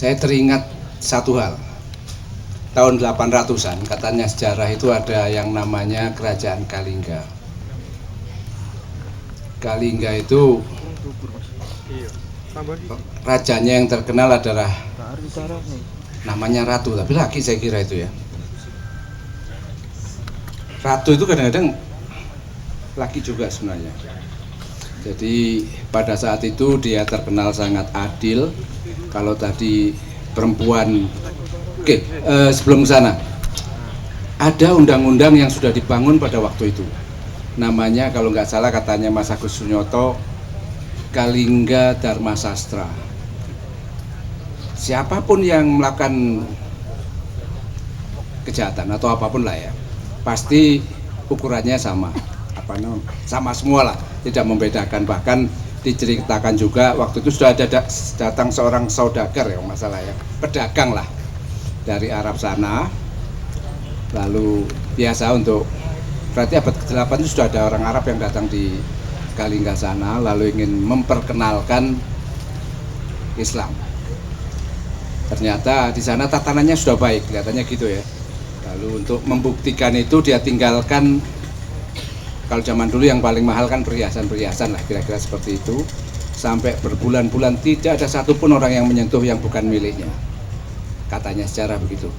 saya teringat satu hal. Tahun 800-an katanya sejarah itu ada yang namanya Kerajaan Kalingga. Kalingga itu rajanya yang terkenal adalah namanya Ratu, tapi laki saya kira itu ya. Ratu itu kadang-kadang laki juga sebenarnya. Jadi pada saat itu dia terkenal sangat adil. Kalau tadi perempuan, sebelum sana ada undang-undang yang sudah dibangun pada waktu itu. Namanya kalau nggak salah katanya Mas Agus Sunyoto, Kalingga Dharma Sastra. Siapapun yang melakukan kejahatan atau apapun lah ya, pasti ukurannya sama, sama semua lah, tidak membedakan. Bahkan diceritakan juga waktu itu sudah ada datang seorang saudagar ya masalah ya, pedagang lah dari Arab sana, lalu biasa untuk berarti abad ke-8 itu sudah ada orang Arab yang datang di Kalingga sana, lalu ingin memperkenalkan Islam. Ternyata di sana tatanannya sudah baik, kelihatannya gitu ya. Lalu untuk membuktikan itu dia tinggalkan, kalau zaman dulu yang paling mahal kan perhiasan-perhiasan lah, kira-kira seperti itu. Sampai berbulan-bulan tidak ada satupun orang yang menyentuh yang bukan miliknya. Katanya sejarah begitu.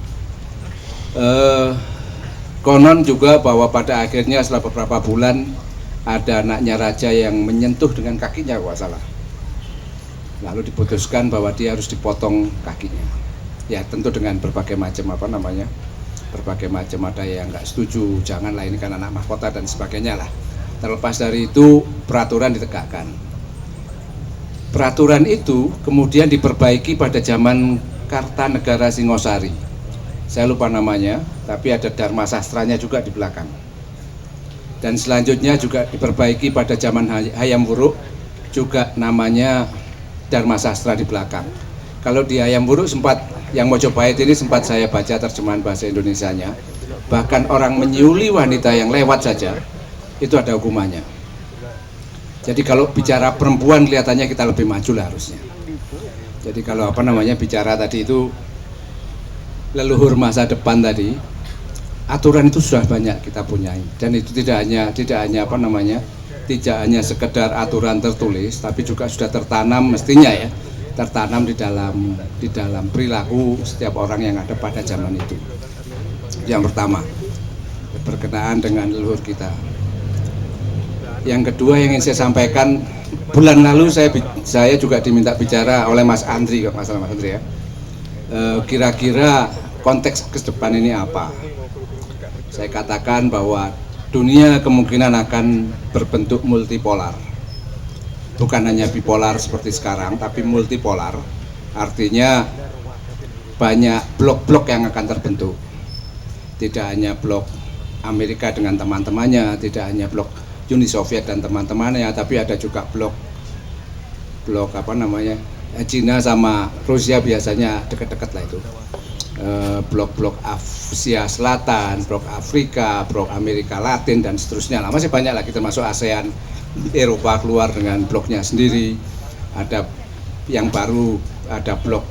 Konon juga bahwa pada akhirnya setelah beberapa bulan ada anaknya raja yang menyentuh dengan kakinya kalau salah. Lalu diputuskan bahwa dia harus dipotong kakinya. Ya tentu dengan berbagai macam berbagai macam, ada yang nggak setuju, janganlah ini kan anak mahkota dan sebagainya lah. Terlepas dari itu peraturan ditegakkan. Peraturan itu kemudian diperbaiki pada zaman Kartanegara Singosari. Saya lupa namanya, tapi ada Dharma Sastranya juga di belakang. Dan selanjutnya juga diperbaiki pada zaman Hayam Wuruk, juga namanya Dharma Sastra di belakang. Kalau di Hayam Wuruk sempat, yang Mojopahit ini sempat saya baca terjemahan bahasa Indonesianya, bahkan orang menyiuli wanita yang lewat saja, itu ada hukumannya. Jadi kalau bicara perempuan kelihatannya kita lebih maju lah harusnya. Jadi kalau bicara tadi itu, leluhur masa depan tadi, aturan itu sudah banyak kita punyai, dan itu tidak hanya tidak hanya sekedar aturan tertulis, tapi juga sudah tertanam mestinya ya, tertanam di dalam perilaku setiap orang yang ada pada zaman itu. Yang pertama, berkenaan dengan leluhur kita. Yang kedua yang ingin saya sampaikan, bulan lalu saya juga diminta bicara oleh Mas Andri, Mas Andri ya. Kira-kira konteks ke depan ini apa? Saya katakan bahwa dunia kemungkinan akan berbentuk multipolar. Bukan hanya bipolar seperti sekarang, tapi multipolar. Artinya banyak blok-blok yang akan terbentuk. Tidak hanya blok Amerika dengan teman-temannya, tidak hanya blok Uni Soviet dan teman-temannya, tapi ada juga blok Cina sama Rusia, biasanya dekat-dekat lah itu. Blok-blok Asia Selatan, blok Afrika, blok Amerika Latin dan seterusnya lah. Masih banyak lagi termasuk ASEAN, Eropa keluar dengan bloknya sendiri. Ada yang baru, ada blok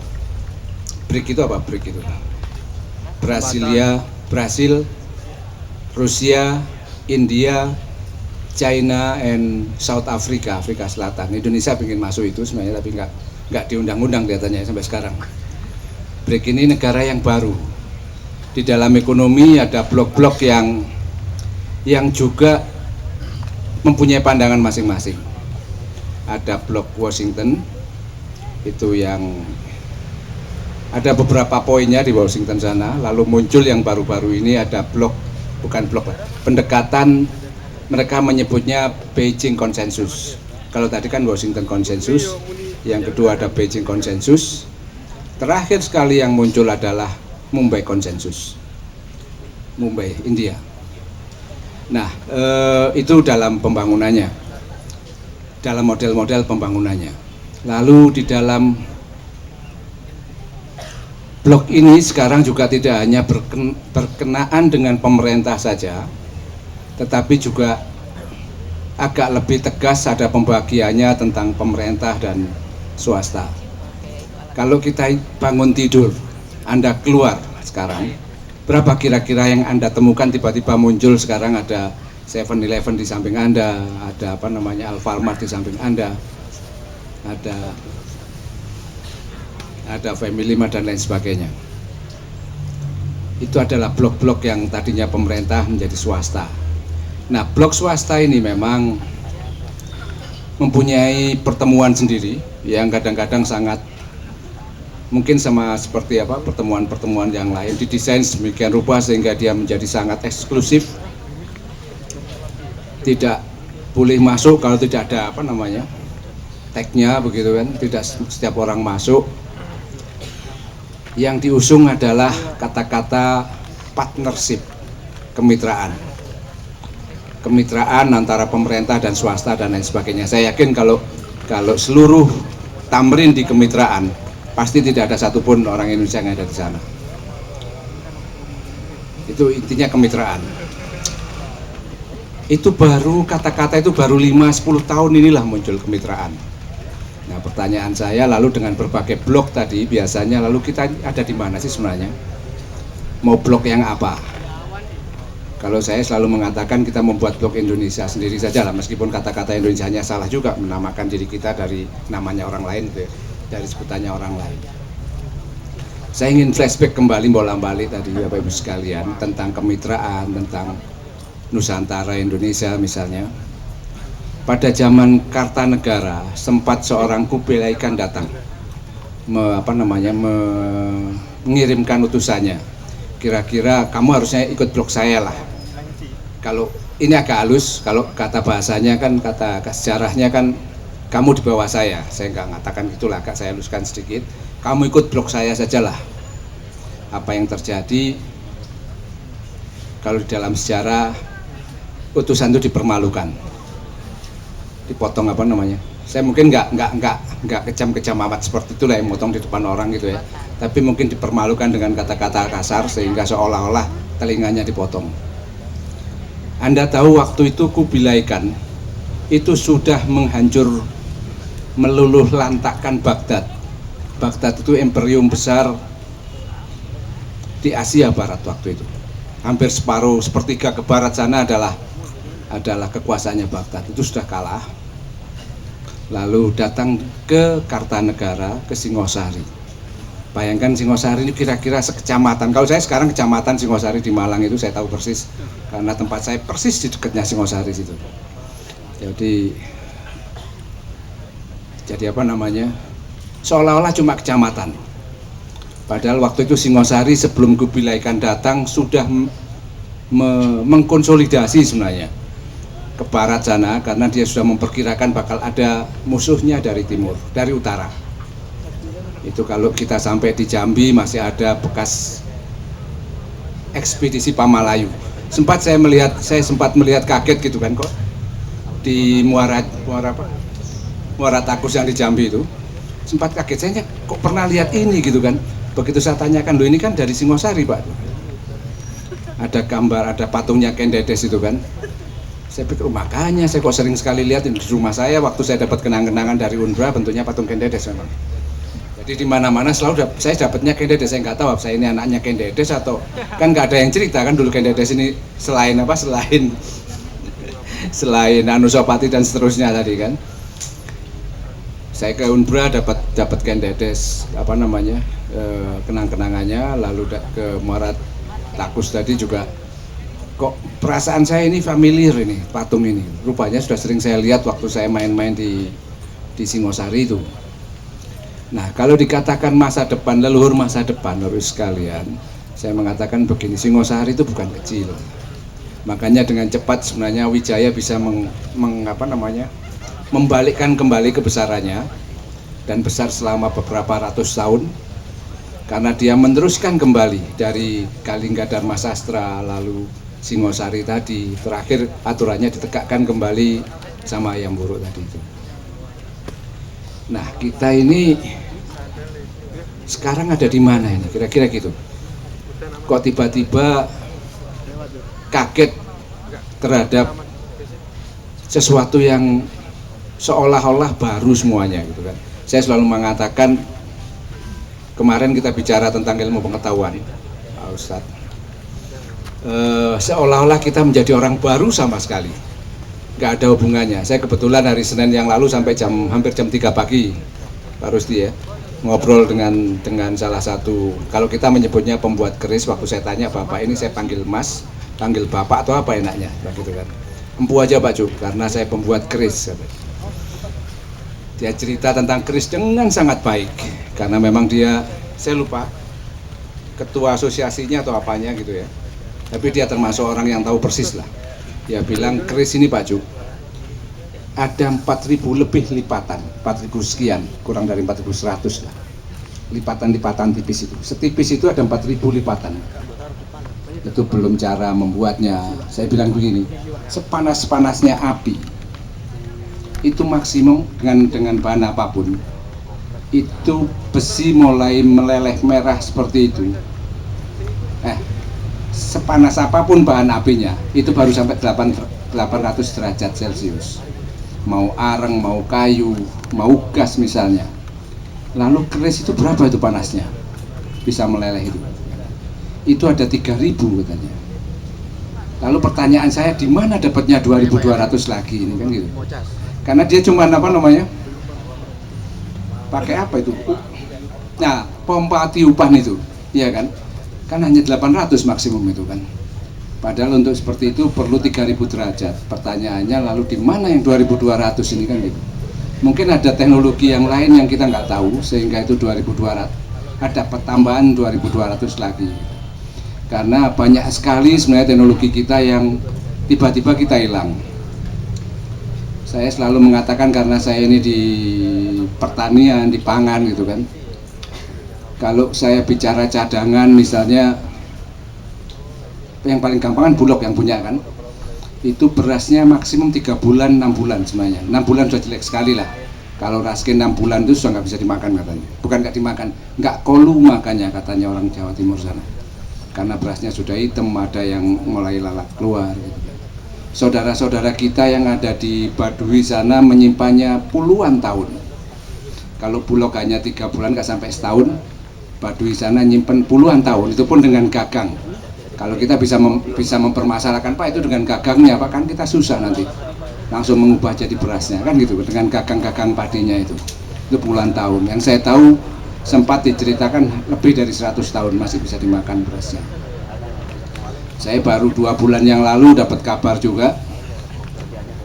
BRIC itu apa? BRIC itu Brasil, Rusia, India, China and South Africa, Afrika Selatan. Indonesia ingin masuk itu sebenarnya, tapi nggak diundang-undang kelihatannya sampai sekarang. BRIC ini negara yang baru. Di dalam ekonomi ada blok-blok yang juga mempunyai pandangan masing-masing. Ada blok Washington, itu yang ada beberapa poinnya di Washington sana. Lalu muncul yang baru-baru ini ada pendekatan, mereka menyebutnya Beijing Konsensus. Kalau tadi kan Washington Konsensus, yang kedua ada Beijing Konsensus. Terakhir sekali yang muncul adalah Mumbai Konsensus, Mumbai, India. Nah, itu dalam pembangunannya, dalam model-model pembangunannya. Lalu di dalam blok ini sekarang juga tidak hanya berkenaan dengan pemerintah saja, tetapi juga agak lebih tegas ada pembagiannya tentang pemerintah dan swasta. Kalau kita bangun tidur, Anda keluar sekarang, berapa kira-kira yang Anda temukan tiba-tiba muncul sekarang ada 7-Eleven di samping Anda, ada apa namanya Alfamart di samping Anda, ada Family Mart dan lain sebagainya. Itu adalah blok-blok yang tadinya pemerintah menjadi swasta. Nah, blok swasta ini memang mempunyai pertemuan sendiri yang kadang-kadang sangat mungkin sama seperti apa pertemuan-pertemuan yang lain, didesain sedemikian rupa sehingga dia menjadi sangat eksklusif, tidak boleh masuk kalau tidak ada apa namanya tagnya begitu kan, tidak setiap orang masuk. Yang diusung adalah kata-kata partnership, kemitraan antara pemerintah dan swasta dan lain sebagainya. Saya yakin kalau seluruh Tamrin di kemitraan, pasti tidak ada satupun orang Indonesia yang ada di sana. Itu intinya kemitraan. Itu baru kata-kata itu baru 5-10 tahun inilah muncul kemitraan. Nah, pertanyaan saya lalu dengan berbagai blok tadi biasanya lalu kita ada di mana sih sebenarnya? Mau blok yang apa? Kalau saya selalu mengatakan kita membuat blok Indonesia sendiri saja lah, meskipun kata-kata Indonesianya salah juga menamakan diri kita dari namanya orang lain, dari sebutannya orang lain. Saya ingin flashback kembali bola-balik tadi Bapak Ibu sekalian tentang kemitraan, tentang Nusantara Indonesia misalnya. Pada zaman Kartanegara sempat seorang Kubilaikan datang mengirimkan utusannya, kira-kira kamu harusnya ikut blok saya lah. Kalau ini agak halus, kalau kata bahasanya kan, kata sejarahnya kan kamu di bawah saya nggak mengatakan gitulah, agak saya haluskan sedikit, kamu ikut blok saya sajalah. Apa yang terjadi kalau di dalam sejarah, utusan itu dipermalukan, dipotong apa namanya, saya mungkin nggak kejam-kejam amat seperti itulah yang motong di depan orang gitu ya, tapi mungkin dipermalukan dengan kata-kata kasar sehingga seolah-olah telinganya dipotong. Anda tahu waktu itu Kubilaikan itu sudah meluluh lantakkan Baghdad. Baghdad itu imperium besar di Asia Barat waktu itu. Hampir separuh, sepertiga ke barat sana adalah kekuasaannya Baghdad. Itu sudah kalah. Lalu datang ke Kartanegara, ke Singosari. Bayangkan Singosari ini kira-kira sekecamatan. Kalau saya sekarang kecamatan Singosari di Malang itu saya tahu persis, karena tempat saya persis di dekatnya Singosari situ. Jadi apa namanya? Seolah-olah cuma kecamatan. Padahal waktu itu Singosari sebelum Kubilaikan datang sudah mengkonsolidasi sebenarnya ke barat sana, karena dia sudah memperkirakan bakal ada musuhnya dari timur, dari utara. Itu kalau kita sampai di Jambi masih ada bekas ekspedisi Pamalayu. Saya sempat melihat kaget gitu kan, kok di Muara Takus yang di Jambi itu sempat kaget, saya kok pernah lihat ini gitu kan. Begitu saya tanyakan, loh ini kan dari Singosari Pak, ada gambar, ada patungnya Kendedes itu kan. Saya pikir makanya saya kok sering sekali lihat di rumah saya waktu saya dapat kenang-kenangan dari UNBRA, bentuknya patung Kendedes memang. Jadi di mana-mana selalu saya dapatnya Kendedes. Saya nggak tahu apa saya ini anaknya Kendedes atau kan nggak ada yang cerita kan dulu Kendedes ini selain Anusapati dan seterusnya tadi kan. Saya ke UNBRA dapat Kendedes apa namanya kenang-kenangannya, lalu ke Muara Takus tadi juga kok perasaan saya ini familiar ini patung ini. Rupanya sudah sering saya lihat waktu saya main-main di Singosari itu. Nah, kalau dikatakan masa depan, leluhur masa depan, Bapak sekalian, saya mengatakan begini, Singosari itu bukan kecil. Makanya dengan cepat sebenarnya Wijaya bisa membalikkan kembali kebesarannya, dan besar selama beberapa ratus tahun, karena dia meneruskan kembali dari Kalingga Dharma Sastra, lalu Singosari tadi, terakhir aturannya ditegakkan kembali sama Hayam Wuruk tadi itu. Nah, kita ini sekarang ada di mana ini? Kira-kira gitu. Kok tiba-tiba kaget terhadap sesuatu yang seolah-olah baru semuanya gitu kan. Saya selalu mengatakan kemarin kita bicara tentang ilmu pengetahuan, Pak Ustadz. Seolah-olah kita menjadi orang baru sama sekali, nggak ada hubungannya. Saya kebetulan hari Senin yang lalu sampai hampir jam 3 pagi, Pak Rusdi ya, ngobrol dengan salah satu, kalau kita menyebutnya pembuat keris. Waktu saya tanya, Bapak ini saya panggil Mas, panggil Bapak atau apa enaknya, begitu kan? Empu aja Pak Cuk, karena saya pembuat keris. Dia cerita tentang keris dengan sangat baik, karena memang dia, saya lupa ketua asosiasinya atau apanya gitu ya, tapi dia termasuk orang yang tahu persis lah. Dia bilang keris ini Pak Cuk, ada 4.000 lebih lipatan, 4.000 sekian, kurang dari 4.100 lah, lipatan-lipatan tipis itu. Setipis itu ada 4.000 lipatan. Itu belum cara membuatnya. Saya bilang begini, sepanas-panasnya api itu maksimum dengan bahan apapun, itu besi mulai meleleh merah seperti itu, sepanas apapun bahan apinya, itu baru sampai 800 derajat Celcius. Mau areng, mau kayu, mau gas misalnya. Lalu keris itu berapa itu panasnya? Bisa meleleh itu. Itu ada 3.000 katanya. Lalu pertanyaan saya, di mana dapatnya 2.200 lagi ini kan gitu? Karena dia cuma apa namanya? Pakai apa itu? Nah, pompa tiupan itu, iya kan? Kan hanya 800 maksimum itu kan. Padahal untuk seperti itu perlu 3.000 derajat. Pertanyaannya, lalu di mana yang 2.200 ini kan gitu? Mungkin ada teknologi yang lain yang kita nggak tahu, sehingga itu 2.200. Ada pertambahan 2.200 lagi. Karena banyak sekali sebenarnya teknologi kita yang tiba-tiba kita hilang. Saya selalu mengatakan, karena saya ini di pertanian, di pangan gitu kan. Kalau saya bicara cadangan misalnya, yang paling gampang kan Bulog yang punya kan. Itu berasnya maksimum 3 bulan, 6 bulan semuanya. 6 bulan sudah jelek sekali lah. Kalau raskin 6 bulan itu sudah nggak bisa dimakan katanya. Bukan nggak dimakan, nggak kolu makannya katanya orang Jawa Timur sana. Karena berasnya sudah hitam, ada yang mulai lalat keluar gitu. Saudara-saudara kita yang ada di Baduy sana menyimpannya puluhan tahun. Kalau Bulog hanya 3 bulan nggak sampai setahun, Baduy sana nyimpen puluhan tahun, itu pun dengan gagang. Kalau kita bisa mempermasalahkan, Pak itu dengan gagangnya, Pak kan kita susah nanti langsung mengubah jadi berasnya kan gitu, dengan gagang-gagang padinya itu puluhan tahun. Yang saya tahu sempat diceritakan lebih dari 100 tahun masih bisa dimakan berasnya. Saya baru 2 bulan yang lalu dapat kabar juga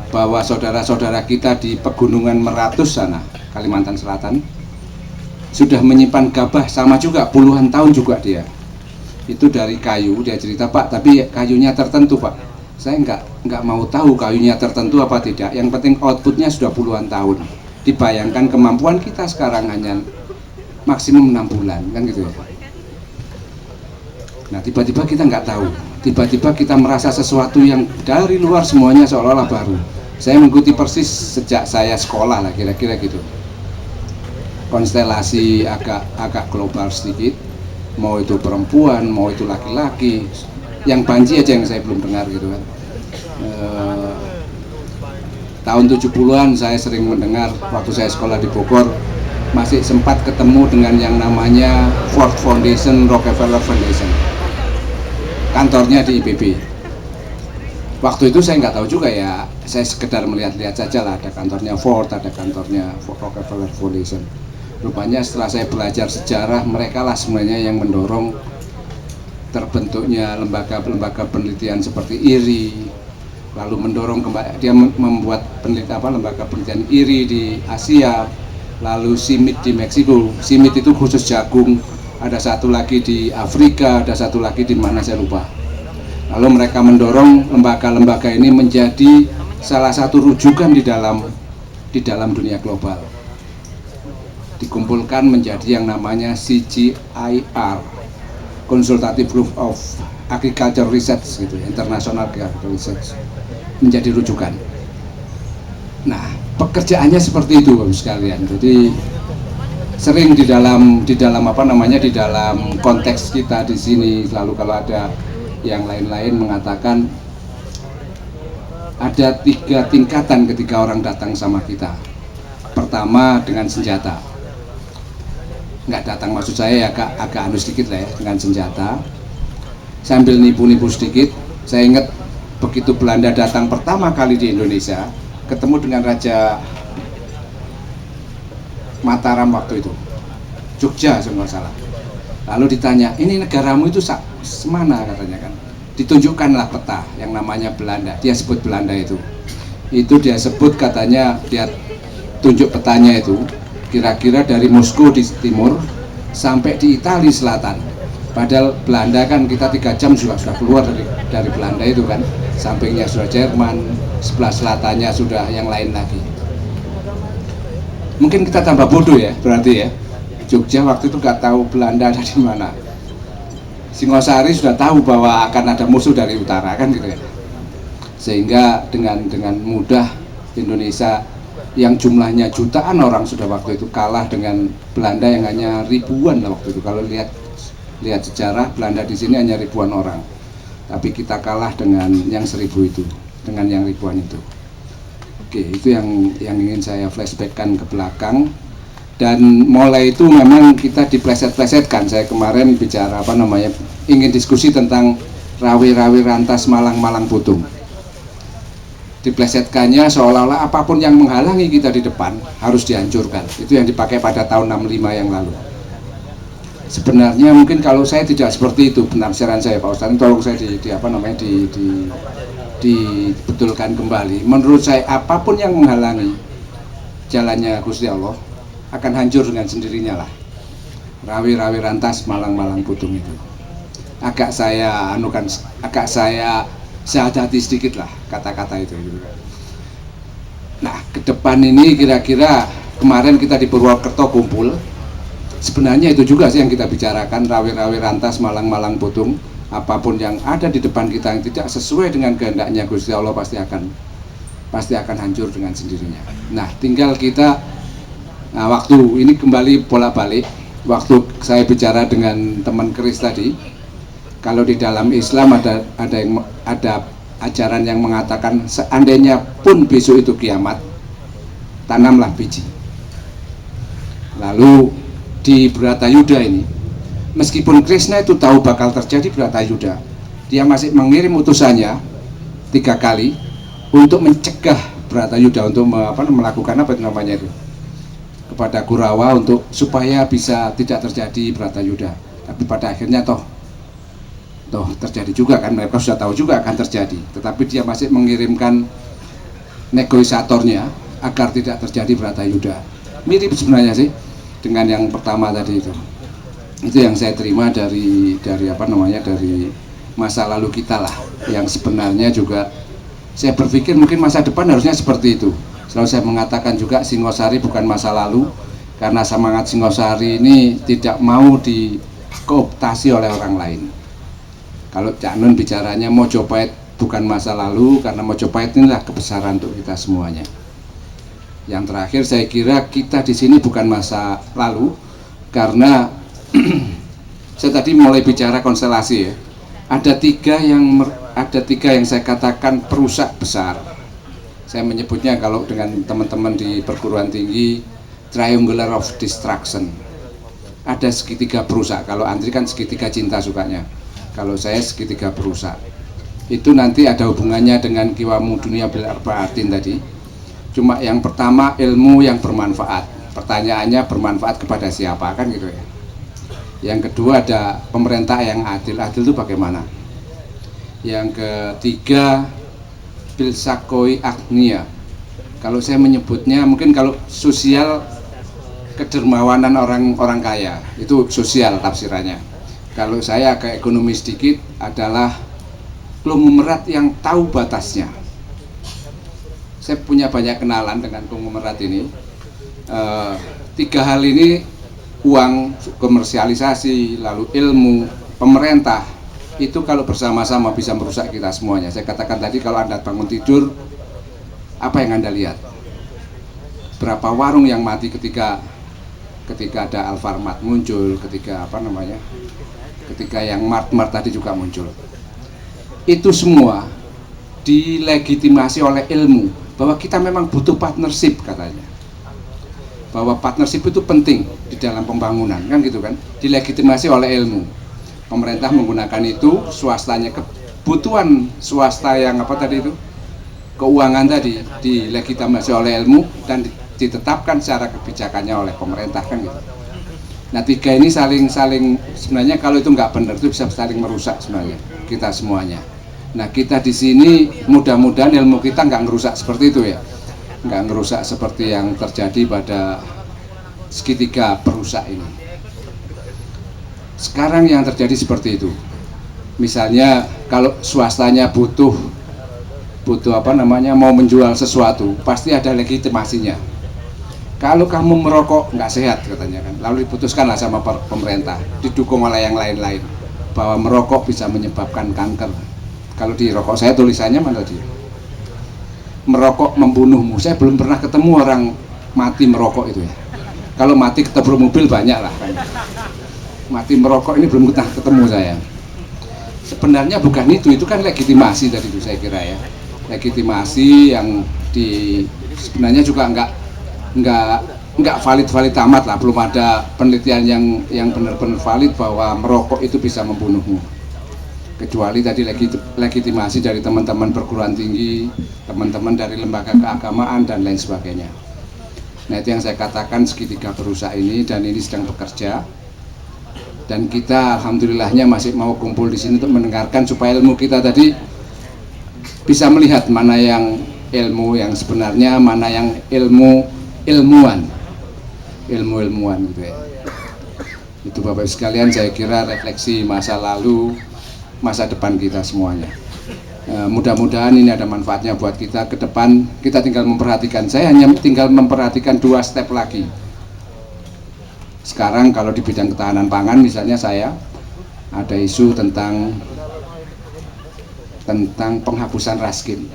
bahwa saudara-saudara kita di pegunungan Meratus sana, Kalimantan Selatan, sudah menyimpan gabah sama juga puluhan tahun juga dia. Itu dari kayu, dia cerita, Pak, tapi kayunya tertentu, Pak. Saya nggak mau tahu kayunya tertentu apa tidak. Yang penting outputnya sudah puluhan tahun. Dibayangkan kemampuan kita sekarang hanya maksimum 6 bulan, kan gitu ya. Nah, tiba-tiba kita nggak tahu. Tiba-tiba kita merasa sesuatu yang dari luar semuanya seolah-olah baru. Saya mengikuti persis sejak saya sekolah lah, kira-kira gitu. Konstelasi agak global sedikit. Mau itu perempuan, mau itu laki-laki. Yang banji aja yang saya belum dengar gitu kan. Tahun 70-an saya sering mendengar waktu saya sekolah di Bogor, masih sempat ketemu dengan yang namanya Ford Foundation, Rockefeller Foundation. Kantornya di IPB. Waktu itu saya nggak tahu juga ya, saya sekedar melihat-lihat saja lah, ada kantornya Ford, ada kantornya Rockefeller Foundation. Rupanya setelah saya belajar sejarah, mereka lah sebenarnya yang mendorong terbentuknya lembaga-lembaga penelitian seperti IRI, lalu mendorong kembali dia membuat lembaga penelitian IRI di Asia, lalu CIMIT di Meksiko. CIMIT itu khusus jagung, ada satu lagi di Afrika, ada satu lagi di mana saya lupa. Lalu mereka mendorong lembaga-lembaga ini menjadi salah satu rujukan di dalam dunia global. Dikumpulkan menjadi yang namanya CGIR, Consultative Group of Agriculture Research gitu, International Agriculture Research, menjadi rujukan. Nah, pekerjaannya seperti itu Bapak sekalian. Jadi sering di dalam konteks kita di sini, lalu kalau ada yang lain-lain mengatakan ada 3 tingkatan ketika orang datang sama kita. Pertama dengan senjata. nggak datang, maksud saya agak anu sedikit lah ya, dengan senjata sambil nipu-nipu sedikit. Saya ingat begitu Belanda datang pertama kali di Indonesia, ketemu dengan Raja Mataram waktu itu, Jogja kalau nggak salah. Lalu ditanya, ini negaramu itu semana katanya kan. Ditunjukkanlah peta yang namanya Belanda. Dia sebut Belanda itu dia sebut katanya, dia tunjuk petanya itu kira-kira dari Moskow di timur sampai di Italia selatan. Padahal Belanda kan kita 3 jam sudah keluar dari Belanda itu kan. Sampingnya sudah Jerman, sebelah selatannya sudah yang lain lagi. Mungkin kita tambah bodoh ya berarti ya. Jogja waktu itu nggak tahu Belanda ada di mana. Singosari sudah tahu bahwa akan ada musuh dari utara kan gitu ya. Sehingga dengan mudah Indonesia yang jumlahnya jutaan orang sudah waktu itu kalah dengan Belanda yang hanya ribuan lah waktu itu. Kalau lihat sejarah, Belanda di sini hanya ribuan orang, tapi kita kalah dengan yang 1000 itu, dengan yang ribuan itu. Oke, itu yang ingin saya flashbackkan ke belakang. Dan mulai itu memang kita dipleset-plesetkan. Saya kemarin bicara ingin diskusi tentang rawi-rawi rantas Malang-Malang Putung. Diplesetkannya seolah-olah apapun yang menghalangi kita di depan harus dihancurkan. Itu yang dipakai pada tahun 65 yang lalu. Sebenarnya mungkin kalau saya tidak seperti itu penafsiran saya, Pak Ustadz, tolong saya dibetulkan kembali. Menurut saya apapun yang menghalangi jalannya Gusti Allah akan hancur dengan sendirinya lah. Rawi-rawi rantas Malang-Malang Putung itu agak saya sadati sedikit lah kata-kata itu. Nah, ke depan ini kira-kira kemarin kita di Purwokerto kumpul, sebenarnya itu juga sih yang kita bicarakan, rawi-rawi rantas Malang-Malang Putung. Apapun yang ada di depan kita yang tidak sesuai dengan kehendaknya Gusti Allah pasti akan hancur dengan sendirinya. Nah, tinggal kita waktu ini kembali bolak-balik, waktu saya bicara dengan teman keris tadi, kalau di dalam Islam ada ajaran yang mengatakan seandainya pun besok itu kiamat, tanamlah biji. Lalu di Bratayuda ini, meskipun Krishna itu tahu bakal terjadi Bratayuda, dia masih mengirim utusannya 3 kali untuk mencegah Bratayuda untuk melakukan kepada Kurawa supaya bisa tidak terjadi Bratayuda. Tapi pada akhirnya toh terjadi juga kan, mereka sudah tahu juga akan terjadi, tetapi dia masih mengirimkan negosiatornya agar tidak terjadi Bratayuda. Mirip sebenarnya sih dengan yang pertama tadi itu. Itu yang saya terima dari masa lalu kita lah, yang sebenarnya juga saya berpikir mungkin masa depan harusnya seperti itu. Selalu saya mengatakan juga Singosari bukan masa lalu, karena semangat Singosari ini tidak mau dikooptasi oleh orang lain. Kalau Cak Nun bicaranya Mojopahit bukan masa lalu, karena Mojopahit inilah kebesaran untuk kita semuanya. Yang terakhir saya kira kita di sini bukan masa lalu, karena saya tadi mulai bicara konstelasi ya. Ada tiga yang saya katakan perusak besar. Saya menyebutnya kalau dengan teman-teman di perguruan tinggi triangular of destruction. Ada segitiga perusak. Kalau Andri kan segitiga cinta sukanya. Kalau saya segitiga perusak. Itu nanti ada hubungannya dengan kiwamu dunia bil arbaatin tadi. Cuma yang pertama ilmu yang bermanfaat. Pertanyaannya bermanfaat kepada siapa kan gitu ya. Yang kedua ada pemerintah yang adil. Adil itu bagaimana? Yang ketiga bilsakoi agnia. Kalau saya menyebutnya mungkin kalau sosial kedermawanan orang kaya itu sosial tafsirannya. Kalau saya ke ekonomi sedikit adalah konglomerat yang tahu batasnya. Saya punya banyak kenalan dengan konglomerat ini. 3 hal ini, uang, komersialisasi, lalu ilmu, pemerintah, itu kalau bersama-sama bisa merusak kita semuanya. Saya katakan tadi kalau Anda bangun tidur, apa yang Anda lihat? Berapa warung yang mati ketika ada Alfamart muncul, ketika yang Mart tadi juga muncul. Itu semua dilegitimasi oleh ilmu bahwa kita memang butuh partnership katanya. bahwa partnership itu penting di dalam pembangunan, kan gitu kan, dilegitimasi oleh ilmu. Pemerintah menggunakan itu, swastanya, kebutuhan swasta yang apa tadi itu, keuangan tadi dilegitimasi oleh ilmu dan ditetapkan secara kebijakannya oleh pemerintah, kan gitu. Nah, tiga ini saling sebenarnya kalau itu nggak benar itu bisa saling merusak sebenarnya kita semuanya. Nah, kita di sini mudah-mudahan ilmu kita nggak ngerusak seperti itu ya, nggak ngerusak seperti yang terjadi pada segitiga perusak ini. Sekarang yang terjadi seperti itu. Misalnya kalau swastanya butuh apa namanya, mau menjual sesuatu, pasti ada legitimasinya. Kalau kamu merokok nggak sehat katanya kan, lalu diputuskanlah sama pemerintah, didukung oleh yang lain-lain, bahwa merokok bisa menyebabkan kanker. Kalau di rokok saya tulisannya mana tadi? Merokok membunuhmu. Saya belum pernah ketemu orang mati merokok itu ya. Kalau mati ketabrak mobil banyak lah kan. Mati merokok ini belum pernah ketemu saya. Sebenarnya bukan itu kan legitimasi tadi itu saya kira ya. Legitimasi yang sebenarnya juga nggak valid amat lah, belum ada penelitian yang benar-benar valid bahwa merokok itu bisa membunuhmu, kecuali tadi legitimasi dari teman-teman perguruan tinggi, teman-teman dari lembaga keagamaan dan lain sebagainya. Nah, itu yang saya katakan segitiga perusak ini, dan ini sedang bekerja, dan kita alhamdulillahnya masih mau kumpul di sini untuk mendengarkan supaya ilmu kita tadi bisa melihat mana yang ilmu yang sebenarnya, mana yang ilmuwan gitu ya. Itu Bapak sekalian, saya kira refleksi masa lalu, masa depan kita semuanya. Mudah-mudahan ini ada manfaatnya buat kita ke depan. Kita tinggal memperhatikan, saya hanya tinggal memperhatikan 2 step lagi. Sekarang kalau di bidang ketahanan pangan misalnya, saya ada isu tentang penghapusan raskin.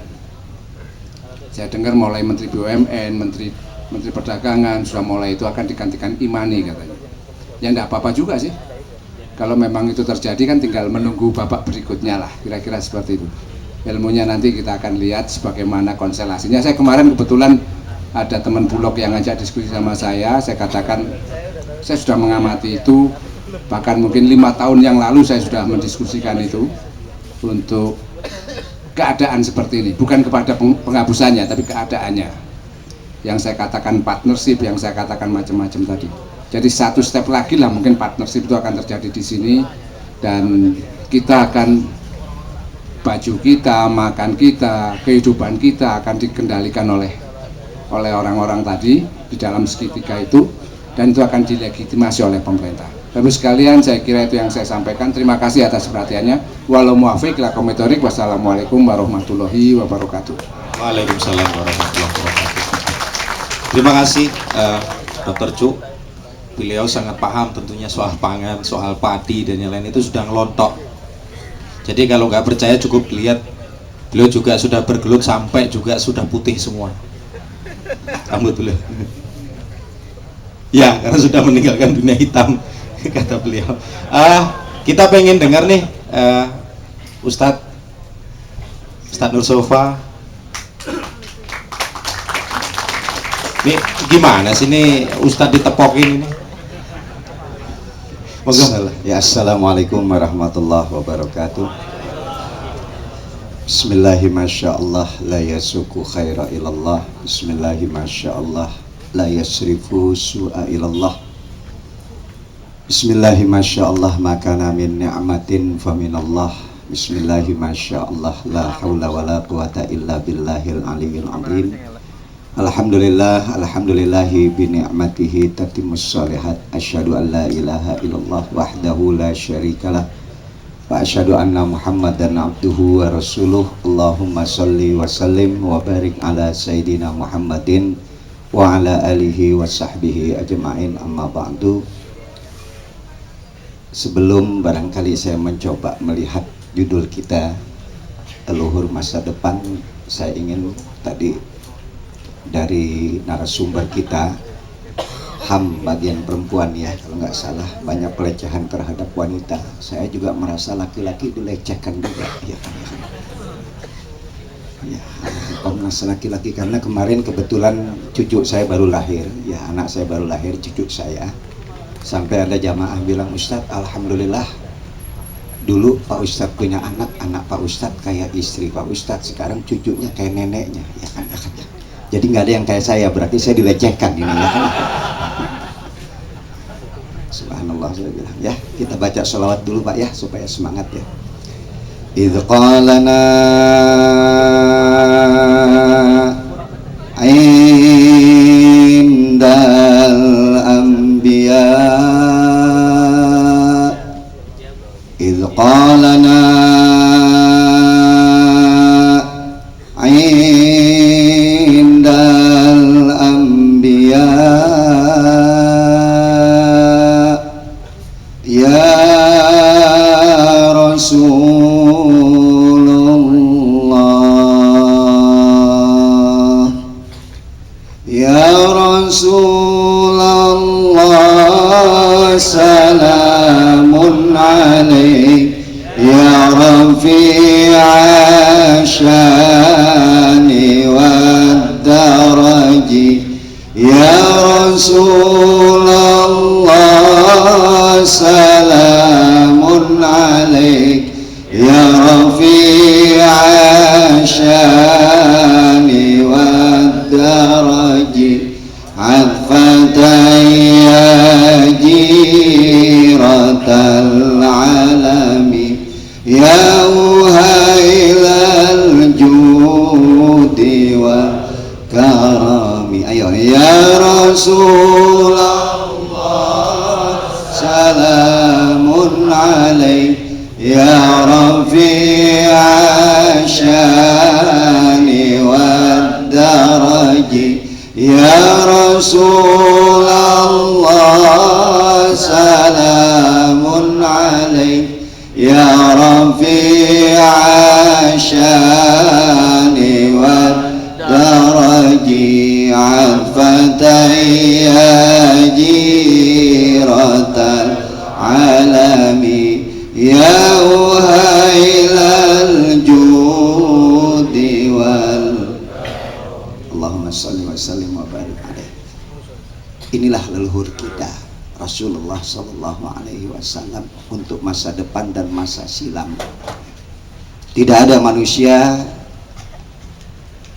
Saya dengar mulai Menteri BUMN, Menteri Perdagangan sudah mulai itu akan digantikan Imani katanya. Ya enggak apa-apa juga sih. Kalau memang itu terjadi kan tinggal menunggu babak berikutnya lah, kira-kira seperti itu. Ilmunya nanti kita akan lihat sebagaimana konstelasinya. Saya kemarin kebetulan ada teman Bulog yang ngajak diskusi sama saya katakan saya sudah mengamati itu, bahkan mungkin 5 tahun yang lalu saya sudah mendiskusikan itu untuk keadaan seperti ini, bukan kepada penghapusannya tapi keadaannya. Yang saya katakan partnership, yang saya katakan macam-macam tadi. Jadi 1 step lagi lah mungkin partnership itu akan terjadi di sini, dan kita akan, baju kita, makan kita, kehidupan kita akan dikendalikan oleh orang-orang tadi di dalam segitiga itu, dan itu akan dilegitimasi oleh pemerintah. Bapak sekalian, saya kira itu yang saya sampaikan. Terima kasih atas perhatiannya. Walau muafiq lakum bithoriq. Wassalamualaikum warahmatullahi wabarakatuh. Waalaikumsalam warahmatullahi wabarakatuh. Terima kasih Dr. Cuk. Beliau sangat paham tentunya soal pangan, soal padi dan yang lain, itu sudah ngelontok. Jadi kalau nggak percaya cukup lihat, beliau juga sudah bergelut sampai juga sudah putih semua rambut beliau. Ya, karena sudah meninggalkan dunia hitam kata beliau. Kita pengen dengar nih Ustadz Nur Sofa. Ini gimana sih nih Ustadz ditepokin ini? Ya, assalamualaikum warahmatullahi wabarakatuh. Bismillahirrahmanirrahim. La yasuku khaira ilallah. Bismillahirrahmanirrahim. La yasrifu su'a ilallah. Bismillahirrahmanirrahim. Makana min ni'matin faminallah. Bismillahirrahmanirrahim. La hawla wa la quwata illa billahil aliyyil azim. Alhamdulillahi bi ni'matihi tatimmus shalihat. Asyhadu an la ilaha illallah wahdahu la syarikalah wa asyhadu anna Muhammadan abduhu wa rasuluh. Allahumma shalli wa sallim wa barik ala sayyidina Muhammadin wa ala alihi wa sahbihi ajma'in, amma ba'du. Sebelum barangkali saya mencoba melihat judul kita Leluhur Masa Depan, saya ingin tadi dari narasumber kita, HAM bagian perempuan ya, kalau nggak salah banyak pelecehan terhadap wanita. Saya juga merasa laki-laki dilecehkan juga ya. Ya, Komnas laki-laki, karena kemarin kebetulan cucu saya baru lahir, ya anak saya baru lahir, cucu saya. Sampai ada jamaah bilang, Ustadz, alhamdulillah dulu Pak Ustadz punya anak, anak Pak Ustadz kayak istri Pak Ustadz, sekarang cucunya kayak neneknya, ya kan? Jadi nggak ada yang kayak saya, berarti saya dilecehkan ini, ya kan? Subhanallah, saya bilang, ya kita baca sholawat dulu Pak ya, supaya semangat ya. Idh qalana indal anbiya, idh qalana indal anbiya ya Rasulullah, ya Rasulullah, salamun alaik ya rafi'a syani wa daraji, ya Rasulullah, salamun alaik ya rafi'a syani wa daraji, adfatay ya jiratal alami, ya uhailal judi wa karami. Ayo, ya Rasulullah, salamun alaik ya rafi'a syani wa daraji, ya Rasulullah, salamun alaik ya rafi'a syani wa daraji, afatay ya jiratal alami, ya uhailal judi wal. Allahumma salli wa sallim wa barik alaih. Inilah leluhur kita Rasulullah Sallallahu Alaihi Wasallam untuk masa depan dan masa silam. Tidak ada manusia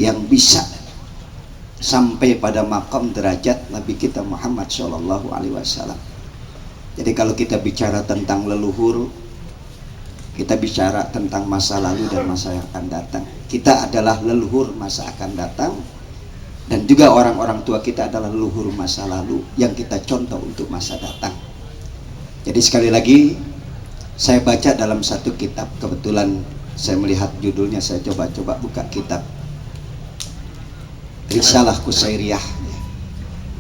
yang bisa sampai pada makam derajat Nabi kita Muhammad Sallallahu Alaihi Wasallam. Jadi kalau kita bicara tentang leluhur, kita bicara tentang masa lalu dan masa yang akan datang. Kita adalah leluhur masa akan datang, dan juga orang-orang tua kita adalah leluhur masa lalu yang kita contoh untuk masa datang. Jadi sekali lagi saya baca dalam satu kitab, kebetulan saya melihat judulnya, saya coba-coba buka kitab Risalah Qusairiyah.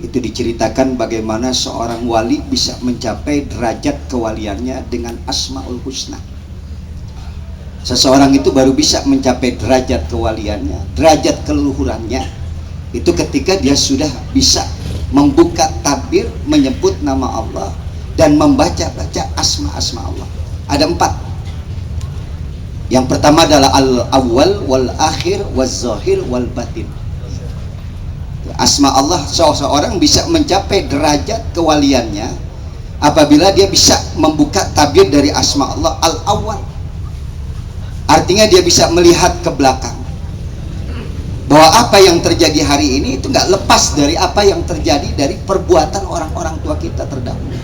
Itu diceritakan bagaimana seorang wali bisa mencapai derajat kewaliannya dengan Asmaul Husna. Seseorang itu baru bisa mencapai derajat kewaliannya, derajat keleluhurannya, itu ketika dia sudah bisa membuka tabir, menyebut nama Allah dan membaca-baca asma-asma Allah. Ada 4. Yang pertama adalah al-awwal wal akhir wal zahir wal batin. Asma Allah, seseorang bisa mencapai derajat kewaliannya apabila dia bisa membuka tabir dari asma Allah. Al-awwal artinya dia bisa melihat ke belakang, bahwa apa yang terjadi hari ini itu nggak lepas dari apa yang terjadi dari perbuatan orang-orang tua kita terdahulu.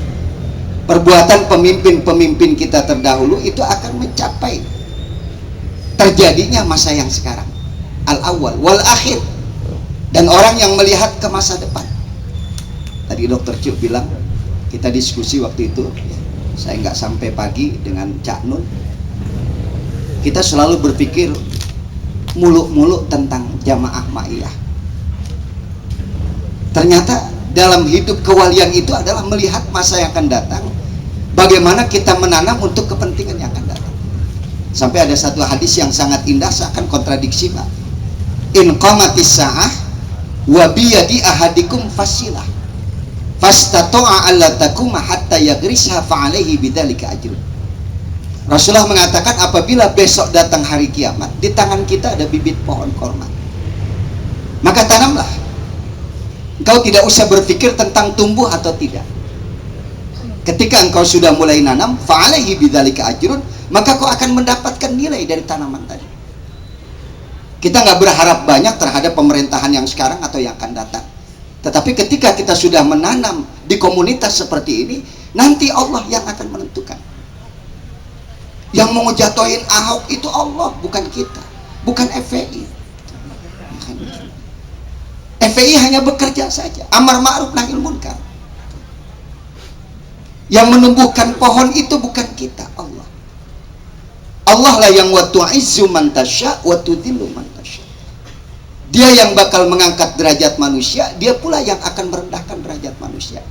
Perbuatan pemimpin-pemimpin kita terdahulu itu akan mencapai terjadinya masa yang sekarang. Al-awwal wal akhir, dan orang yang melihat ke masa depan. Tadi Dr. Cuk bilang, kita diskusi waktu itu, saya nggak sampai pagi dengan Cak Nun, kita selalu berpikir muluk-muluk tentang jamaah ma'iyah. Ternyata dalam hidup kewalian itu adalah melihat masa yang akan datang, bagaimana kita menanam untuk kepentingan yang akan datang. Sampai ada satu hadis yang sangat indah, seakan kontradiksi, Pak. In qamatis sa'ah wa biyadi ahadikum fasilah fastato'a alla takuma hatta yagrisha fa'alaihi bidzalika ajrun. Rasulullah mengatakan apabila besok datang hari kiamat, di tangan kita ada bibit pohon korma, maka tanamlah. Engkau tidak usah berpikir tentang tumbuh atau tidak. Ketika engkau sudah mulai nanam, fa'alaihi bidzalika ajrun, maka kau akan mendapatkan nilai dari tanaman tadi. Kita nggak berharap banyak terhadap pemerintahan yang sekarang atau yang akan datang. Tetapi ketika kita sudah menanam di komunitas seperti ini, nanti Allah yang akan menentukan. Yang mau ngejatuhin Ahok itu Allah, bukan kita, bukan FPI. FPI hanya bekerja saja, amar ma'ruf nahi munkar. Yang menumbuhkan pohon itu bukan kita, Allah. Allah lah yang wa tu'izzu man tasya wa tudhillu man tasya. Dia yang bakal mengangkat derajat manusia, dia pula yang akan merendahkan derajat manusia.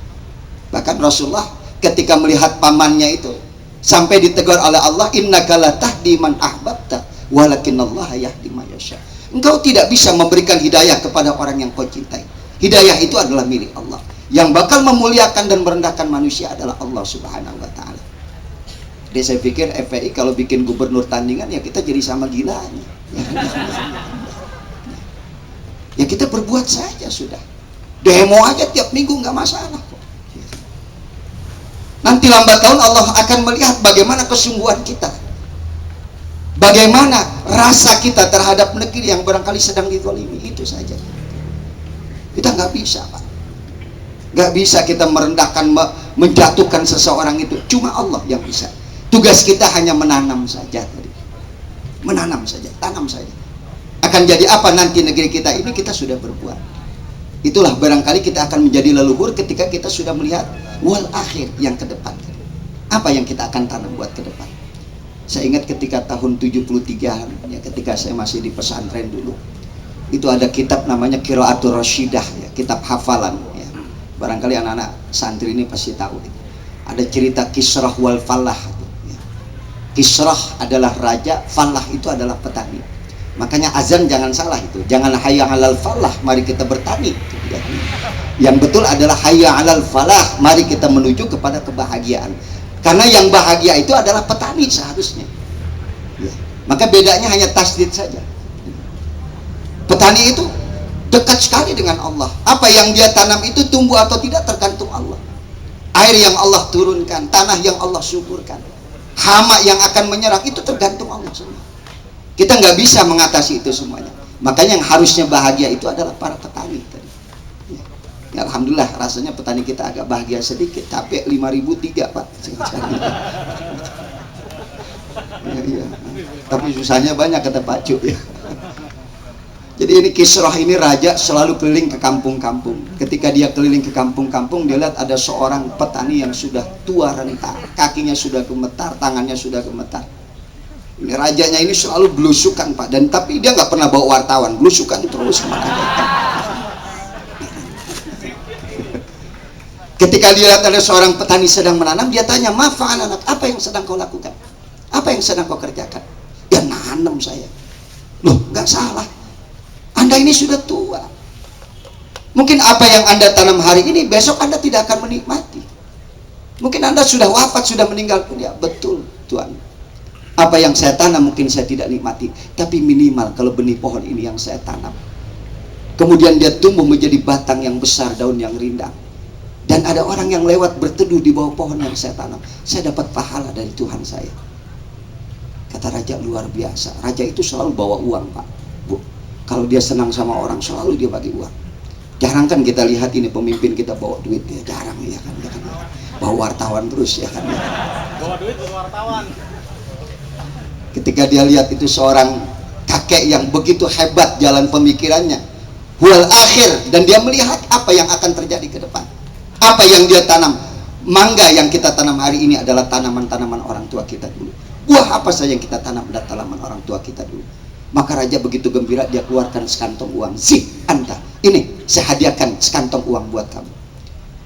Bahkan Rasulullah ketika melihat pamannya itu sampai ditegur oleh Allah, innaka la tahdi man ahbabta walakinallaha yahdi man yasha. Engkau tidak bisa memberikan hidayah kepada orang yang kau cintai. Hidayah itu adalah milik Allah. Yang bakal memuliakan dan merendahkan manusia adalah Allah Subhanahu wa ta'ala. Jadi saya pikir FPI kalau bikin gubernur tandingan, ya kita jadi sama gilanya. Ya kita berbuat saja sudah. Demo aja tiap minggu nggak masalah kok. Nanti lambat laun Allah akan melihat bagaimana kesungguhan kita, bagaimana rasa kita terhadap negeri yang barangkali sedang dizalimi. Itu saja. Kita nggak bisa, Pak. Nggak bisa kita merendahkan, menjatuhkan seseorang itu. Cuma Allah yang bisa. Tugas kita hanya menanam saja tadi. Menanam saja, tanam saja. Akan jadi apa nanti negeri kita ini, kita sudah berbuat. Itulah barangkali kita akan menjadi leluhur ketika kita sudah melihat wal akhir yang ke depan. Apa yang kita akan tanam buat ke depan. Saya ingat ketika tahun 73-an, ya, ketika saya masih di pesantren dulu, itu ada kitab namanya Qiraatul Rasyidah, ya, kitab hafalan. Ya. Barangkali anak-anak santri ini pasti tahu. Ada cerita Kisrah wal Falah. Ya. Kisrah adalah raja, Falah itu adalah petani. Makanya azan jangan salah itu, jangan hayya 'alal falah, mari kita bertani. Ya. Yang betul adalah hayya 'alal falah, mari kita menuju kepada kebahagiaan. Karena yang bahagia itu adalah petani seharusnya. Ya. Maka bedanya hanya tasdid saja. Petani itu dekat sekali dengan Allah. Apa yang dia tanam itu tumbuh atau tidak tergantung Allah. Air yang Allah turunkan, tanah yang Allah suburkan, hama yang akan menyerang itu tergantung Allah semua. Kita nggak bisa mengatasi itu semuanya. Makanya yang harusnya bahagia itu adalah para petani tadi. Ya, alhamdulillah rasanya petani kita agak bahagia sedikit. Tapi 5.003 Pak. Ya. Tapi susahnya banyak kata Pak Cuk ya. Jadi ini Kisrah ini raja selalu keliling ke kampung-kampung. Ketika dia keliling ke kampung-kampung, dia lihat ada seorang petani yang sudah tua renta, kakinya sudah gemetar, tangannya sudah gemetar. Ini rajanya ini selalu belusukan Pak, dan tapi dia nggak pernah bawa wartawan, belusukan terus kemana datang. Ketika dia lihat ada seorang petani sedang menanam, dia tanya, "Ma fa'alanak, apa yang sedang kau lakukan? Apa yang sedang kau kerjakan?" "Ya nanam saya." "Loh, nggak salah. Anda ini sudah tua. Mungkin apa yang Anda tanam hari ini, besok Anda tidak akan menikmati. Mungkin Anda sudah wafat, sudah meninggal dunia." "Betul, Tuan. Apa yang saya tanam mungkin saya tidak nikmati, tapi minimal kalau benih pohon ini yang saya tanam, kemudian dia tumbuh menjadi batang yang besar, daun yang rindang, dan ada orang yang lewat berteduh di bawah pohon yang saya tanam, saya dapat pahala dari Tuhan saya." Kata raja, luar biasa. Raja itu selalu bawa uang Pak, Bu. Kalau dia senang sama orang, selalu dia bagi uang. Jarang kan kita lihat ini pemimpin kita bawa duit, ya jarang ya kan, ya kan. Bawa wartawan terus ya kan. Ya. Bawa duit bawa wartawan. Ketika dia lihat itu seorang kakek yang begitu hebat jalan pemikirannya, wal akhir, dan dia melihat apa yang akan terjadi ke depan. Apa yang dia tanam, mangga yang kita tanam hari ini adalah tanaman-tanaman orang tua kita dulu. Buah apa saja yang kita tanam adalah tanaman orang tua kita dulu. Maka raja begitu gembira, dia keluarkan sekantong uang. "Zih, anta, ini saya hadiahkan sekantong uang buat kamu."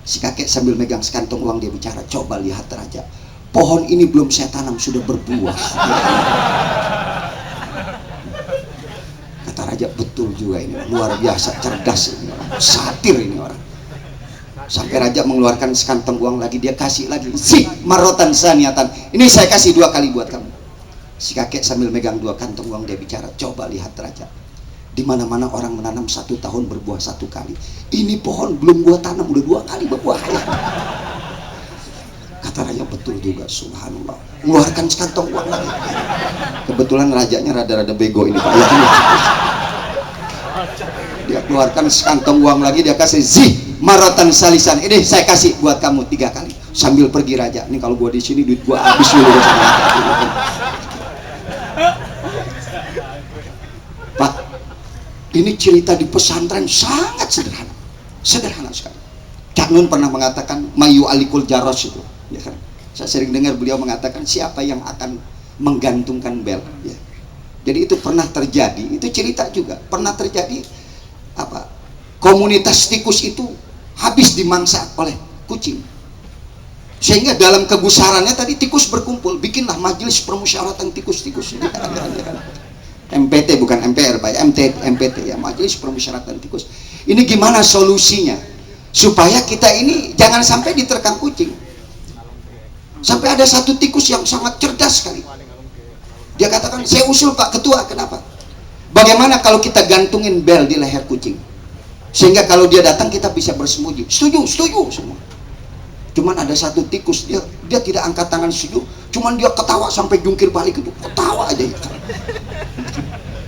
Si kakek sambil megang sekantong uang dia bicara, "Coba lihat raja, pohon ini belum saya tanam sudah berbuah." Kata raja, betul juga ini, luar biasa cerdas ini orang, satir ini orang. Sampai raja mengeluarkan sekantong uang lagi, dia kasih lagi. Si marotan saniatan, ini saya kasih 2 kali buat kamu. Si kakek sambil megang 2 kantong uang, dia bicara, coba lihat raja, di mana-mana orang menanam 1 tahun berbuah 1 kali. Ini pohon belum gua tanam udah 2 kali berbuah. Kata raja, betul juga, subhanallah. Mengeluarkan sekantong uang lagi. Kebetulan rajanya rada-rada bego ini, Pak. Ya, dia keluarkan sekantong uang lagi, dia kasih marotan salisan, ini saya kasih buat kamu 3 kali. Sambil pergi raja, ini kalau gua di sini duit gua habis dulu. Pak, ini cerita di pesantren sangat sederhana sekali. Cak Nun pernah mengatakan mayu alikul jaros itu, ya kan? Saya sering dengar beliau mengatakan siapa yang akan menggantungkan bel, ya. Jadi itu pernah terjadi, itu cerita juga pernah terjadi. Apa, komunitas tikus itu habis dimangsa oleh kucing, sehingga dalam kegusarannya tadi tikus berkumpul, bikinlah majelis permusyawaratan tikus-tikus. MPT bukan MPR, Pak, MPT ya, majelis permusyawaratan tikus. Ini gimana solusinya supaya kita ini jangan sampai diterkam kucing? Sampai ada satu tikus yang sangat cerdas sekali, dia katakan, saya usul Pak Ketua, kenapa? Bagaimana kalau kita gantungin bel di leher kucing, sehingga kalau dia datang kita bisa bersembunyi. Setuju semua. Cuman ada satu tikus, dia tidak angkat tangan setuju, cuman dia ketawa sampai jungkir balik itu, ketawa aja itu.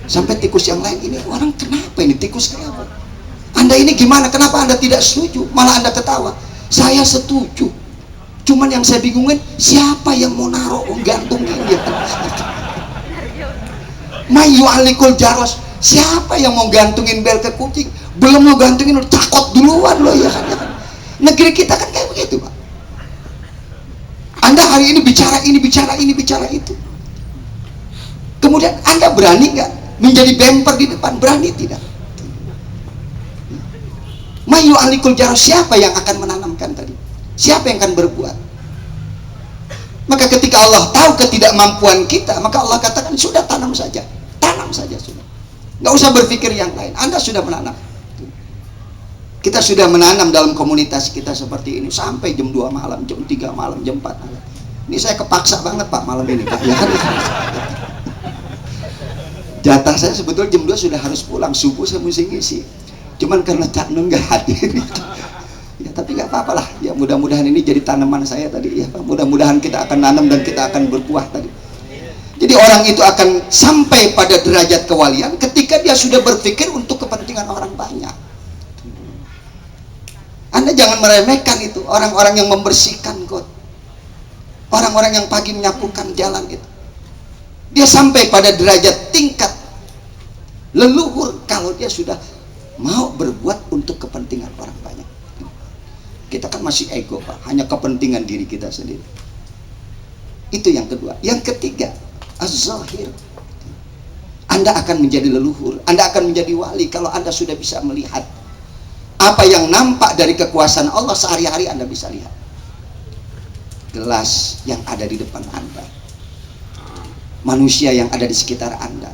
Sampai tikus yang lain, ini orang kenapa ini tikus kenapa? Anda ini gimana? Kenapa Anda tidak setuju? Malah Anda ketawa. Saya setuju. Cuman yang saya bingungin, siapa yang mau naruh gantungin dia? Mayu alikul jaros, siapa yang mau gantungin bel ke kucing? Belum lo gantungin, lo cakot duluan lo, ya kan? Negeri kita kan kayak begitu, Pak. Anda hari ini bicara itu. Kemudian Anda berani nggak menjadi bemper di depan? Berani tidak? Mayu alikul jaros, siapa yang akan menanamkan tadi? Siapa yang akan berbuat? Maka ketika Allah tahu ketidakmampuan kita, maka Allah katakan, sudah tanam saja sudah, nggak usah berpikir yang lain. Anda sudah menanam. Kita sudah menanam dalam komunitas kita seperti ini sampai jam 2 malam, jam 3 malam, jam 4 malam. Ini saya kepaksa banget Pak malam ini, Pak, ya kan? Jatah saya sebetulnya jam 2 sudah harus pulang, subuh saya mesti ngisi, cuman karena Cak Nun nggak hadir. Ya, tapi nggak apa-apa lah, ya mudah-mudahan ini jadi tanaman saya tadi, ya Pak. Mudah-mudahan kita akan nanam dan kita akan berbuah tadi. Jadi orang itu akan sampai pada derajat kewalian ketika dia sudah berpikir untuk kepentingan orang banyak. Anda jangan meremehkan itu, orang-orang yang membersihkan got, orang-orang yang pagi menyapukan jalan itu. Dia sampai pada derajat tingkat leluhur kalau dia sudah mau berbuat untuk kepentingan orang banyak. Kita kan masih ego, Pak, hanya kepentingan diri kita sendiri. Itu yang kedua. Yang ketiga, az-zahir. Anda akan menjadi leluhur, Anda akan menjadi wali kalau Anda sudah bisa melihat apa yang nampak dari kekuasaan Allah sehari-hari. Anda bisa lihat gelas yang ada di depan Anda, manusia yang ada di sekitar Anda,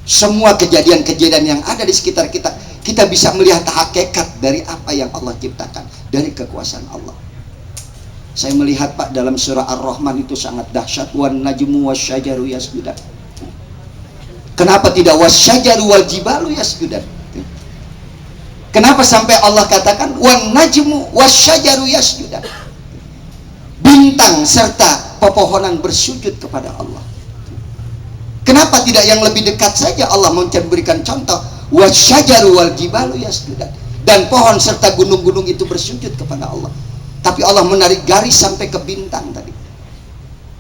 semua kejadian-kejadian yang ada di sekitar kita. Kita bisa melihat hakikat dari apa yang Allah ciptakan, dari kekuasaan Allah. Saya melihat, Pak, dalam surah Ar-Rahman itu sangat dahsyat, wan najmu wasyajaru yasjudan. Kenapa tidak wasyajaru wal jibalu yasjudan? Kenapa sampai Allah katakan wan najmu wasyajaru yasjudan? Bintang serta pepohonan bersujud kepada Allah. Kenapa tidak yang lebih dekat saja? Allah memberikan contoh, wasyajaru wal jibalu yasjudan, dan pohon serta gunung-gunung itu bersujud kepada Allah. Tapi Allah menarik garis sampai ke bintang tadi.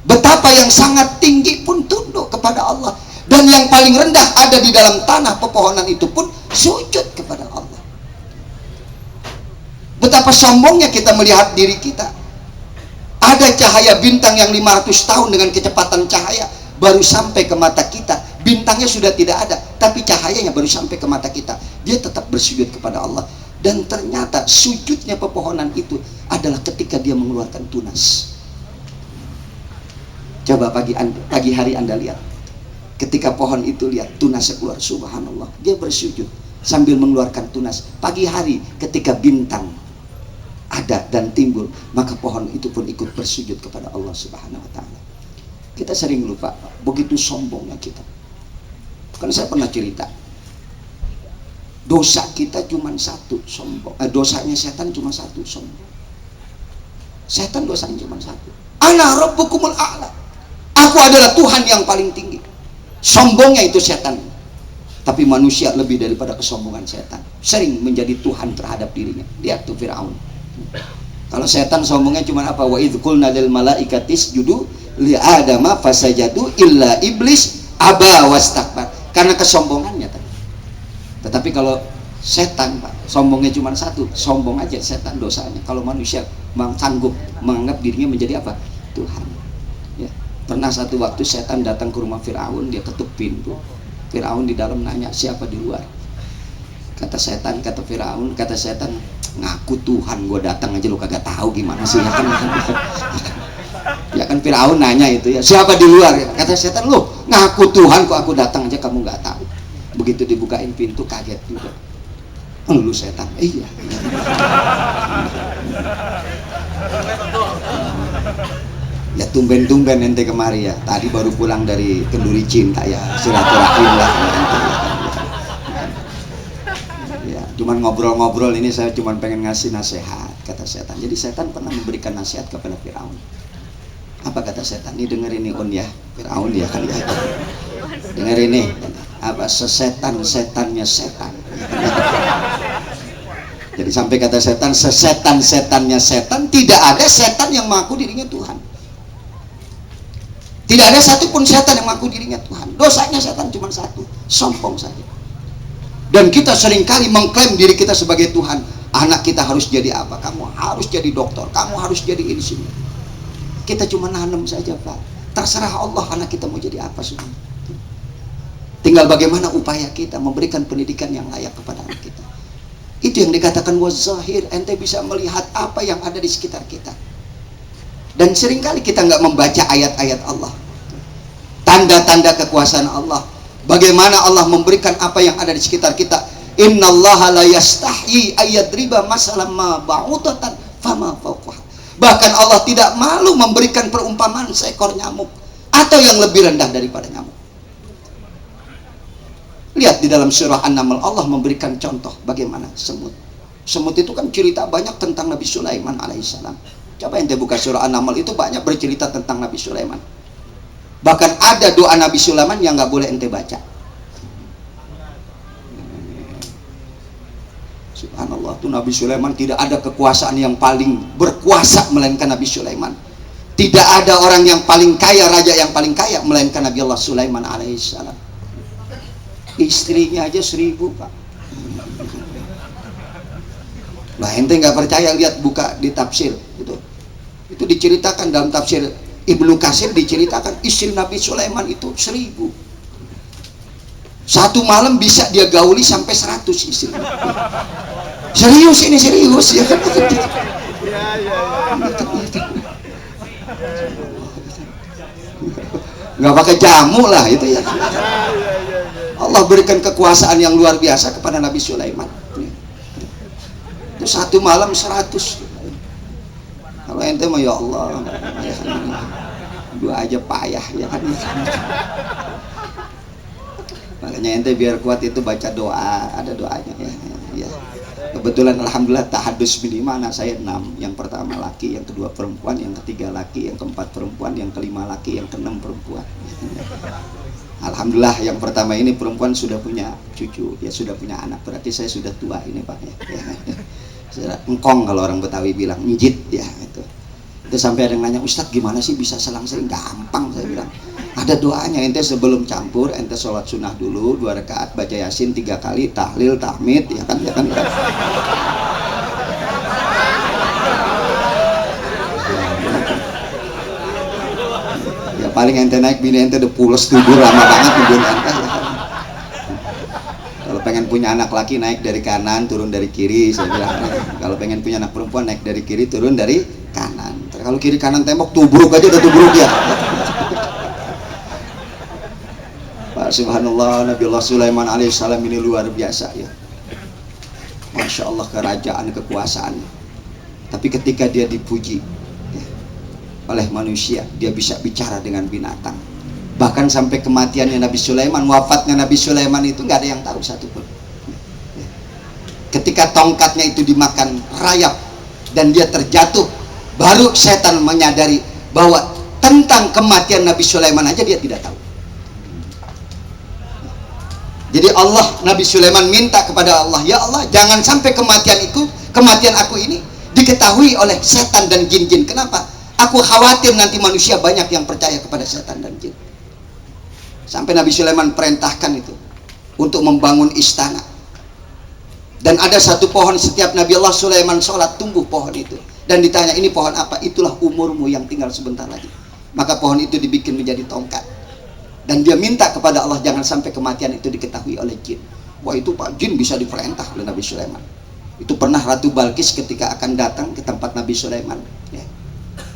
Betapa yang sangat tinggi pun tunduk kepada Allah, dan yang paling rendah ada di dalam tanah pepohonan itu pun sujud kepada Allah. Betapa sombongnya kita melihat diri kita. Ada cahaya bintang yang 500 tahun dengan kecepatan cahaya baru sampai ke mata kita. Bintangnya sudah tidak ada, tapi cahayanya baru sampai ke mata kita. Dia tetap bersujud kepada Allah. Dan ternyata sujudnya pepohonan itu adalah ketika dia mengeluarkan tunas. Coba pagi hari Anda lihat, ketika pohon itu lihat tunasnya keluar, subhanallah, dia bersujud sambil mengeluarkan tunas. Pagi hari ketika bintang ada dan timbul, maka pohon itu pun ikut bersujud kepada Allah Subhanahu wa taala. Kita sering lupa, begitu sombongnya kita. Kan saya pernah cerita, dosa kita cuma satu, sombong. Dosanya setan cuma satu, sombong. Setan dosanya cuma satu. Ana rabbukumul a'la. Aku adalah Tuhan yang paling tinggi. Sombongnya itu setan. Tapi manusia lebih daripada kesombongan setan. Sering menjadi Tuhan terhadap dirinya. Lihat tuh Firaun. Kalau setan sombongnya cuma apa? Wa idz qulna lil malaikati isjudu li adama fasajadu illa iblis aba wastakbar. Karena kesombongannya tadi. Tetapi kalau setan, Pak, sombongnya cuma satu, sombong aja setan dosanya. Kalau manusia sanggup menganggap dirinya menjadi apa? Tuhan. Ya. Pernah satu waktu setan datang ke rumah Firaun, dia ketuk pintu. Firaun di dalam nanya, siapa di luar? Kata setan, kata Firaun, kata setan, ngaku Tuhan, gue datang aja lu kagak tahu gimana sih, ya kan? Ya kan Firaun nanya itu ya, siapa di luar? Kata setan, lu ngaku Tuhan kok aku datang aja kamu nggak tahu. Begitu dibukain pintu kaget juga. Lu setan, iya. Ya tumben-tumben ente kemari ya. Tadi baru pulang dari kenduri cinta ya, silaturahim lah. Ya, cuman ngobrol-ngobrol ini saya cuman pengen ngasih nasihat, kata setan. Jadi setan pernah memberikan nasihat kepada Firaun. Apa kata setan? Ini denger ini ya, Firaun ya kan ya. Dengar ini, apa sesetan-setannya setan. Jadi sampai kata setan, sesetan-setannya setan, tidak ada setan yang mengaku dirinya Tuhan. Tidak ada satupun setan yang mengaku dirinya Tuhan. Dosanya setan cuma satu, sombong saja. Dan kita seringkali mengklaim diri kita sebagai Tuhan. Anak kita harus jadi apa? Kamu harus jadi dokter, kamu harus jadi insinyur. Kita cuma nanam saja, Pak. Terserah Allah anak kita mau jadi apa semua. Tinggal bagaimana upaya kita memberikan pendidikan yang layak kepada anak kita. Itu yang dikatakan wazahir, ente bisa melihat apa yang ada di sekitar kita. Dan seringkali kita nggak membaca ayat-ayat Allah, tanda-tanda kekuasaan Allah, bagaimana Allah memberikan apa yang ada di sekitar kita. Innallaha la yastahyi ayadriba masalam ma ba'udatan fama fawqaha. Bahkan Allah tidak malu memberikan perumpamaan seekor nyamuk atau yang lebih rendah daripada nyamuk. Lihat di dalam surah An-Naml, Allah memberikan contoh bagaimana semut. Semut itu kan cerita banyak tentang Nabi Sulaiman alaihissalam. Coba ente buka surah An-Naml, itu banyak bercerita tentang Nabi Sulaiman. Bahkan ada doa Nabi Sulaiman yang nggak boleh ente baca. Subhanallah, tuh Nabi Sulaiman tidak ada kekuasaan yang paling berkuasa melainkan Nabi Sulaiman. Tidak ada orang yang paling kaya, raja yang paling kaya melainkan Nabi Allah Sulaiman alaihissalam. Istrinya aja 1000, Pak. Nah, ente nggak percaya, lihat buka di tafsir itu diceritakan dalam tafsir Ibnu Katsir, diceritakan istri Nabi Sulaiman itu 1000. Satu malam bisa dia gauli sampai 100 istri. Serius ini, serius ya kan? Nggak pakai jamu lah itu ya. Allah berikan kekuasaan yang luar biasa kepada Nabi Sulaiman. Itu satu malam 100. Kalau ente mah ya Allah, ya kan, dua aja payah ya kan. Makanya ente biar kuat itu baca doa, ada doanya ya. Kebetulan alhamdulillah tahadus minimal anak saya 6. Yang pertama laki, yang kedua perempuan, yang ketiga laki, yang keempat perempuan, yang kelima laki, yang keenam perempuan. Alhamdulillah yang pertama ini perempuan sudah punya cucu, ya sudah punya anak. Berarti saya sudah tua ini, Pak ya. Sudah engkong kalau orang Betawi bilang, njit ya itu. Itu sampai ada yang nanya, Ustadz gimana sih bisa selang-seling? Gampang, saya bilang. Ada doanya, ente sebelum campur, ente sholat sunnah dulu 2 rakaat, baca yasin 3 kali, tahlil, tahmid, ya kan, ya kan. Ya paling ente naik bini ente udah pules tidur lama banget tidur ente. Kalau pengen punya anak laki naik dari kanan turun dari kiri, saya bilang. Kalau pengen punya anak perempuan naik dari kiri turun dari kanan. Kalau kiri kanan tembok tubruk aja udah tubruk ya. Pak subhanallah, Nabi Allah Sulaiman alaihissalam ini luar biasa ya. Masya Allah kerajaan kekuasaan. Tapi ketika dia dipuji ya, oleh manusia, dia bisa bicara dengan binatang. Bahkan sampai kematiannya Nabi Sulaiman, wafatnya Nabi Sulaiman itu nggak ada yang tahu satupun. Ketika tongkatnya itu dimakan rayap dan dia terjatuh, baru setan menyadari bahwa tentang kematian Nabi Sulaiman aja dia tidak tahu. Jadi Nabi Sulaiman minta kepada Allah, ya Allah, jangan sampai kematian aku ini diketahui oleh setan dan jin-jin. Kenapa? Aku khawatir nanti manusia banyak yang percaya kepada setan dan jin. Sampai Nabi Sulaiman perintahkan itu untuk membangun istana. Dan ada satu pohon, setiap Nabi Allah Sulaiman sholat tumbuh pohon itu. Dan ditanya, ini pohon apa? Itulah umurmu yang tinggal sebentar lagi. Maka pohon itu dibikin menjadi tongkat. Dan dia minta kepada Allah jangan sampai kematian itu diketahui oleh jin. Wah, itu Pak, jin bisa diperintah oleh Nabi Sulaiman. Itu pernah Ratu Balkis ketika akan datang ke tempat Nabi Sulaiman ya.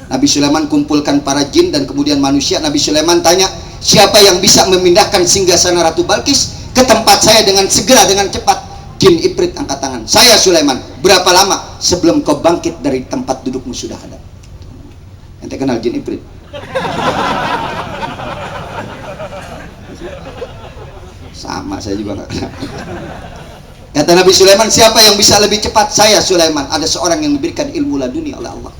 Nabi Sulaiman kumpulkan para jin dan kemudian manusia. Nabi Sulaiman tanya, siapa yang bisa memindahkan singgasana Ratu Balkis ke tempat saya dengan segera, dengan cepat? Jin Ifrit angkat tangan. Saya Sulaiman. Berapa lama? Sebelum kau bangkit dari tempat dudukmu sudah ada. Ente kenal Jin Ifrit? Sama, saya juga nggak kenal. Kata Nabi Sulaiman, siapa yang bisa lebih cepat? Saya Sulaiman. Ada seorang yang diberikan ilmu laduni oleh Allah.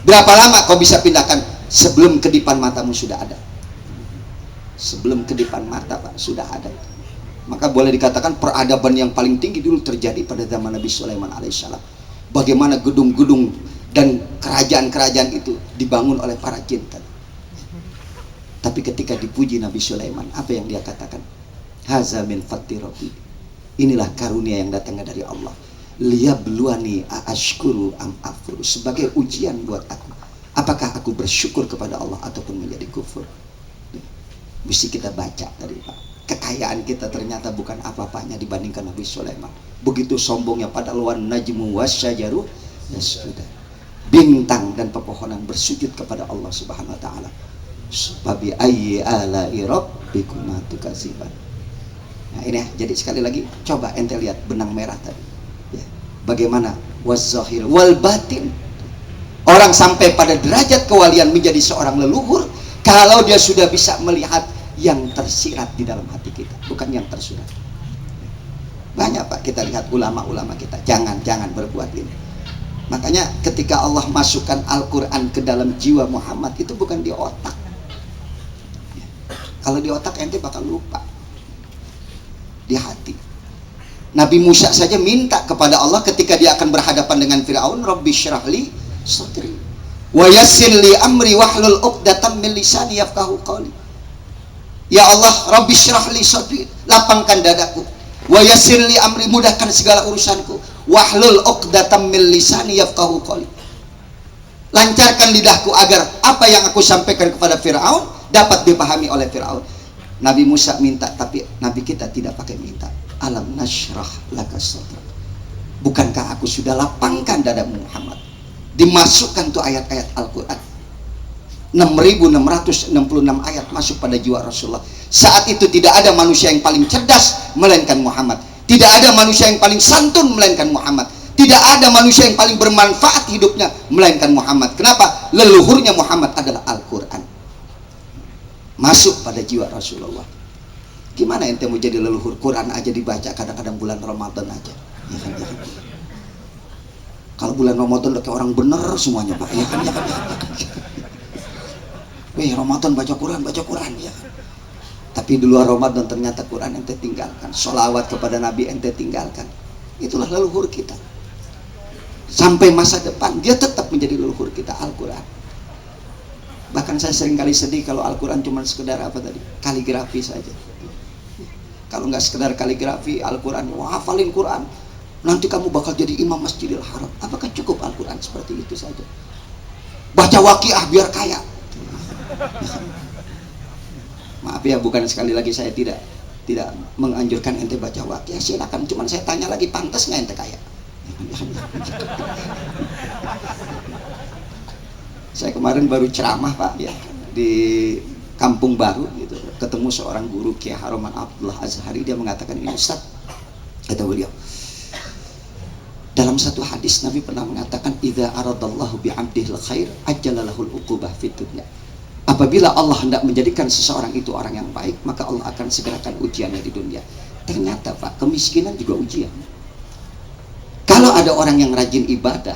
Berapa lama kau bisa pindahkan? Sebelum kedipan matamu sudah ada. Sebelum kedipan mata, Pak, sudah ada. Maka boleh dikatakan peradaban yang paling tinggi dulu terjadi pada zaman Nabi Sulaiman alaihissalam. Bagaimana gedung-gedung dan kerajaan-kerajaan itu dibangun oleh para jin tadi. Tapi ketika dipuji Nabi Sulaiman, apa yang dia katakan? Haza min fadli rabbi. Inilah karunia yang datangnya dari Allah. Liyabluwani aashkuru am akfur. Sebagai ujian buat aku. Apakah aku bersyukur kepada Allah ataupun menjadi kufur? Mesti kita baca tadi, Pak. Kekayaan kita ternyata bukan apa-apanya dibandingkan Nabi Sulaiman. Begitu sombongnya, pada luan najmu wasyajaru yasjudan. Bintang dan pepohonan bersujud kepada Allah Subhanahu wa taala. Babi ayyi ala'i rabbikuma tukadziban. Nah ini ya, jadi sekali lagi coba ente lihat benang merah tadi ya. Bagaimana waz-zahir wal batin. Orang sampai pada derajat kewalian menjadi seorang leluhur kalau dia sudah bisa melihat yang tersirat di dalam hati kita, bukan yang tersurat. Banyak, Pak, kita lihat ulama-ulama kita, jangan berbuat ini. Makanya ketika Allah masukkan Al-Quran ke dalam jiwa Muhammad, itu bukan di otak. Kalau di otak ente bakal lupa. Di hati. Nabi Musa saja minta kepada Allah ketika dia akan berhadapan dengan Fir'aun, Rabbi syrahli sadri wa yassir li amri wahlul 'uqdatam min lisani yafqahu qawli. Ya Allah, Rabbi syrahli sadri, lapangkan dadaku, wa yassir li amri, mudahkan segala urusanku, wahlul 'uqdatam min lisani yafqahu qawli, lancarkan lidahku agar apa yang aku sampaikan kepada Fir'aun dapat dipahami oleh Fir'aun. Nabi Musa minta, tapi Nabi kita tidak pakai minta. Alam nashrah laka sadrak. Bukankah aku sudah lapangkan dadamu Muhammad? Dimasukkan tuh ayat-ayat Al-Quran. 6.666 ayat masuk pada jiwa Rasulullah. Saat itu tidak ada manusia yang paling cerdas melainkan Muhammad. Tidak ada manusia yang paling santun melainkan Muhammad. Tidak ada manusia yang paling bermanfaat hidupnya melainkan Muhammad. Kenapa? Leluhurnya Muhammad adalah Al-Quran. Masuk pada jiwa Rasulullah. Gimana ente mau jadi leluhur? Quran aja dibaca kadang-kadang bulan Ramadan aja ya kan, ya kan. Kalau bulan Ramadan udah kayak orang bener semuanya, Pak, ya kan, ya kan, ya kan. Weh, Ramadan baca Quran ya kan. Tapi di luar Ramadan ternyata Quran ente tinggalkan, sholawat kepada Nabi ente tinggalkan. Itulah leluhur kita. Sampai masa depan dia tetap menjadi leluhur kita, Al-Quran. Bahkan saya sering kali sedih kalau Al-Quran cuma sekedar apa tadi, kaligrafi saja. Kalau nggak sekedar kaligrafi Al-Quran, wah, hafalin Quran, nanti kamu bakal jadi imam Masjidil Haram. Apakah cukup Al-Quran seperti itu saja? Baca waqiah biar kaya. Maaf ya, bukan, sekali lagi saya tidak menganjurkan ente baca waqiah, silakan. Cuman saya tanya lagi, pantas nggak ente kaya? Saya kemarin baru ceramah, Pak, ya, di Kampung Baru gitu, ketemu seorang guru, Kiai Haroman Abdullah Azhari. Dia mengatakan, ini Ustaz, kata beliau, dalam Dalam satu hadis Nabi pernah mengatakan, idza aradallahu bi'abdihil khair ajjalalahul uqubah fid dunya. Apabila Allah hendak menjadikan seseorang itu orang yang baik, maka Allah akan segerakan ujiannya di dunia. Ternyata Pak, kemiskinan juga ujian. Kalau ada orang yang rajin ibadah,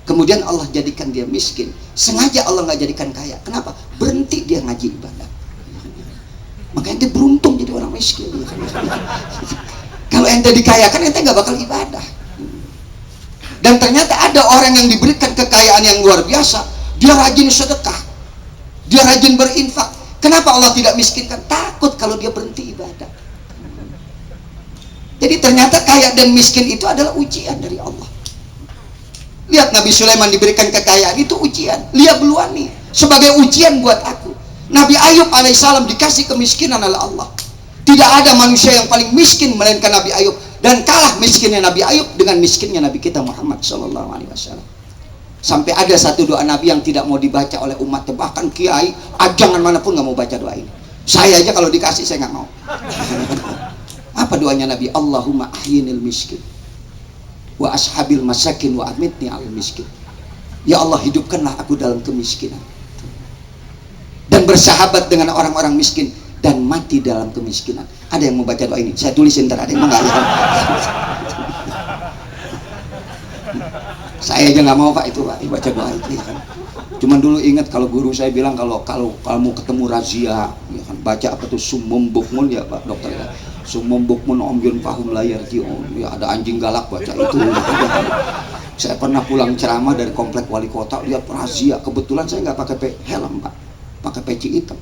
kemudian Allah jadikan dia miskin, sengaja Allah nggak jadikan kaya. Kenapa? Berhenti dia ngaji ibadah. Makanya dia beruntung jadi orang miskin. Kalau ente dikayakan, ente nggak bakal ibadah. Dan ternyata ada orang yang diberikan kekayaan yang luar biasa, dia rajin sedekah, dia rajin berinfak. Kenapa Allah tidak miskinkan? Takut kalau dia berhenti ibadah. Jadi ternyata kaya dan miskin itu adalah ujian dari Allah. Lihat Nabi Sulaiman diberikan kekayaan, itu ujian. Lihat beluan nih, sebagai ujian buat aku. Nabi Ayub alaihissalam dikasih kemiskinan oleh Allah. Tidak ada manusia yang paling miskin melainkan Nabi Ayub. Dan kalah miskinnya Nabi Ayub dengan miskinnya Nabi kita Muhammad SAW. Sampai ada satu doa Nabi yang tidak mau dibaca oleh umatnya, bahkan kiai ajangan manapun nggak mau baca doa ini. Saya aja kalau dikasih saya nggak mau. Apa doanya Nabi? Allahumma ahyinil miskin wa ashabil masakin wa amitni al miskin. Ya Allah, hidupkanlah aku dalam kemiskinan dan bersahabat dengan orang-orang miskin, dan mati dalam kemiskinan. Ada yang membaca doa ini? Saya tulisin, ntar ada yang enggak ya. Saya aja nggak mau Pak itu Pak, baca doa itu ya kan. Cuman dulu ingat kalau guru saya bilang kalau mau ketemu razia ya kan, baca apa tuh sumum bukmun ya Pak dokter ya. Sumum bukmun omyun pahum layar jion. Ya ada anjing galak baca itu. Saya pernah pulang ceramah dari komplek wali kota, lihat razia. Kebetulan saya nggak pakai helm Pak, pakai peci hitam.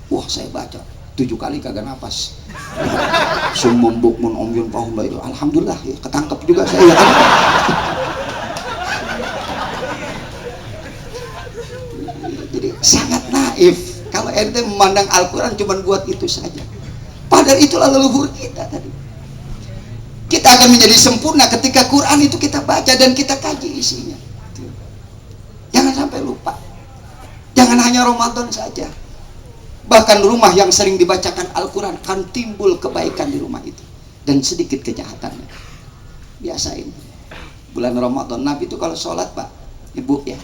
Wah saya baca 7 kali kagak napas. Sumum bukmun omyun pahum layar. Alhamdulillah ya, ketangkep juga saya. Jadi sangat naif kalau ente memandang Al-Quran cuma buat itu saja. Padahal itulah leluhur kita tadi. Kita akan menjadi sempurna ketika Quran itu kita baca dan kita kaji isinya. Jangan sampai lupa. Jangan hanya Ramadan saja. Bahkan rumah yang sering dibacakan Al-Quran akan timbul kebaikan di rumah itu dan sedikit kejahatannya. Biasain. Bulan Ramadan Nabi itu kalau sholat Pak, Ibu ya,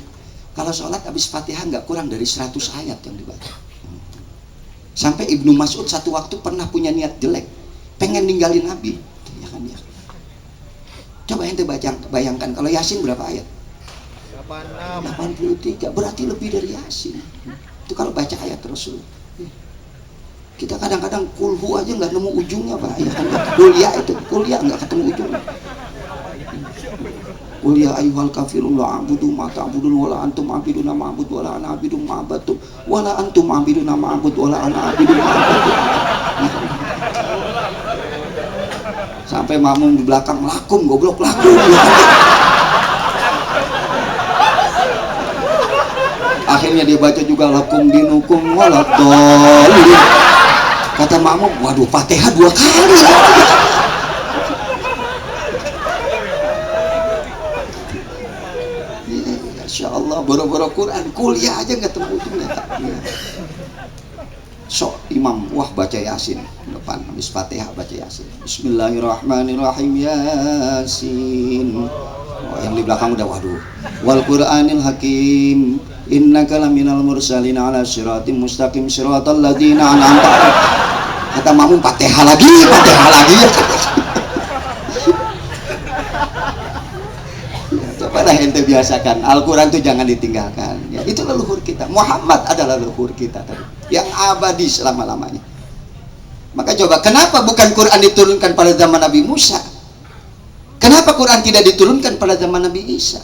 kalau sholat habis Fatihah nggak kurang dari 100 ayat yang dibaca. Sampai Ibnu Mas'ud satu waktu pernah punya niat jelek, pengen ninggalin Nabi. Ya kan ya. Coba ente bayangkan kalau Yasin berapa ayat? 83, berarti lebih dari Yasin. Itu kalau baca ayat Rasul. Kita kadang-kadang kulhu aja nggak nemu ujungnya Pak. Ya kan? Kuliah nggak ketemu ujungnya. Qul ya ayyuhal kafirun la a'budu ma ta'budun wa la antum a'biduna ma a'budu wa la ana a'budu ma abattum wa la antum a'biduna ma a'budu wa la ana a'budu ma abattum. Sampai makmum di belakang lakum goblok lakum. Akhirnya dia baca juga lakum dinukum waladhdallin. Kata makmum, waduh Fatihah 2 kali. Insya Allah boro-boro Quran kuliah aja nggak temu ujungnya. So imam wah baca Yasin depan habis Fatihah baca Yasin. Bismillahirrahmanirrahim Yasin. Oh, yang di belakang udah waduh. Wal Qur'anil Hakim innaka laminal mursalin ala siratim mustaqim siratal ladzina an'amta. Kata makmum Fatihah lagi. Pada ente biasakan Al-Quran itu jangan ditinggalkan ya, itu leluhur kita. Muhammad adalah leluhur kita tadi yang abadi selama-lamanya. Maka coba kenapa bukan Quran diturunkan pada zaman Nabi Musa? Kenapa Quran tidak diturunkan pada zaman Nabi Isa?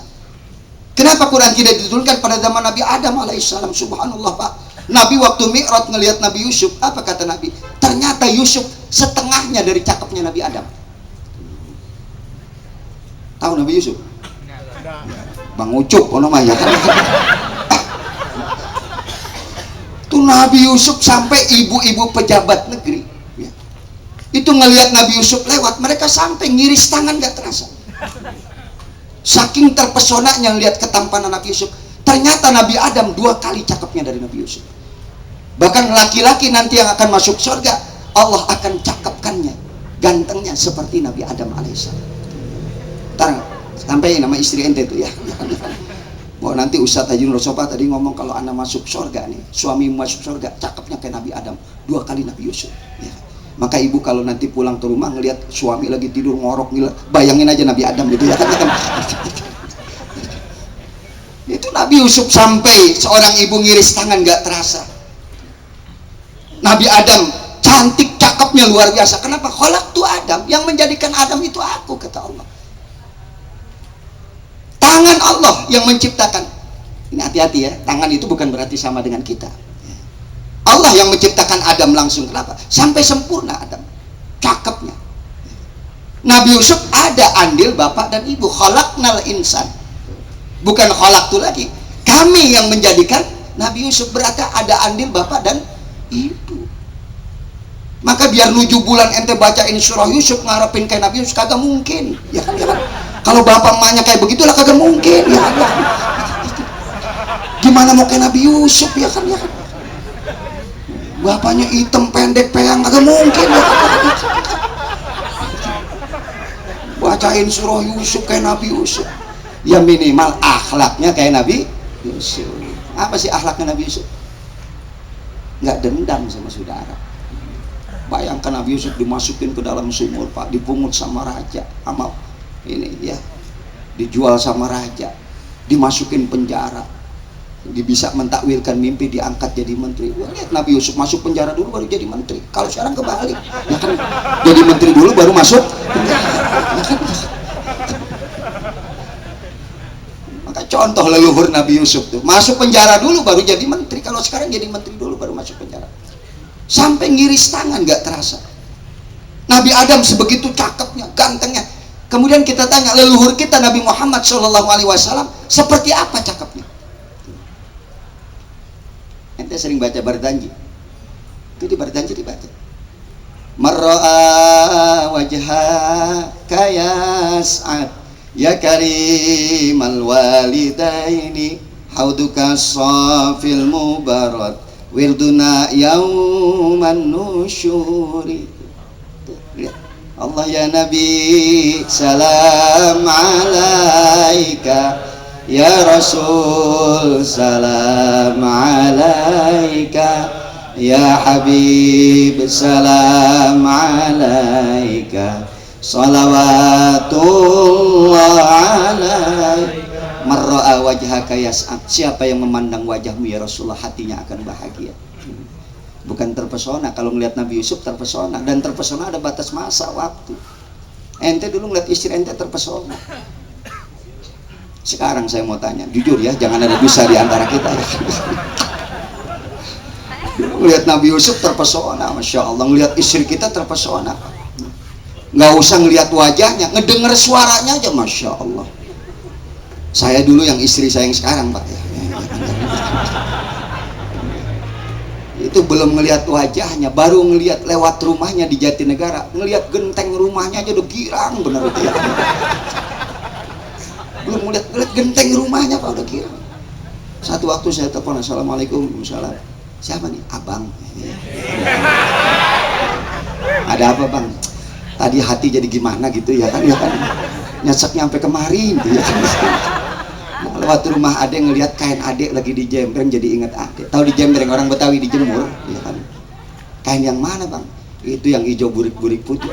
Kenapa Quran tidak diturunkan pada zaman Nabi Adam alaihissalam? Subhanallah Pak, Nabi waktu Mi'raj ngelihat Nabi Yusuf, apa kata Nabi? Ternyata Yusuf setengahnya dari cakepnya Nabi Adam. Tahu Nabi Yusuf? Bang Ucup namanya kan. Tuh Nabi Yusuf sampai ibu-ibu pejabat negeri ya, itu ngelihat Nabi Yusuf lewat, mereka sampai ngiris tangan gak terasa, saking terpesonanya lihat ketampanan Nabi Yusuf. Ternyata Nabi Adam 2 kali cakepnya dari Nabi Yusuf. Bahkan laki-laki nanti yang akan masuk surga Allah akan cakepkannya, gantengnya seperti Nabi Adam alaihissalam. Sampai nama istri ente itu ya. Bahwa nanti Ustadz Haji Nur Sofa tadi ngomong kalau anak masuk surga nih, suami masuk surga, cakepnya kayak Nabi Adam, 2 kali Nabi Yusuf. Ya. Maka ibu kalau nanti pulang ke rumah ngelihat suami lagi tidur ngorok gila, bayangin aja Nabi Adam gitu ya kan. Itu Nabi Yusuf sampai seorang ibu ngiris tangan gak terasa. Nabi Adam cantik cakepnya luar biasa. Kenapa? Khalaqtu Adam, yang menjadikan Adam itu aku, kata Allah. Tangan Allah yang menciptakan. Ini hati-hati ya, tangan itu bukan berarti sama dengan kita. Allah yang menciptakan Adam langsung. Kenapa? Sampai sempurna Adam, cakepnya. Nabi Yusuf ada andil bapak dan ibu. Khalaqnal insan, bukan khalaqtu lagi. Kami yang menjadikan Nabi Yusuf, berarti ada andil bapak dan ibu. Maka biar 7 bulan ente bacain surah Yusuf ngarepin kayak Nabi Yusuf kagak mungkin, ya kan? Kalau bapak emaknya kayak begitulah kagak mungkin, ya kan? Gimana mau kayak Nabi Yusuf, ya kan? Bapaknya hitam pendek peyang kagak mungkin, ya kan? Bacain surah Yusuf kayak Nabi Yusuf, ya minimal akhlaknya kayak Nabi Yusuf. Apa sih akhlaknya Nabi Yusuf? Nggak dendam sama saudara. Bayangkan Nabi Yusuf dimasukin ke dalam sumur, Pak, dipungut sama raja, sama ini ya, dijual sama raja, dimasukin penjara, bisa mentakwilkan mimpi, diangkat jadi menteri. Wah, lihat Nabi Yusuf masuk penjara dulu baru jadi menteri. Kalau sekarang kebalik, ya kan, jadi menteri dulu baru masuk penjara. Ya kan? Maka contoh leluhur Nabi Yusuf tuh, masuk penjara dulu baru jadi menteri. Kalau sekarang jadi menteri dulu baru masuk penjara. Sampai ngiris tangan gak terasa. Nabi Adam sebegitu cakepnya, gantengnya. Kemudian kita tanya leluhur kita Nabi Muhammad SAW seperti apa cakepnya? Ente sering baca Bardanji, itu di Bardanji dibaca. Marra'a wajhaka yas'ad ya karimal walidaini hauduka safil mubarak wirduna yauman nusyuri. Allah ya Nabi salam alaika, ya Rasul salam alaika, ya Habib salam alaika, salawatullah alaika. Marra'a wajhaka yas'ad, siapa yang memandang wajahmu ya Rasulullah hatinya akan bahagia. Bukan terpesona. Kalau ngelihat Nabi Yusuf terpesona, dan terpesona ada batas masa waktu. Ente dulu ngeliat istri ente terpesona. Sekarang saya mau tanya, jujur ya, jangan ada dosa di antara kita ya. Ngelihat Nabi Yusuf terpesona, Masya Allah. Ngelihat istri kita terpesona, nggak usah ngelihat wajahnya, ngedenger suaranya aja Masya Allah. Saya dulu yang istri saya yang sekarang, Pak ya. Itu belum ngelihat wajahnya, baru ngelihat lewat rumahnya di Jatinegara, ngelihat genteng rumahnya aja udah girang bener itu ya. Belum ngelihat genteng rumahnya Pak udah girang. Satu waktu saya telepon, assalamualaikum, salam. Siapa nih? Abang. Ada apa Bang? Tadi hati jadi gimana gitu ya kan, nyeseknya sampai kemarin gitu ya kan. Lewat rumah adek ngelihat kain adek lagi dijembreng jadi ingat adek. Tahu dijembreng orang Betawi dijemur, ya kan? Kain yang mana Bang? Itu yang hijau burik-burik putih.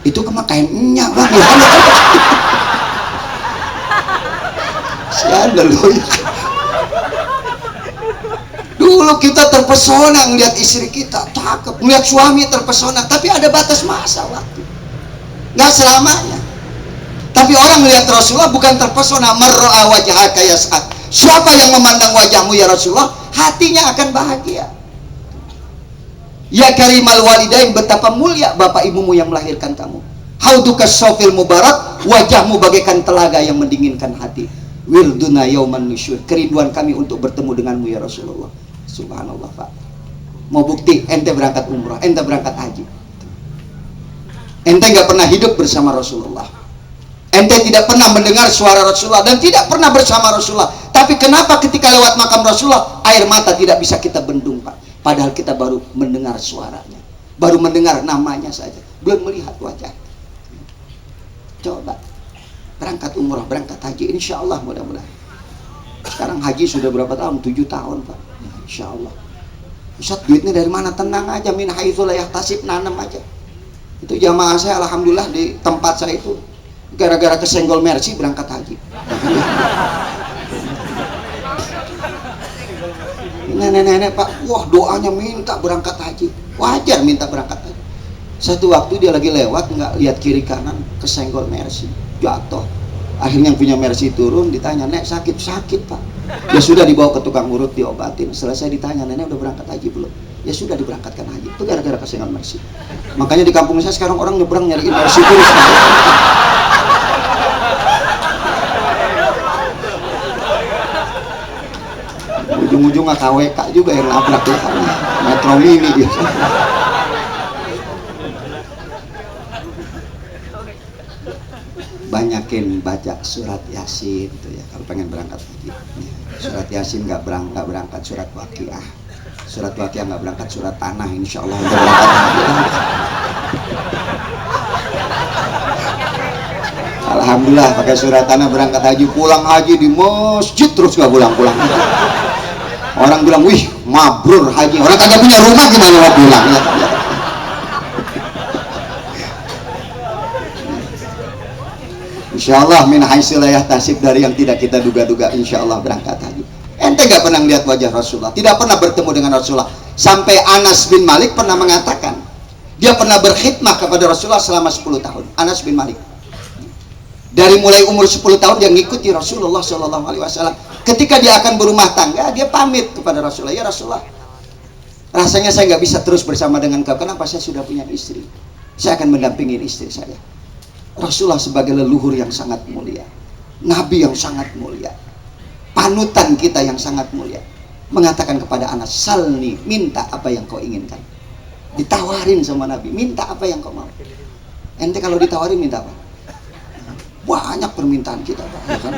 Itu kemana kainnya Bang? Ya kan? Siapa loh ya? Dulu kita terpesona ngelihat istri kita cakep, ngelihat suami terpesona, tapi ada batas masa waktu, nggak selamanya. Tapi orang melihat Rasulullah bukan terpesona. Marra'a wajhaka yas'ad, siapa yang memandang wajahmu ya Rasulullah hatinya akan bahagia. Ya karimal walidain, betapa mulia bapak ibumu yang melahirkan kamu. Hauduka sofil mubarak, wajahmu bagaikan telaga yang mendinginkan hati. Wirduna yauman nusyur, kerinduan kami untuk bertemu denganmu ya Rasulullah. Subhanallah Pak. Mau bukti, ente berangkat umrah, ente berangkat haji, ente nggak pernah hidup bersama Rasulullah, ente tidak pernah mendengar suara Rasulullah dan tidak pernah bersama Rasulullah. Tapi kenapa ketika lewat makam Rasulullah air mata tidak bisa kita bendung Pak? Padahal kita baru mendengar suaranya, baru mendengar namanya saja, belum melihat wajah. Coba berangkat umrah, berangkat haji, insya Allah mudah-mudahan. Sekarang haji sudah berapa tahun? 7 tahun Pak. Insya Allah. Ustaz, duitnya dari mana? Tenang aja, min haitsu la yahtasib, nanam aja. Itu jamaah saya alhamdulillah di tempat saya itu gara-gara kesenggol Mercy berangkat haji. Nenek-nenek Pak, wah doanya minta berangkat haji, wajar minta berangkat haji. Satu waktu dia lagi lewat nggak lihat kiri kanan, kesenggol Mercy, jatuh. Akhirnya yang punya Mercy turun, ditanya, Nek sakit Pak. Ya sudah, dibawa ke tukang urut, diobatin. Selesai ditanya, Nenek udah berangkat haji belum? Ya sudah, diberangkatkan haji. Itu gara-gara kesenggol Mercy. Makanya di kampung saya sekarang orang nyebrang nyariin Mercy terus. Ujung-ujungnya KWK juga yang nabrak ya, Metro Mini dia. Banyakin baca surat Yasin itu ya kalau pengen berangkat haji. Surat Yasin nggak berangkat, surat Waqiah. Surat Waqiah nggak berangkat, surat Tanah insya Allah udah berangkat haji. Alhamdulillah pakai surat Tanah berangkat haji, pulang haji di masjid terus nggak pulang-pulang. Orang bilang, wih mabrur haji, orang kagak punya rumah gimana mau pulang ya. Insya Allah min haitsu la yahtasib, dari yang tidak kita duga-duga insya Allah berangkat haji. Ente gak pernah lihat wajah Rasulullah, tidak pernah bertemu dengan Rasulullah. Sampai Anas bin Malik pernah mengatakan dia pernah berkhidmah kepada Rasulullah selama 10 tahun. Anas bin Malik dari mulai umur 10 tahun dia ngikuti Rasulullah SAW. Ketika dia akan berumah tangga, dia pamit kepada Rasulullah, ya Rasulullah, rasanya saya nggak bisa terus bersama dengan kau. Kenapa? Saya sudah punya istri, saya akan mendampingi istri saya. Rasulullah sebagai leluhur yang sangat mulia, Nabi yang sangat mulia, panutan kita yang sangat mulia, mengatakan kepada Anas, salni, minta apa yang kau inginkan. Ditawarin sama Nabi, minta apa yang kau mau. Ente kalau ditawarin minta apa? Banyak permintaan kita Pak, ya kan?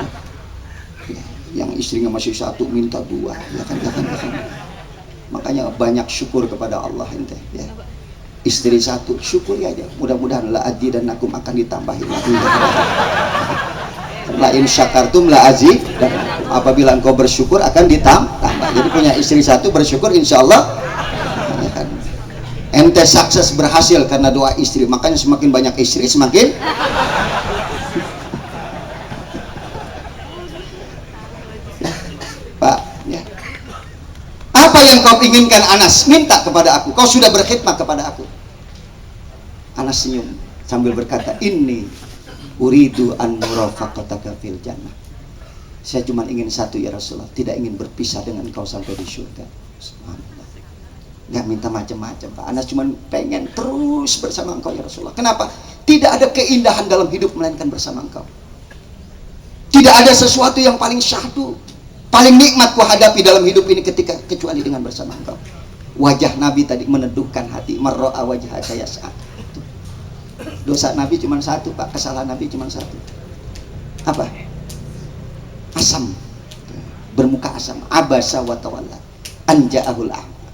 Yang istrinya masih satu minta 2, ya kan? Makanya banyak syukur kepada Allah ente ya. Istri 1 syukuri aja, mudah-mudahan la azidannakum akan ditambahin lagi. La in syakartum la azidannakum, apabila engkau bersyukur akan ditambah. Jadi punya istri 1 bersyukur insya Allah ya kan? Ente sukses berhasil karena doa istri, makanya semakin banyak istri semakin Pak ya. Apa yang kau inginkan Anas? Minta kepada aku, kau sudah berkhidmat kepada aku. Anas senyum sambil berkata, inni uridu an murafaqataka fil jannah. Saya cuma ingin satu ya Rasulullah, tidak ingin berpisah dengan kau sampai di surga. Subhanallah. Nggak minta macam-macam Pak. Anas cuma pengen terus bersama engkau ya Rasulullah. Kenapa? Tidak ada keindahan dalam hidup melainkan bersama engkau. Tidak ada sesuatu yang paling syahdu, paling nikmat ku hadapi dalam hidup ini kecuali dengan bersama engkau. Wajah Nabi tadi meneduhkan hati, marro'a wajhaka yas'a. Dosa Nabi cuma 1 Pak, kesalahan Nabi cuma 1. Apa? Asam, bermuka asam. Abasa wa tawalla an ja'ahul a'ma.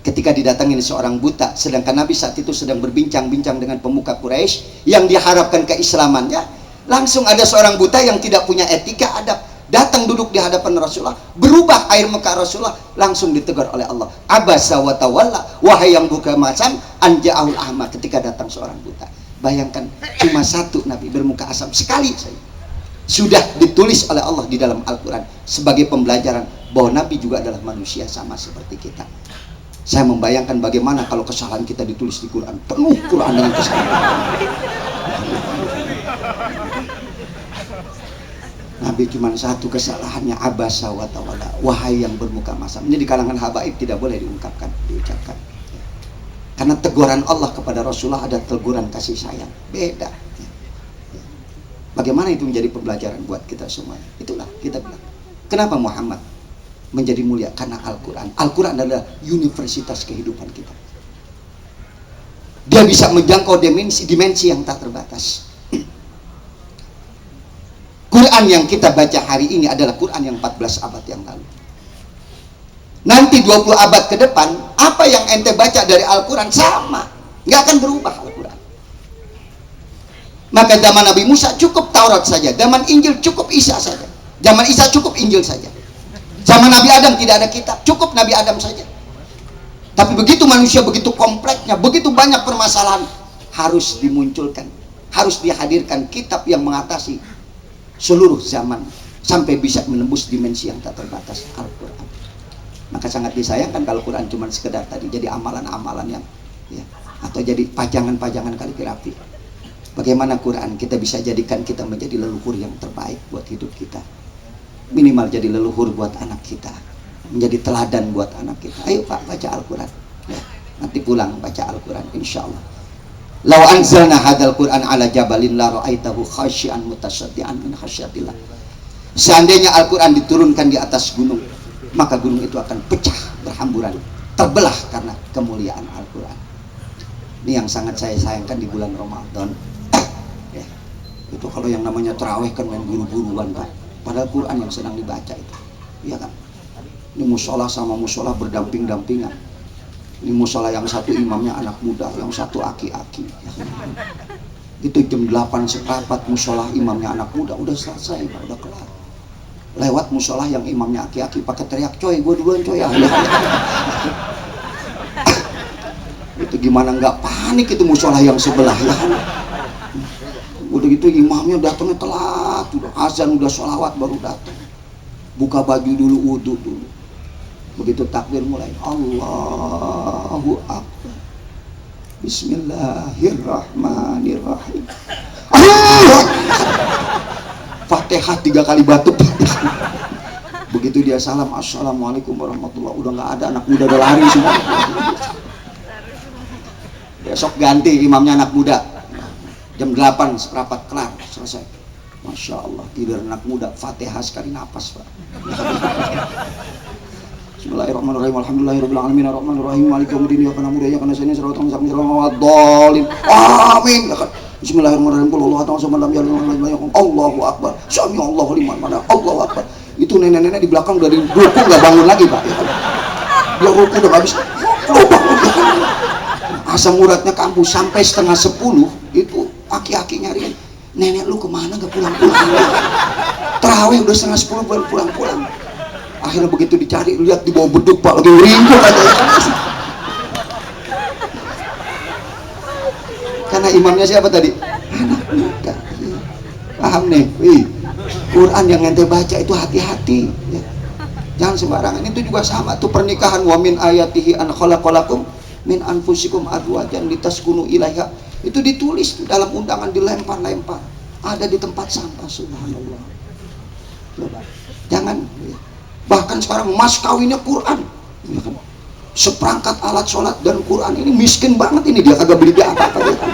Ketika didatangin seorang buta, sedangkan Nabi saat itu sedang berbincang-bincang dengan pemuka Quraisy yang diharapkan keislamannya, langsung ada seorang buta yang tidak punya etika adab datang duduk di hadapan Rasulullah, berubah air muka Rasulullah, langsung ditegur oleh Allah. Abasa wa tawalla, wahai yang buka masam, anja'ahul ahma. Ketika datang seorang buta, bayangkan cuma 1 Nabi bermuka asam sekali saja, sudah ditulis oleh Allah di dalam Al-Quran sebagai pembelajaran bahwa Nabi juga adalah manusia sama seperti kita. Saya membayangkan bagaimana kalau kesalahan kita ditulis di Quran, penuh Quran dengan kesalahan. Nabi cuma 1 kesalahannya, abasa wa tawalla, wahai yang bermuka masam. Ini di kalangan habaib tidak boleh diucapkan. Karena teguran Allah kepada Rasulullah ada teguran kasih sayang, beda. Bagaimana itu menjadi pembelajaran buat kita semua? Itulah kita bilang, kenapa Muhammad menjadi mulia? Karena Al-Quran. Al-Quran adalah universitas kehidupan kita. Dia bisa menjangkau dimensi yang tak terbatas. Quran yang kita baca hari ini adalah Quran yang 14 abad yang lalu. Nanti 20 abad ke depan, apa yang ente baca dari Al-Quran sama, nggak akan berubah Al-Quran. Maka zaman Nabi Musa cukup Taurat saja, zaman Injil cukup Isa saja, zaman Isa cukup Injil saja. Zaman Nabi Adam tidak ada kitab, cukup Nabi Adam saja. Tapi begitu manusia begitu kompleksnya, begitu banyak permasalahan, harus dimunculkan, harus dihadirkan kitab yang mengatasi seluruh zaman sampai bisa menembus dimensi yang tak terbatas, Al-Quran. Maka sangat disayangkan kalau Quran cuma sekedar tadi jadi amalan-amalan yang ya, atau jadi pajangan-pajangan kaligrafi. Bagaimana Quran kita bisa jadikan kita menjadi leluhur yang terbaik buat hidup kita, minimal jadi leluhur buat anak kita, menjadi teladan buat anak kita. Ayo Pak, baca Al-Quran ya. Nanti pulang baca Al-Quran insyaallah. Lau anzalna hadzal Quran ala jabalin la ra'aitahu khasyian mutasaddian min khasyatillah. Seandainya Al-Quran diturunkan di atas gunung, maka gunung itu akan pecah berhamburan, terbelah karena kemuliaan Al-Quran. Ini yang sangat saya sayangkan di bulan Ramadan ya. Itu kalau yang namanya tarawih kan main buru-buruan Pak, padahal Quran yang sedang dibaca itu, iya kan? Ini musola sama musola berdamping-dampingan. Ini musola yang satu imamnya anak muda, yang satu aki-aki ya. Itu jam 8 seperempat musola imamnya anak muda udah selesai Pak, udah kelar. Lewat musola yang imamnya aki-aki pakai teriak, coy gue duluan coy ya. Itu gimana nggak panik itu musola yang sebelah ya. Udah gitu imamnya datangnya telat, udah azan udah sholawat baru datang, buka baju dulu, wudhu dulu. Begitu takbir mulai Allahu Akbar, Bismillahirrahmanirrahim, Fatihah 3 kali batuk. Begitu dia salam, Assalamualaikum warahmatullahi, udah nggak ada, anak muda udah lari semua. Besok ganti imamnya anak muda, jam 8 seperempat kelar, selesai. Masya Allah, tidur anak muda, Fatihah sekali napas Pak. Bismillahirrahmanirrahim, alhamdulillahirabbil alamin, arrahmanirrahim, maliki yaumiddin, iyyaka na'budu wa iyyaka nasta'in, shiratal mustaqim, shiratal ladzin. Amin. Bismillahirrahmanirrahim, Allahu akbar, Allahu akbar, sami Allahu liman hamidah, Allahu akbar. Itu nenek-nenek di belakang dari ruku nggak bangun lagi Pak. Dia ruku udah habis, asam uratnya kambuh. Sampai setengah 10 itu aki-aki nyariin, nenek lu kemana gak pulang-pulang? Terawih udah setengah 10 baru pulang-pulang. Akhirnya begitu dicari, lihat di bawah beduk Pak, lagi ringkuk aja. Karena imamnya siapa tadi? Anak muda. Paham nih? Quran yang ente baca itu hati-hati ya. Jangan sembarangan. Itu juga sama tuh pernikahan, wa min ayatihi an khalaqalakum min anfusikum azwajan litaskunu ilaiha. Itu ditulis dalam undangan, dilempar-lempar, ada di tempat sampah. Subhanallah. Coba. Jangan ya. Bahkan sekarang mas kawinnya Quran ya kan? Seperangkat alat sholat dan Quran. Ini miskin banget ini, dia kagak beli dia apa-apa ya kan?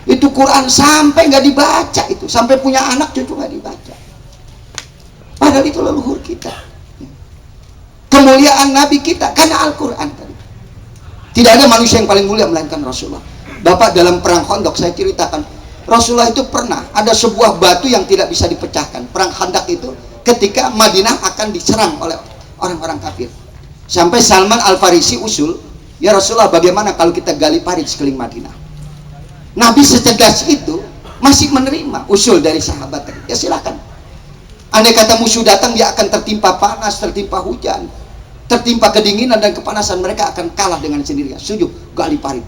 Itu Quran sampai nggak dibaca, itu sampai punya anak cucu nggak dibaca, padahal itu leluhur kita, kemuliaan Nabi kita karena Al-Quran tadi. Tidak ada manusia yang paling mulia melainkan Rasulullah. Bapak, dalam perang Khandaq saya ceritakan, Rasulullah itu pernah ada sebuah batu yang tidak bisa dipecahkan. Perang Khandaq itu ketika Madinah akan diserang oleh orang-orang kafir, sampai Salman Al-Farisi usul, ya Rasulullah bagaimana kalau kita gali parit sekeliling Madinah? Nabi secerdas itu masih menerima usul dari sahabat tadi. Ya silakan. Andai kata musuh datang, dia akan tertimpa panas, tertimpa hujan, tertimpa kedinginan dan kepanasan, mereka akan kalah dengan sendirinya. Setuju, gali parit.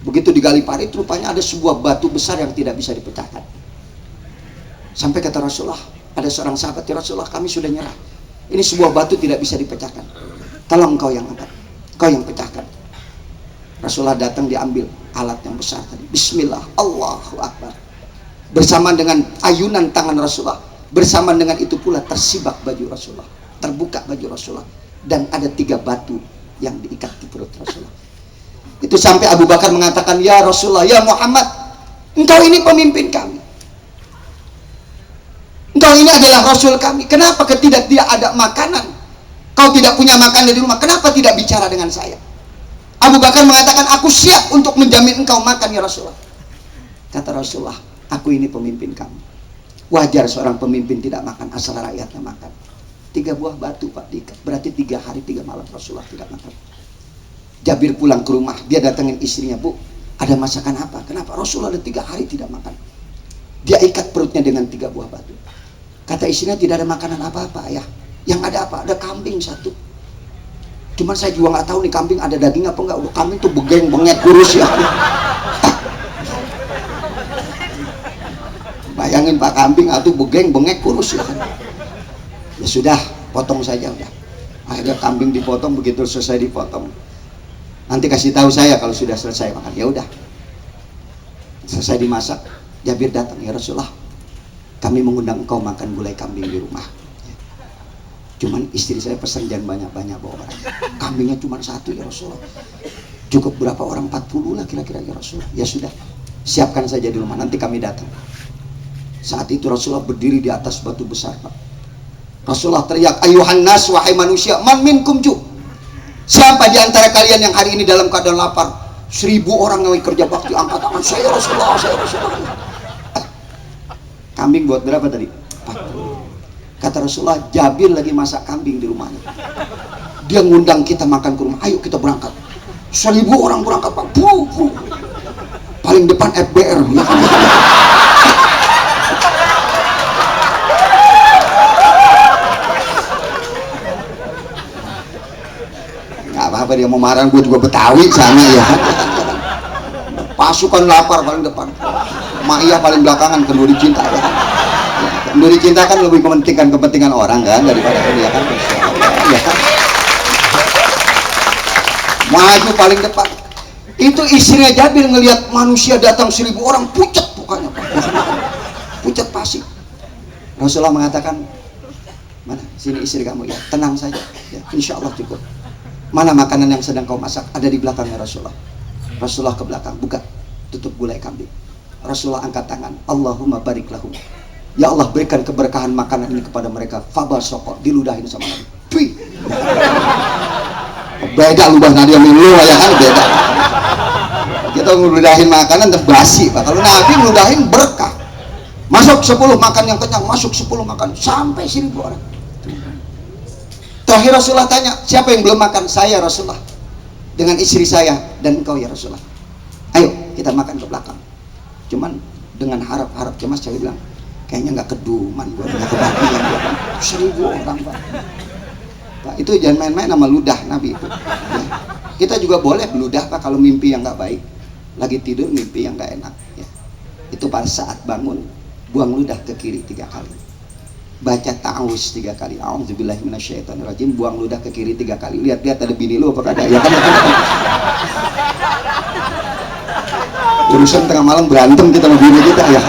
Begitu digali parit, rupanya ada sebuah batu besar yang tidak bisa dipecahkan. Sampai kata Rasulullah, ada seorang sahabat, ya Rasulullah kami sudah nyerah, ini sebuah batu tidak bisa dipecahkan, tolong kau yang angkat, kau yang pecahkan. Rasulullah datang, diambil alat yang besar tadi, bismillah, Allahu Akbar. Bersamaan dengan ayunan tangan Rasulullah, bersamaan dengan itu pula tersibak baju Rasulullah, terbuka baju Rasulullah, dan ada 3 batu yang diikat di perut Rasulullah. Itu sampai Abu Bakar mengatakan, ya Rasulullah, ya Muhammad, engkau ini pemimpin kami, engkau ini adalah Rasul kami, kenapa ketika dia ada makanan, kau tidak punya makanan di rumah, kenapa tidak bicara dengan saya? Abu Bakar mengatakan, aku siap untuk menjamin engkau makan ya Rasulullah. Kata Rasulullah, aku ini pemimpin kamu, wajar seorang pemimpin tidak makan asal rakyatnya makan. 3 buah batu Pak diikat, berarti 3 hari 3 malam Rasulullah tidak makan. Jabir pulang ke rumah, dia datangin istrinya, bu, ada masakan apa? Kenapa Rasulullah ada 3 hari tidak makan? Dia ikat perutnya dengan 3 buah batu. Kata istrinya, tidak ada makanan apa-apa ayah. Yang ada apa? Ada kambing 1. Cuman saya juga nggak tahu nih kambing ada daging apa enggak. Udah kambing tuh begeng bengek kurus ya. Bayangin Pak, kambing atau begeng bengek kurus ya kan. Ya sudah, potong saja udah. Akhirnya kambing dipotong, begitu selesai dipotong. Nanti kasih tahu saya kalau sudah selesai makan. Ya udah. Selesai dimasak, Jabir datang, ya Rasulullah, kami mengundang engkau makan gulai kambing di rumah. Cuman istri saya pesan jangan banyak-banyak bawa orang. Kambingnya cuma 1 ya Rasulullah. Cukup berapa orang? 40 lah kira-kira ya Rasulullah. Ya sudah, siapkan saja di rumah, nanti kami datang. Saat itu Rasulullah berdiri di atas batu besar, Pak. Rasulullah teriak, ayuhan nas, wahai manusia, man minkum ju. Siapa di antara kalian yang hari ini dalam keadaan lapar? 1000 orang yang kerja bakti, angkat tangan, saya Rasulullah, saya Rasulullah. Kambing buat berapa tadi? 40. Kata Rasulullah, Jabir lagi masak kambing di rumahnya. Dia ngundang kita makan ke rumah. Ayo kita berangkat. 1000 orang berangkat, Pak. Paling depan FBR. Ya. Gak apa-apa, dia mau marah, gue juga Betawi sana ya. Pasukan lapar paling depan. Ma'iyah paling belakangan, kenduri cinta ya. Kenduri cinta kan lebih mementingkan kepentingan orang kan daripada dia kan. Ya kan? Maju paling depan. Itu istrinya Jabir ngelihat manusia datang 1000 orang, pucat mukanya, pucat pasti. Rasulullah mengatakan, mana sini istri kamu ya, tenang saja ya, insya Allah cukup. Mana makanan yang sedang kau masak? Ada di belakangnya Rasulullah. Rasulullah ke belakang, buka, tutup gulai kambing. Rasulullah angkat tangan, Allahumma barik lahum. Ya Allah, berikan keberkahan makanan ini kepada mereka. Fabal sokok, diludahin sama Nabi. Pih. Beda ludah Nabi yang lu ya kan, beda. Kita ngeludahin makanan terbasi, Pak. Kalau Nabi ngeludahin berkah. Masuk 10 makan yang kenyang, masuk 10 makan sampai 1000 orang. Terakhir Rasulullah tanya, siapa yang belum makan? Saya Rasulullah. Dengan istri saya dan engkau ya Rasulullah. Ayo kita makan ke belakang. Cuman dengan harap-harap cemas, saya bilang, kayaknya nggak keduman gua, nggak kebagian gua. 1000 orang, Pak. Itu jangan main-main sama ludah Nabi itu. Ya. Kita juga boleh ludah, Pak, kalau mimpi yang nggak baik. Lagi tidur mimpi yang nggak enak. Ya. Itu pada saat bangun, buang ludah ke kiri 3 kali. Baca ta'awuz 3 kali. A'udzubillahi minasyaitonirrajim. Buang ludah ke kiri 3 kali. Lihat-lihat ada bini lu apa kagak? Ya kan? Urusan tengah malam berantem kita sama bini kita ya.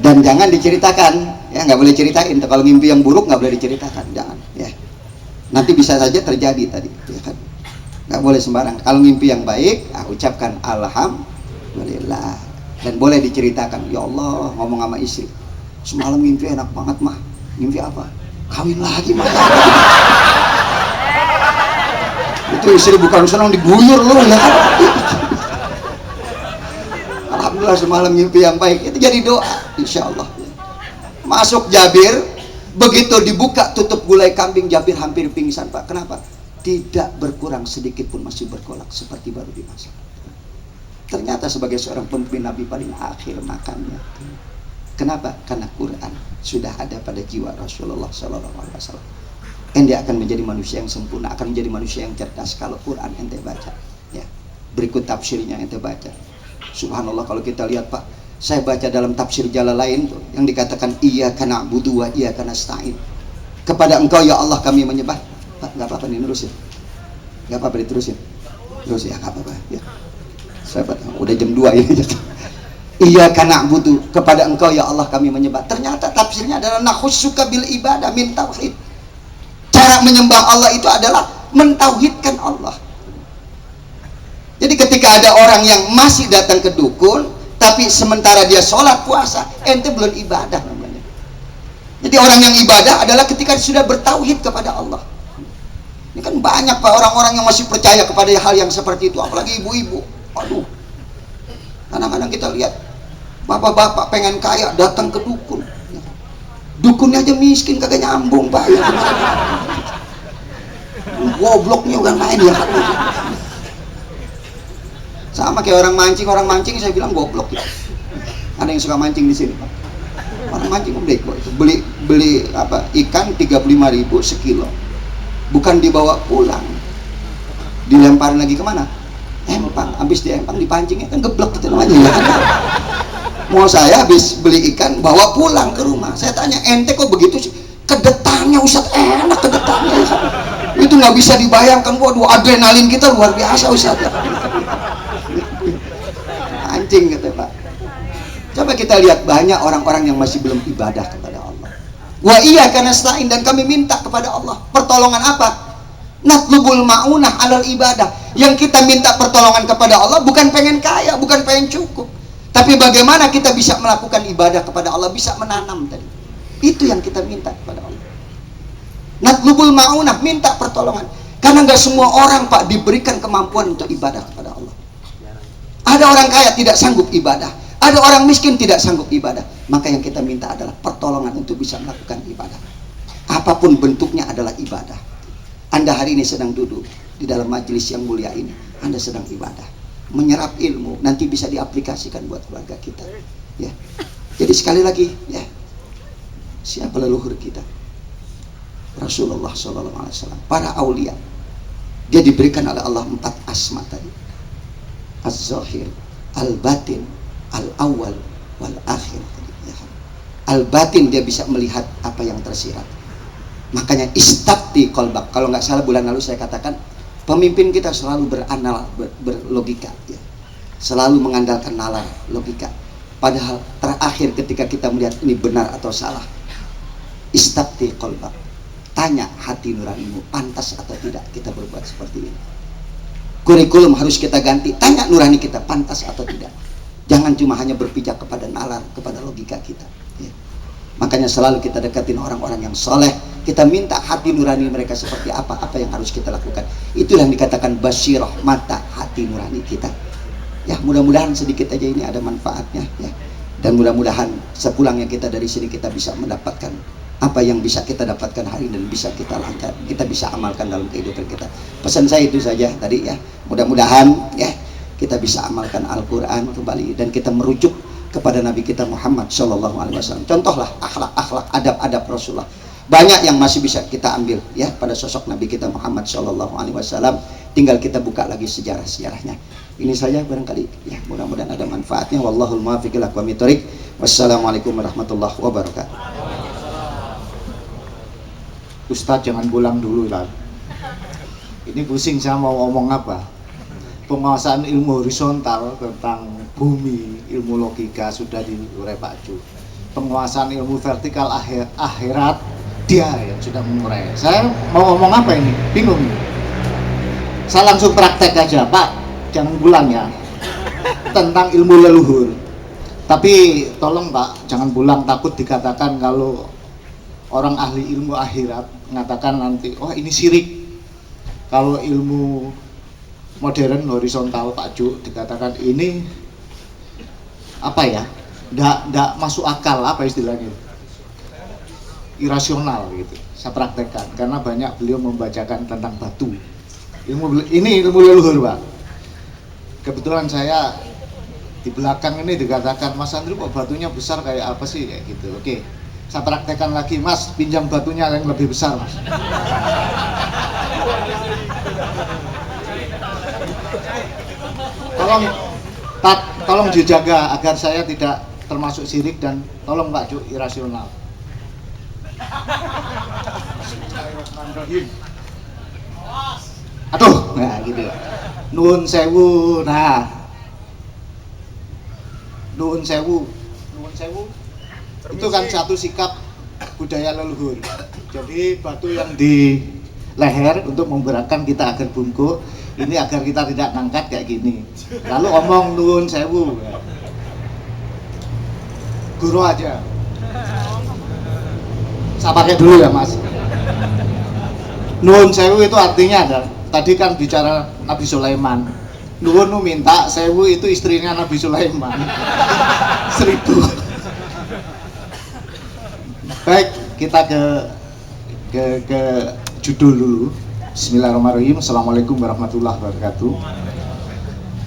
Dan jangan diceritakan, ya nggak boleh ceritain. Kalau mimpi yang buruk nggak boleh diceritakan, jangan. Ya, nanti bisa saja terjadi tadi, ya kan? Nggak boleh sembarang. Kalau mimpi yang baik, ucapkan alhamdulillah. Dan boleh diceritakan, ya Allah, ngomong sama istri, semalam mimpi enak banget mah. Mimpi apa? Kawin lagi mah. Itu istri bukan senang diguyur lu ya kan? Alhamdulillah semalam mimpi yang baik. Itu jadi doa, insya Allah. Masuk Jabir, begitu dibuka tutup gulai kambing, Jabir hampir pingsan, Pak. Kenapa? Tidak berkurang sedikit pun, masih berkolak seperti baru dimasak. Ternyata sebagai seorang pemimpin Nabi paling akhir makannya. Kenapa? Karena Quran sudah ada pada jiwa Rasulullah SAW. Ente akan menjadi manusia yang sempurna, akan menjadi manusia yang cerdas kalau Quran ente baca. Ya. Berikut tafsirnya ente baca. Subhanallah, kalau kita lihat, Pak, saya baca dalam tafsir Jalalain tuh yang dikatakan iyyaka na'budu wa iyyaka nasta'in. Kepada engkau ya Allah kami menyembah. Pak, nggak apa-apa nih, nerusin. Nggak apa-apa diterusin. Terus ya, nggak apa-apa ya. Sahabat, udah jam 2 ini. Iyyaka na'budu, kepada engkau ya Allah kami menyembah. Ternyata tafsirnya adalah nakhussuka bil ibadah min tauhid. Cara menyembah Allah itu adalah mentauhidkan Allah. Jadi ketika ada orang yang masih datang ke dukun, tapi sementara dia sholat puasa, ente belum ibadah namanya. Jadi orang yang ibadah adalah ketika sudah bertauhid kepada Allah. Ini kan banyak, Pak, orang-orang yang masih percaya kepada hal yang seperti itu, apalagi ibu-ibu. Aduh, kadang-kadang kita lihat bapak-bapak pengen kaya datang ke dukun. Dukunnya aja miskin, kagak nyambung, Pak. Gobloknya udah main ya. Sama kayak orang mancing saya bilang goblok ya. Ada yang suka mancing di sini, Pak. Orang mancing bego itu beli apa ikan 35.000 sekilo, bukan dibawa pulang, dilemparin lagi kemana? Empang. Habis di empang dipancingnya kan geblek gitu namanya. Ya, mau saya habis beli ikan bawa pulang ke rumah, saya tanya ente kok begitu sih? Kedetannya Ustaz, enak kedetannya ya. Itu nggak bisa dibayangkan. Waduh, adrenalin kita luar biasa Ustaz ya. Anjing gitu Pak. Coba kita lihat banyak orang-orang yang masih belum ibadah kepada Allah. Wa iyyaka nasta'in, dan kami minta kepada Allah pertolongan apa? Natlubul ma'unah alal ibadah. Yang kita minta pertolongan kepada Allah bukan pengen kaya, bukan pengen cukup, tapi bagaimana kita bisa melakukan ibadah kepada Allah, bisa menanam tadi. Itu yang kita minta kepada Allah. Natlubul ma'unah, minta pertolongan. Karena nggak semua orang Pak diberikan kemampuan untuk ibadah kepada Allah. Ada orang kaya tidak sanggup ibadah, ada orang miskin tidak sanggup ibadah. Maka yang kita minta adalah pertolongan untuk bisa melakukan ibadah. Apapun bentuknya adalah ibadah. Anda hari ini sedang duduk di dalam majelis yang mulia ini, Anda sedang ibadah, menyerap ilmu, nanti bisa diaplikasikan buat keluarga kita. Ya. Jadi sekali lagi, ya, siapa leluhur kita? Rasulullah SAW, para aulia. Dia diberikan oleh Allah 4 asma tadi. Az-Zahir, Al-Batin, Al-Awwal, Wal-Akhir. Al-Batin, dia bisa melihat apa yang tersirat. Makanya istafti qalbak. Kalau nggak salah bulan lalu saya katakan, pemimpin kita selalu berlogika, ya. Selalu mengandalkan nalar, logika. Padahal terakhir ketika kita melihat ini benar atau salah, istafti qalbak. Tanya hati nuranimu, pantas atau tidak kita berbuat seperti ini. Kurikulum harus kita ganti, tanya nurani kita pantas atau tidak. Jangan cuma hanya berpijak kepada nalar, kepada logika kita, ya. Makanya selalu kita deketin orang-orang yang soleh, kita minta hati nurani mereka seperti apa yang harus kita lakukan. Itulah yang dikatakan basyirah, mata hati nurani kita. Ya, mudah-mudahan sedikit aja ini ada manfaatnya, ya. Dan mudah-mudahan sepulangnya kita dari sini kita bisa mendapatkan apa yang bisa kita dapatkan hari ini dan bisa kita lakukan, kita bisa amalkan dalam kehidupan kita. Pesan saya itu saja tadi, ya. Mudah-mudahan, ya, kita bisa amalkan Al-Quran kembali dan kita merujuk kepada Nabi kita Muhammad SAW. Contohlah akhlak-akhlak, adab-adab Rasulullah. Banyak yang masih bisa kita ambil, ya, pada sosok Nabi kita Muhammad SAW. Tinggal kita buka lagi sejarah-sejarahnya. Ini saja barangkali, ya, mudah-mudahan ada manfaatnya. Wallahul muwaffiq ila aqwamit thoriq. Wassalamualaikum warahmatullahi wabarakatuh. Ustadz jangan pulang dulu lah. Ini pusing saya mau ngomong apa. Penguasaan ilmu horizontal tentang bumi, ilmu logika sudah diurai Pak Ju. Penguasaan ilmu vertikal akhirat dia yang sudah mengurai. Saya mau ngomong apa ini? Bingung. Saya langsung praktek aja Pak, jangan pulang ya. Tentang ilmu leluhur. Tapi tolong Pak, jangan pulang, takut dikatakan kalau orang ahli ilmu akhirat mengatakan nanti, oh ini syirik. Kalau ilmu modern horizontal Pak Ju dikatakan ini apa ya? Nggak masuk akal, apa istilahnya? Irasional gitu. Saya praktekkan karena banyak beliau membacakan tentang batu. Ini ilmu leluhur Pak. Kebetulan saya di belakang ini dikatakan Mas Andri kok batunya besar kayak apa sih kayak gitu. Oke. Saya praktekkan lagi, Mas, pinjam batunya yang lebih besar, Mas. Tolong dijaga agar saya tidak termasuk syirik dan tolong Pak Ju irasional. Aduh, nah gitu. Nuwun sewu, nah. Nuwun sewu. Itu kan satu sikap budaya leluhur. Jadi batu yang di leher untuk memberatkan kita agar bungkuk, ini agar kita tidak ngangkat kayak gini. Lalu omong nuwun sewu, guru aja. Saya pakai dulu ya Mas. Nuwun sewu itu artinya ada. Tadi kan bicara Nabi Sulaiman. Nuwun minta, sewu itu istrinya Nabi Sulaiman. 1000. Baik, kita ke judul dulu. Bismillahirrahmanirrahim. Assalamualaikum warahmatullahi wabarakatuh.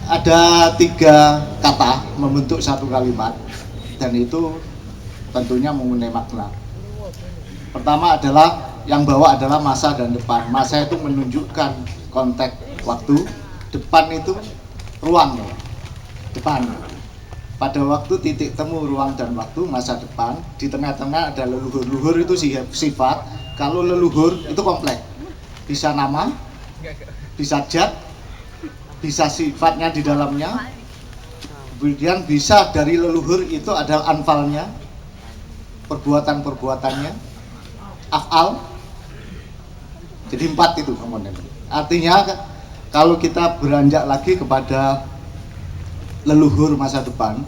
ada 3 kata membentuk satu kalimat, dan itu tentunya mempunyai makna. Pertama adalah yang bawa adalah masa dan depan. Masa itu menunjukkan konteks waktu, depan itu ruang, depan. Pada waktu titik temu ruang dan waktu, masa depan. Di tengah-tengah ada leluhur. Leluhur itu sifat. Kalau leluhur itu kompleks, bisa nama, bisa zat, bisa sifatnya di dalamnya. Kemudian bisa dari leluhur itu ada anfalnya, perbuatan-perbuatannya, af'al. Jadi 4 itu komponen. Artinya kalau kita beranjak lagi kepada leluhur masa depan,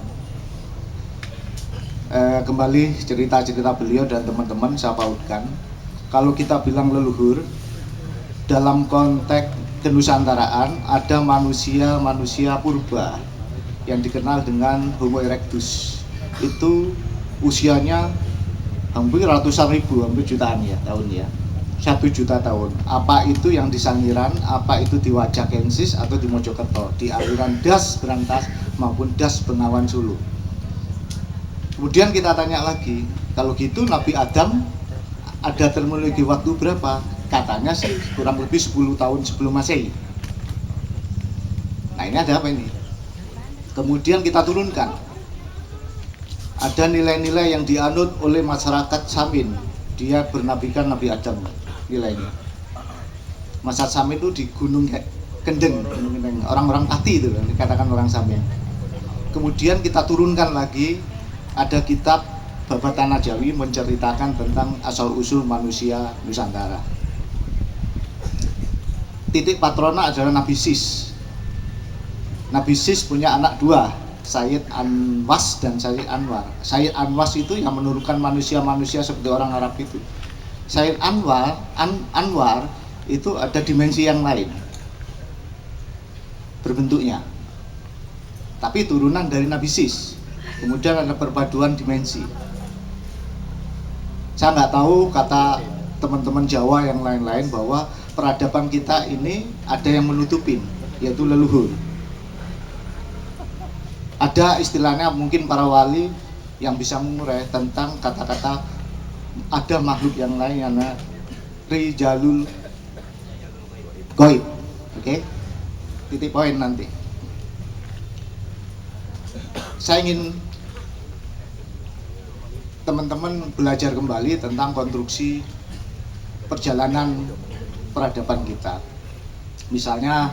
kembali cerita-cerita beliau dan teman-teman saya pautkan. Kalau kita bilang leluhur dalam konteks kenusantaraan, ada manusia purba yang dikenal dengan Homo erectus. Itu usianya hampir ratusan ribu, hampir jutaan ya tahun ya, 1 juta tahun. Apa itu yang di Sangiran, apa itu di Wajakensis atau di Mojokerto, di aliran Das Berantas maupun Das Bengawan Solo. Kemudian kita tanya lagi, kalau gitu Nabi Adam ada terminologi waktu berapa? Katanya sih kurang lebih 10 tahun sebelum Masehi. Nah ini ada apa ini? Kemudian kita turunkan, ada nilai-nilai yang dianut oleh masyarakat Samin. Dia bernabikan Nabi Adam nilainya. Masyarakat Samin itu di Gunung Kendeng, orang-orang Pati itu dikatakan orang Samin. Kemudian kita turunkan lagi, ada kitab Babat Tanah Jawi menceritakan tentang asal-usul manusia Nusantara. Titik patrona adalah Nabi Sis. Nabi Sis punya anak 2, Sayyid Anwas dan Sayyid Anwar. Sayyid Anwas itu yang menurunkan manusia-manusia seperti orang Arab itu. Sayyid Anwar itu ada dimensi yang lain berbentuknya, tapi turunan dari Nabi Sis. Kemudian ada perpaduan dimensi. Saya nggak tahu kata teman-teman Jawa yang lain-lain bahwa peradaban kita ini ada yang menutupin, yaitu leluhur. Ada istilahnya mungkin para wali yang bisa mengurai tentang kata-kata ada makhluk yang lain yang rijalul goib. Oke? Titik poin nanti. Saya ingin teman-teman belajar kembali tentang konstruksi perjalanan peradaban kita. Misalnya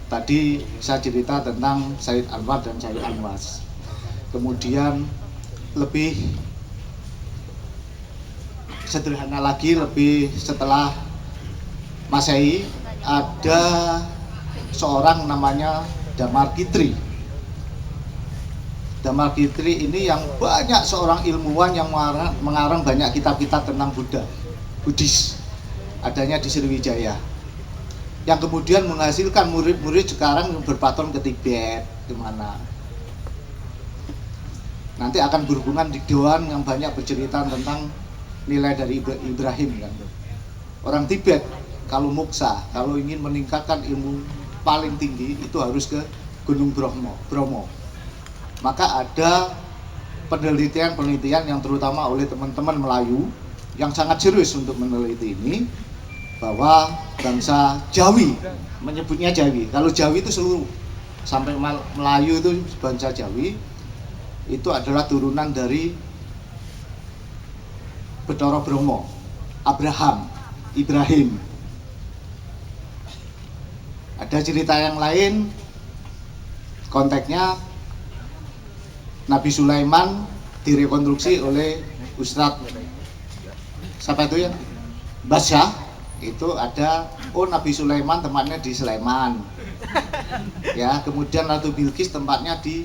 tadi saya cerita tentang Sayyid Anwar dan Sayyid Anwas. Kemudian lebih sederhana lagi, lebih setelah Masehi ada seorang namanya Damar Kitri. Damar Kitri ini yang banyak seorang ilmuwan yang mengarang banyak kitab-kitab tentang Buddhis. Adanya di Sriwijaya. Yang kemudian menghasilkan murid-murid sekarang yang berpaton ke Tibet, di mana nanti akan berhubungan di Doan yang banyak bercerita tentang nilai dari Ibrahim kan. Orang Tibet kalau moksa, kalau ingin meningkatkan ilmu paling tinggi itu harus ke Gunung Bromo. Maka ada penelitian yang terutama oleh teman-teman Melayu yang sangat serius untuk meneliti ini, bahwa bangsa Jawi, menyebutnya Jawi, kalau Jawi itu seluruh sampai Melayu itu bangsa Jawi, itu adalah turunan dari Bathara Brahma, Ibrahim. Ada cerita yang lain, konteksnya Nabi Sulaiman direkonstruksi oleh Ustadz siapa itu ya? Basyah. Itu ada, Nabi Sulaiman tempatnya di Sleman. Ya, kemudian Ratu Bilqis tempatnya di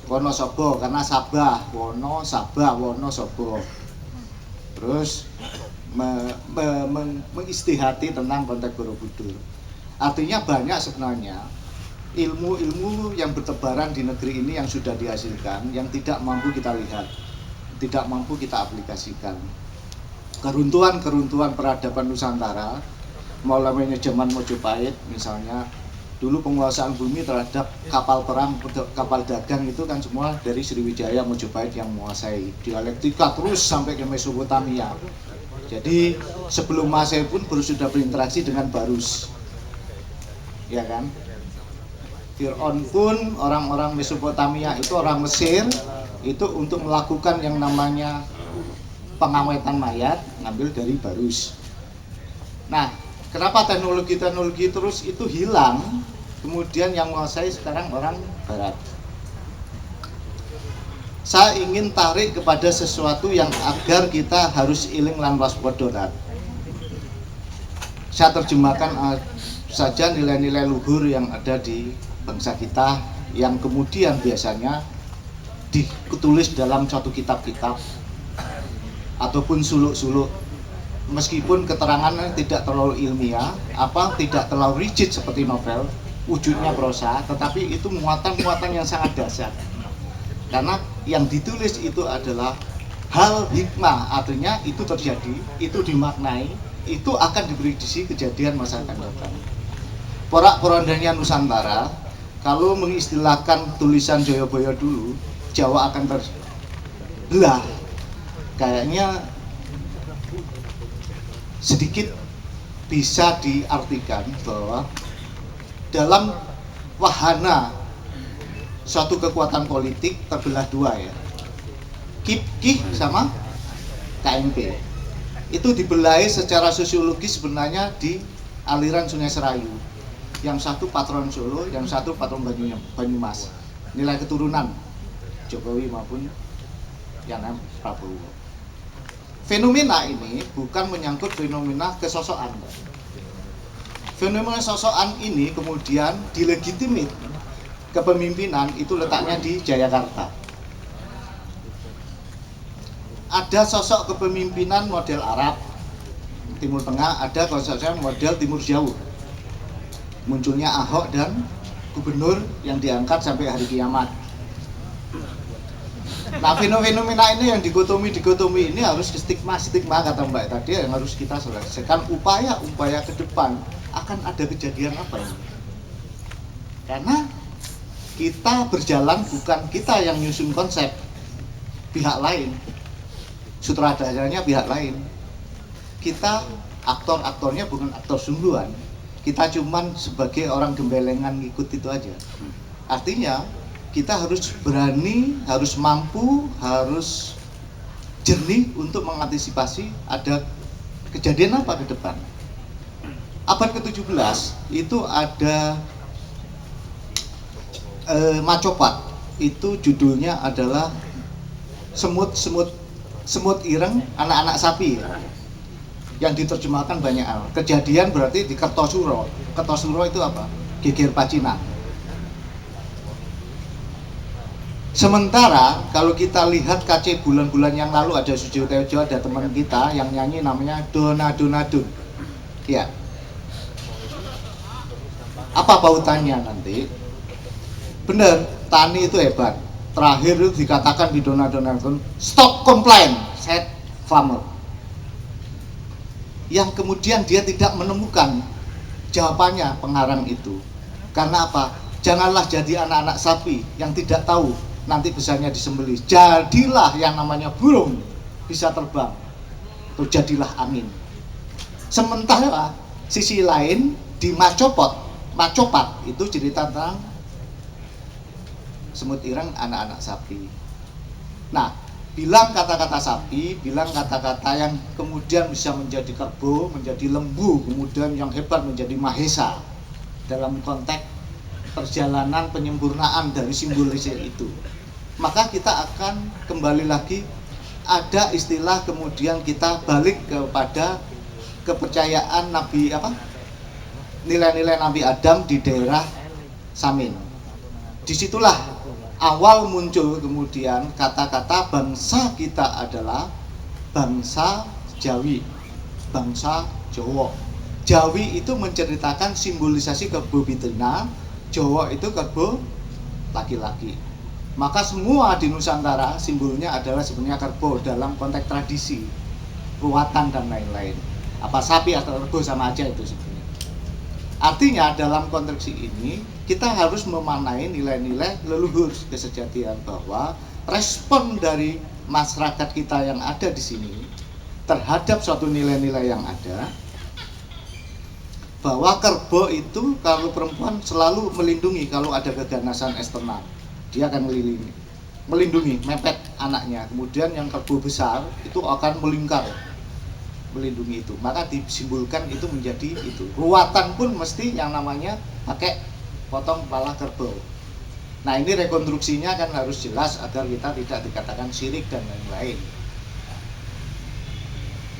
Wonosobo karena Sabah, Wonosobo. Terus mengistihati tentang konteks Borobudur. Artinya banyak sebenarnya ilmu-ilmu yang bertebaran di negeri ini yang sudah dihasilkan, yang tidak mampu kita lihat, tidak mampu kita aplikasikan. Keruntuhan peradaban Nusantara, mulai zaman Mojopahit misalnya, Dulu penguasaan bumi terhadap kapal perang, kapal dagang itu kan semua dari Sriwijaya Mojopahit yang menguasai. Dialektika terus sampai ke Mesopotamia. Jadi sebelum Masehi pun sudah berinteraksi dengan Barus, ya kan? Fir'aun pun orang-orang Mesopotamia itu orang Mesir itu untuk melakukan yang namanya pengawetan mayat ngambil dari Barus. Nah, kenapa teknologi terus itu hilang? Kemudian yang menguasai sekarang orang Barat. Saya ingin tarik kepada sesuatu yang agar kita harus iling lan waspada. Saya terjemahkan saja nilai-nilai luhur yang ada di bangsa kita yang kemudian biasanya ditulis dalam suatu kitab-kitab ataupun suluk-suluk. Meskipun keterangannya tidak terlalu ilmiah, tidak terlalu rigid seperti novel, wujudnya prosa, tetapi itu muatan-muatan yang sangat dahsyat. Karena yang ditulis itu adalah hal hikmah, artinya itu terjadi, itu dimaknai, itu akan diprediksi kejadian masa akan datang. Porak-porandanya Nusantara, kalau mengistilahkan tulisan Joyoboyo dulu, Jawa akan terbelah. Kayaknya sedikit bisa diartikan bahwa dalam wahana suatu kekuatan politik terbelah dua ya, KIP sama KMP. Itu dibelahi secara sosiologis sebenarnya di aliran Sungai Serayu. Yang satu patron Solo, yang satu patron Banyumas. Nilai keturunan Jokowi maupun yang Prabowo. Fenomena ini bukan menyangkut fenomena kesosokan. Fenomena sosokan ini kemudian dilegitimit kepemimpinan itu letaknya di Jayakarta. Ada sosok kepemimpinan model Arab, Timur Tengah, ada sosok model Timur Jauh. Munculnya Ahok dan gubernur yang diangkat sampai hari kiamat. Nah, fenomena ini yang dikotomi ini harus stigma kata Mbak tadi yang harus kita selesaikan upaya ke depan. Akan ada kejadian apa ini? Karena kita berjalan bukan kita yang nyusun konsep, pihak lain, sutradaranya pihak lain. Kita aktor-aktornya bukan aktor sungguhan. Kita cuman sebagai orang gembelengan ngikut itu aja. Artinya kita harus berani, harus mampu, harus jernih untuk mengantisipasi ada kejadian apa ke depan. Abad ke-17 itu ada Macopat, itu judulnya adalah semut ireng anak-anak sapi, yang diterjemahkan banyak hal. Kejadian berarti di Kertosuro. Kertosuro itu apa? Geger Pacinan. Sementara kalau kita lihat KC bulan-bulan yang lalu ada Sujiwo Tejo, ada teman kita yang nyanyi namanya Dona Donadun. Ya. Apa pautannya nanti? Benar, Tani itu hebat. Terakhir itu dikatakan di Dona Donadun, stop complain, set farmer. Yang kemudian dia tidak menemukan jawabannya pengarang itu. Karena apa? Janganlah jadi anak-anak sapi yang tidak tahu nanti besarnya disembelih. Jadilah yang namanya burung bisa terbang. Atau jadilah angin. Sementara sisi lain di Macopat itu cerita tentang semut ireng anak-anak sapi. Nah, bilang kata-kata sapi, bilang kata-kata yang kemudian bisa menjadi kerbau, menjadi lembu, kemudian yang hebat menjadi mahesa dalam konteks perjalanan penyempurnaan dari simbolisme itu. Maka kita akan kembali lagi ada istilah kemudian kita balik kepada kepercayaan Nabi nilai-nilai Nabi Adam di daerah Samin. Disitulah awal muncul kemudian kata-kata bangsa kita adalah bangsa Jawi, bangsa Jawa. Jawi itu menceritakan simbolisasi kerbau betina, Jawa itu kerbau laki-laki. Maka semua di Nusantara simbolnya adalah sebenarnya kerbau dalam konteks tradisi, ruatan dan lain-lain. Apa sapi atau kerbau sama aja itu sebenarnya. Artinya dalam konteks ini kita harus memaknai nilai-nilai leluhur kesejatian, bahwa respon dari masyarakat kita yang ada di sini terhadap suatu nilai-nilai yang ada, bahwa Kerbo itu kalau perempuan selalu melindungi kalau ada keganasan eksternal, dia akan melindungi, mepet anaknya. Kemudian yang Kerbo besar itu akan melingkar, melindungi itu. Maka disimbolkan itu menjadi itu. Ruatan pun mesti yang namanya pakai potong kepala kerbau. Nah, ini rekonstruksinya kan harus jelas agar kita tidak dikatakan syirik dan lain-lain.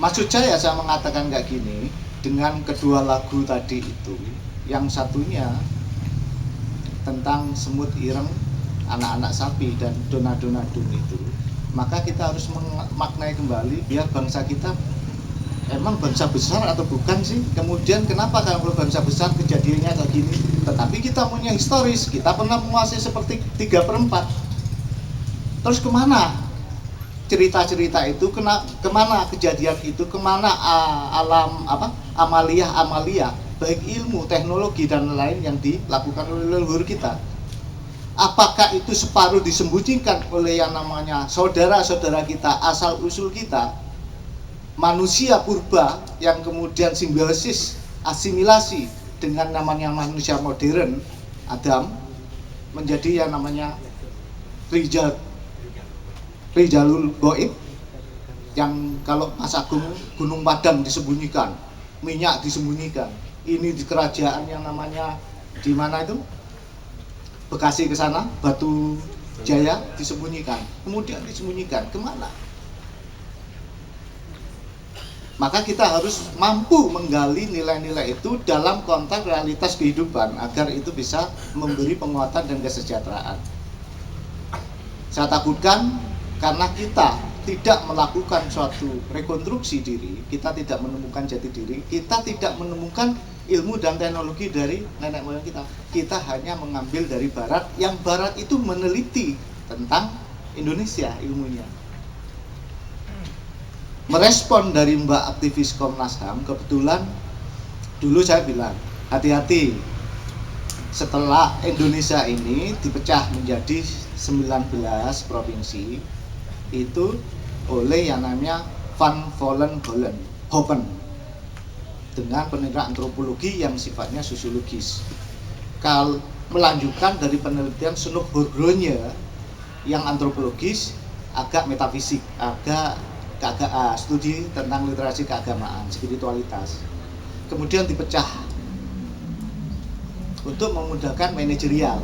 Maksud saya mengatakan kayak gini, dengan kedua lagu tadi itu, yang satunya tentang semut ireng, anak-anak sapi, dan dona-dona dun itu, maka kita harus memaknai kembali biar bangsa kita emang bangsa besar atau bukan sih? Kemudian kenapa kalau bangsa besar kejadiannya kayak gini? Tetapi kita punya historis, kita pernah menguasai seperti 3/4. Terus kemana cerita-cerita itu, kemana kejadian itu, kemana amalia baik ilmu, teknologi dan lain yang dilakukan oleh leluhur kita? Apakah itu separuh disembunyikan oleh yang namanya saudara-saudara kita, asal usul kita, manusia purba yang kemudian simbiosis, asimilasi dengan namanya manusia modern, Adam, menjadi yang namanya Rijalul Goib, yang kalau Mas Agung Gunung Padang disembunyikan, minyak disembunyikan, ini di kerajaan yang namanya di mana itu, Bekasi ke sana, Batu Jaya disembunyikan, kemudian disembunyikan kemana? Maka kita harus mampu menggali nilai-nilai itu dalam konteks realitas kehidupan agar itu bisa memberi penguatan dan kesejahteraan. Saya takutkan karena kita tidak melakukan suatu rekonstruksi diri, kita tidak menemukan jati diri, kita tidak menemukan ilmu dan teknologi dari nenek moyang kita. Kita hanya mengambil dari barat, yang barat itu meneliti tentang Indonesia ilmunya. Merespon dari Mbak aktivis Komnas HAM, kebetulan dulu saya bilang, hati-hati, setelah Indonesia ini dipecah menjadi 19 provinsi, itu oleh yang namanya Van Vollenhoven dengan penelitian antropologi yang sifatnya sosiologis. Kalau melanjutkan dari penelitian Snoek Horgroogne yang antropologis, agak metafisik, agak studi tentang literasi keagamaan, spiritualitas. Kemudian dipecah untuk memudahkan manajerial.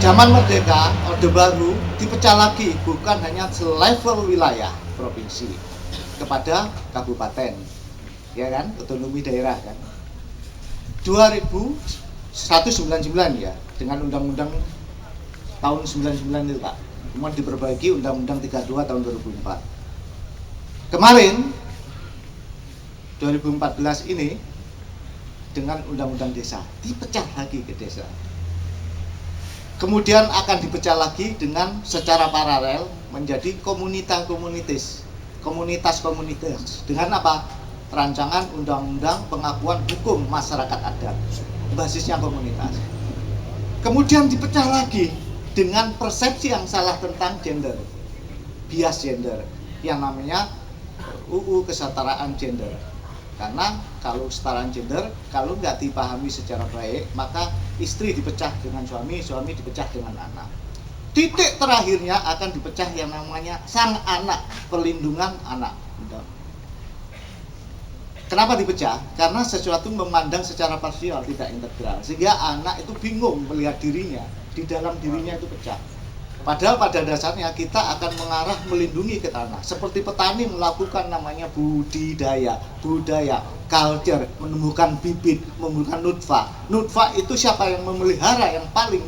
Zaman merdeka, Orde Baru dipecah lagi, bukan hanya selevel wilayah provinsi kepada kabupaten, ya kan, otonomi daerah kan. 2199 ya, dengan undang-undang tahun 99 itu Pak, kemudian diperbaiki undang-undang 32 tahun 2004. Kemarin 2014 ini dengan undang-undang desa dipecah lagi ke desa. Kemudian akan dipecah lagi dengan secara paralel menjadi komunitas dengan apa? Rancangan undang-undang pengakuan hukum masyarakat adat, basisnya komunitas. Kemudian dipecah lagi dengan persepsi yang salah tentang gender, bias gender, yang namanya UU kesetaraan gender. Karena kalau kesetaraan gender, kalau nggak dipahami secara baik, maka istri dipecah dengan suami, suami dipecah dengan anak. Titik terakhirnya akan dipecah yang namanya sang anak, perlindungan anak. Kenapa dipecah? Karena sesuatu memandang secara parsial, tidak integral, sehingga anak itu bingung melihat dirinya, di dalam dirinya itu pecah. Padahal pada dasarnya kita akan mengarah melindungi ke tanah. Seperti petani melakukan namanya budidaya, culture, menemukan bibit, menemukan nutfah. Nutfah itu siapa yang memelihara yang paling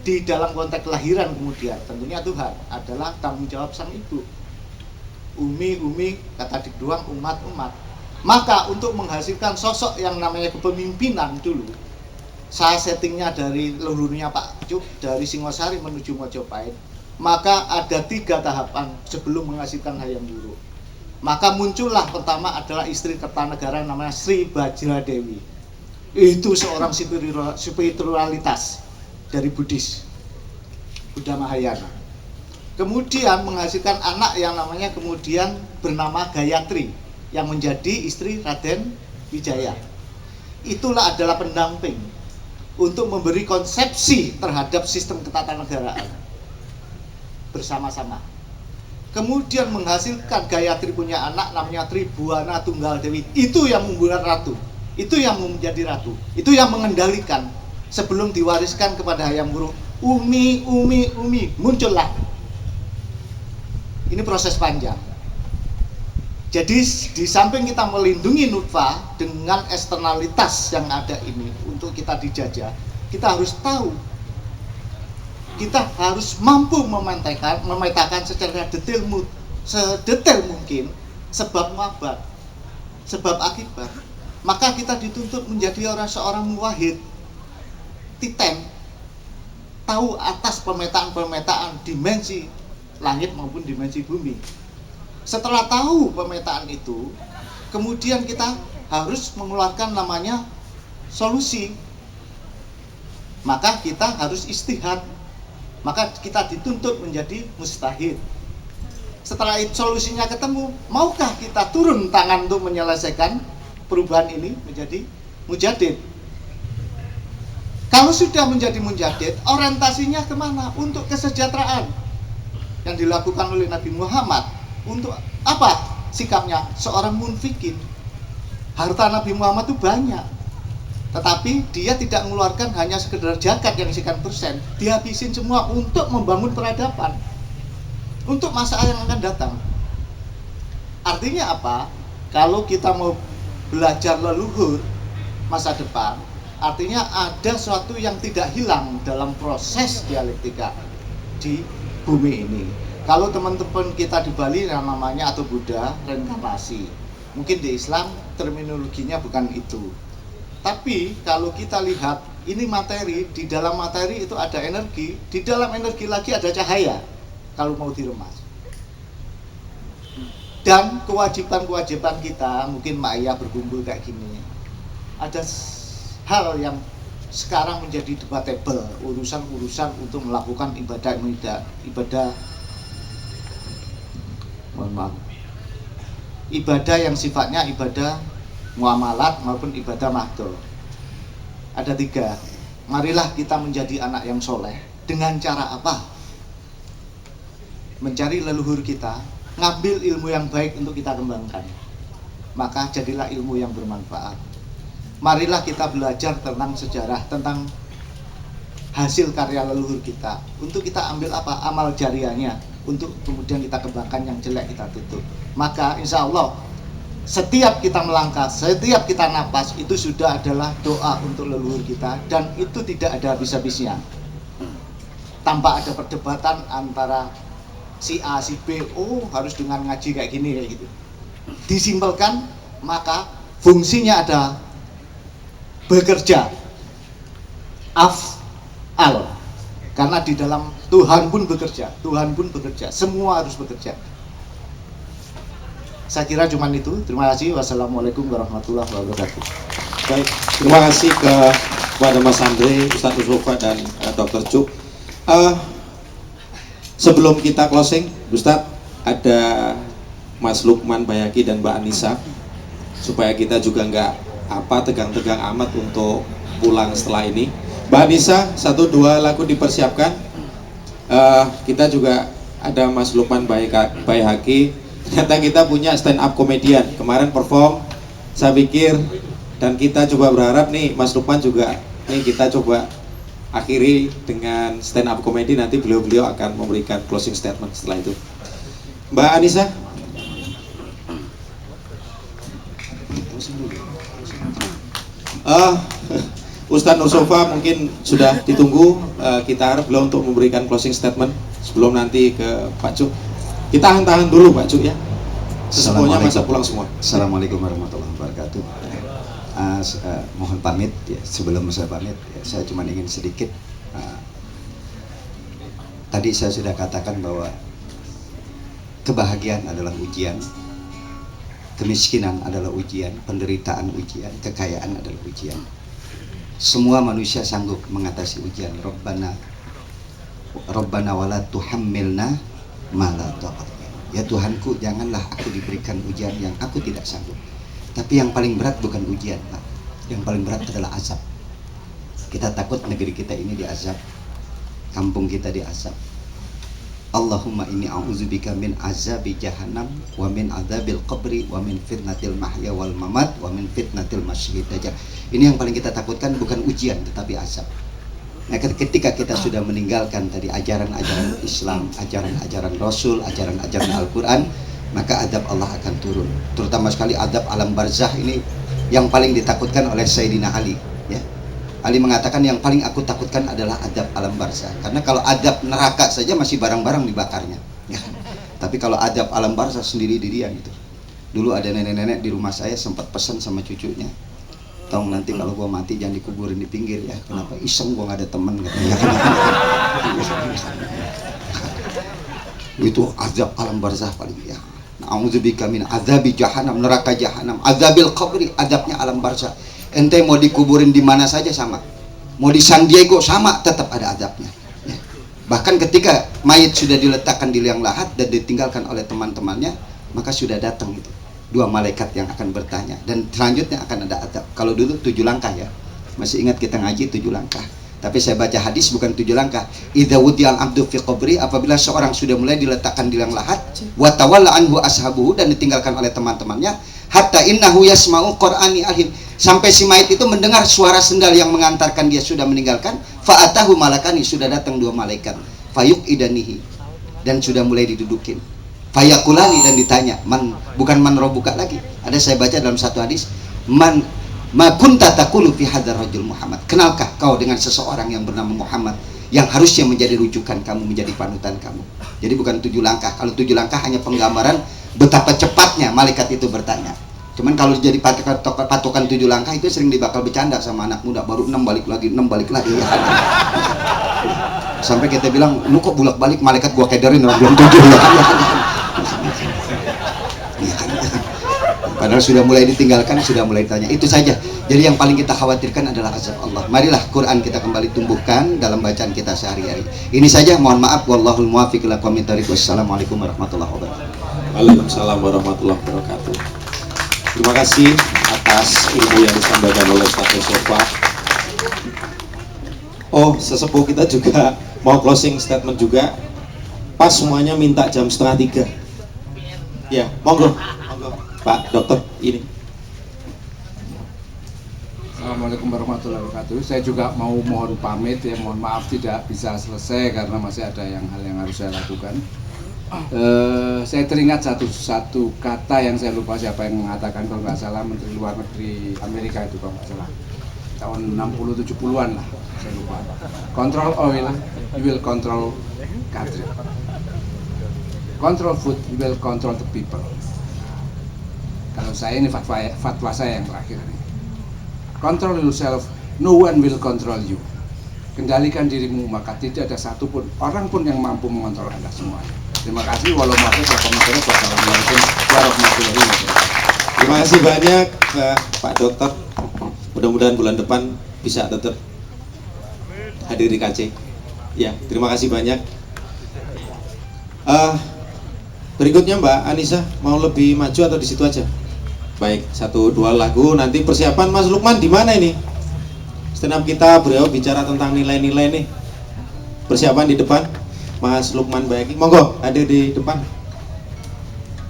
di dalam konteks kelahiran kemudian? Tentunya Tuhan, adalah tanggung jawab sang ibu. Umi, kata dik doang, umat. Maka untuk menghasilkan sosok yang namanya kepemimpinan dulu, saya settingnya dari leluhurnya Pak Cuk, dari Singosari menuju Mojopahit, maka ada 3 tahapan sebelum menghasilkan hayam buruk. Maka muncullah pertama adalah istri Kertanegara namanya Sri Bajradewi. Itu seorang spiritualitas dari Buddha Mahayana. Kemudian menghasilkan anak yang namanya kemudian bernama Gayatri yang menjadi istri Raden Wijaya. Itulah adalah pendamping untuk memberi konsepsi terhadap sistem ketatanegaraan bersama-sama. Kemudian menghasilkan Gayatri punya anak namanya Tribhuwana Tunggal Dewi. Itu yang membuat ratu. Itu yang menjadi ratu. Itu yang mengendalikan sebelum diwariskan kepada Hayam Wuruk. Umi muncullah. Ini proses panjang. Jadi di samping kita melindungi nutfah dengan eksternalitas yang ada ini untuk kita dijajah, kita harus tahu, kita harus mampu memetakan secara sedetail mungkin sebab muabat, sebab akibat. Maka kita dituntut menjadi seorang muwahhid, titen, tahu atas pemetaan dimensi langit maupun dimensi bumi. Setelah tahu pemetaan itu, kemudian kita harus mengeluarkan namanya solusi. Maka kita harus istihad. Maka kita dituntut menjadi mujtahid. Setelah itu solusinya ketemu, maukah kita turun tangan untuk menyelesaikan perubahan ini menjadi mujadid? Kalau sudah menjadi mujadid, orientasinya kemana? Untuk kesejahteraan yang dilakukan oleh Nabi Muhammad. Untuk apa sikapnya? Seorang munfikin. Harta Nabi Muhammad itu banyak, tetapi dia tidak mengeluarkan hanya sekedar zakat yang sekian persen, dihabisin semua untuk membangun peradaban untuk masa yang akan datang. Artinya apa? Kalau kita mau belajar leluhur masa depan, artinya ada sesuatu yang tidak hilang dalam proses dialektika di bumi ini. Kalau teman-teman kita di Bali yang namanya atau Buddha reinkarnasi, mungkin di Islam terminologinya bukan itu. Tapi kalau kita lihat ini materi, di dalam materi itu ada energi, di dalam energi lagi ada cahaya kalau mau diremas. Dan kewajiban-kewajiban kita, mungkin Mak Iya berkumpul kayak gini, ada hal yang sekarang menjadi debatable, urusan-urusan untuk melakukan ibadah mohon maaf, ibadah yang sifatnya ibadah muamalat maupun ibadah mahdoh. Ada 3. Marilah kita menjadi anak yang soleh. Dengan cara apa? Mencari leluhur kita, ngambil ilmu yang baik untuk kita kembangkan. Maka jadilah ilmu yang bermanfaat. Marilah kita belajar tentang sejarah, tentang hasil karya leluhur kita. Untuk kita ambil apa? Amal jariahnya. Untuk kemudian kita kembangkan, yang jelek kita tutup. Maka insya Allah setiap kita melangkah, setiap kita napas, itu sudah adalah doa untuk leluhur kita. Dan itu tidak ada habis-habisnya. Tanpa ada perdebatan antara si A, si B, oh harus dengan ngaji kayak gini, kayak gitu. Disimpelkan, maka fungsinya ada bekerja. Af'al. Karena di dalam Tuhan pun bekerja, semua harus bekerja. Saya kira cuma itu. Terima kasih. Wassalamualaikum warahmatullahi wabarakatuh. Baik, terima kasih kepada Mas Andre, Ustadz Usofa dan Dr. Cuk. Sebelum kita closing, Ustadz, ada Mas Lukman Bayaki dan Mbak Anissa, supaya kita juga nggak tegang-tegang amat untuk pulang setelah ini. Mbak Anissa, 1-2 lagu dipersiapkan. Kita juga ada Mas Lukman Bayaki. Ternyata kita punya stand up komedian, kemarin perform, saya pikir, dan kita coba berharap nih Mas Lukman juga, nih kita coba akhiri dengan stand up komedi, nanti beliau akan memberikan closing statement setelah itu. Mbak Anissa. Ustadz Nursofa mungkin sudah ditunggu, kita harap beliau untuk memberikan closing statement sebelum nanti ke Pak Cuk. Kita tahan dulu Pak Cuk ya. Sesepuhnya masa pulang semua. Assalamualaikum warahmatullahi wabarakatuh. Mohon pamit ya, sebelum saya pamit ya, saya cuma ingin sedikit. Tadi saya sudah katakan bahwa kebahagiaan adalah ujian, Kemiskinan adalah ujian, penderitaan ujian, kekayaan adalah ujian. Semua manusia sanggup mengatasi ujian. Rabbana wala tuhammilna ma la taqat. Ya Tuhanku, janganlah aku diberikan ujian yang aku tidak sanggup. Tapi yang paling berat bukan ujian, Pak. Yang paling berat adalah azab. Kita takut negeri kita ini diazab, kampung kita diazab. Allahumma inni a'udzubika min azabi jahannam wa min adzabil qabri wa min fitnatil mahya wal mamat wa min fitnatil masyihid dajjal. Ini yang paling kita takutkan, bukan ujian tetapi azab. Nah, ketika kita sudah meninggalkan tadi ajaran-ajaran Islam, ajaran-ajaran Rasul, ajaran-ajaran Al-Quran, maka adab Allah akan turun. Terutama sekali adab alam barzah ini yang paling ditakutkan oleh Sayyidina Ali, ya. Ali mengatakan yang paling aku takutkan adalah adab alam barzah. Karena kalau adab neraka saja masih barang-barang dibakarnya, ya. Tapi kalau adab alam barzah sendiri-dirian itu. Dulu ada nenek-nenek di rumah saya sempat pesan sama cucunya, tolong nanti kalau gua mati jangan dikuburin di pinggir ya. Kenapa? Iseng gua nggak ada teman katanya. Itu azab alam barzah paling ya. Na'udzubika min azabi jahannam, neraka jahanam, azabil qabri, azabnya alam barzah. Ente mau dikuburin di mana saja sama, mau di San Diego sama, tetap ada azabnya, ya. Bahkan ketika mayat sudah diletakkan di liang lahat dan ditinggalkan oleh teman-temannya, maka sudah datang itu dua malaikat yang akan bertanya, dan selanjutnya akan ada azab. Kalau dulu 7 langkah ya, masih ingat kita ngaji 7 langkah. Tapi saya baca hadis bukan 7 langkah. Idza wudiyal abdu fi qabri, apabila seorang sudah mulai diletakkan di liang lahat, wa tawalla anhu ashabuhu, dan ditinggalkan oleh teman-temannya, hatta innahu yasma'u qur'ani ahim, sampai si mayit itu mendengar suara sendal yang mengantarkan dia sudah meninggalkan. Fa'atahu malakani, sudah datang 2 malaikat. Fayuq idanihi, dan sudah mulai didudukin. Fayakulani, dan ditanya, bukan man robuka lagi. Ada saya baca dalam satu hadis, ma kunta taqulu fi hadzal rajul Muhammad. Kenalkah kau dengan seseorang yang bernama Muhammad, yang harusnya menjadi rujukan kamu, menjadi panutan kamu? Jadi bukan 7 langkah. Kalau 7 langkah hanya penggambaran betapa cepatnya malaikat itu bertanya. Cuman kalau jadi patokan 7 langkah itu sering dibakal bercanda sama anak muda, baru 6 balik lagi, 6 balik lagi ya. Sampai kita bilang, lu kok bolak-balik, malaikat gua kederin orang belum 7 ya. Padahal sudah mulai ditinggalkan, sudah mulai ditanya. Itu saja. Jadi yang paling kita khawatirkan adalah azab Allah. Marilah Quran kita kembali tumbuhkan dalam bacaan kita sehari-hari. Ini saja, mohon maaf, wallahul muwaffiq ila aqwamit thoriq. Wassalamualaikum warahmatullahi wabarakatuh. Waalaikumsalam warahmatullahi wabarakatuh. Terima kasih atas ilmu yang disampaikan oleh Ustaz Sofa. Oh, sesepuh kita juga mau closing statement juga. Pas semuanya minta jam 2:30. Ya, monggo. Pak Dokter ini. Assalamualaikum warahmatullahi wabarakatuh. Saya juga mau mohon pamit ya, mohon maaf tidak bisa selesai karena masih ada hal yang harus saya lakukan. Saya teringat satu kata yang saya lupa siapa yang mengatakan, kalau nggak salah Menteri Luar Negeri Amerika itu, kalau nggak salah tahun 60-70-an lah, saya lupa. Control oil, you will control country. Control food, you will control the people. Kalau saya ini fatwa saya yang terakhir ini. Control yourself, no one will control you. Kendalikan dirimu, maka tidak ada satupun orang pun yang mampu mengontrol Anda semua. Terima kasih. Wassalamualaikum warahmatullahi wabarakatuh. Terima kasih banyak Pak Dokter. Mudah-mudahan bulan depan bisa tetap hadir di KC. Ya, terima kasih banyak. Berikutnya Mbak Anissa, mau lebih maju atau di situ aja? Baik, 1-2 lagu. Nanti persiapan Mas Lukman di mana ini? Stand up kita beliau bicara tentang nilai-nilai nih. Persiapan di depan. Mas Lukman Bayaki, monggo hadir di depan.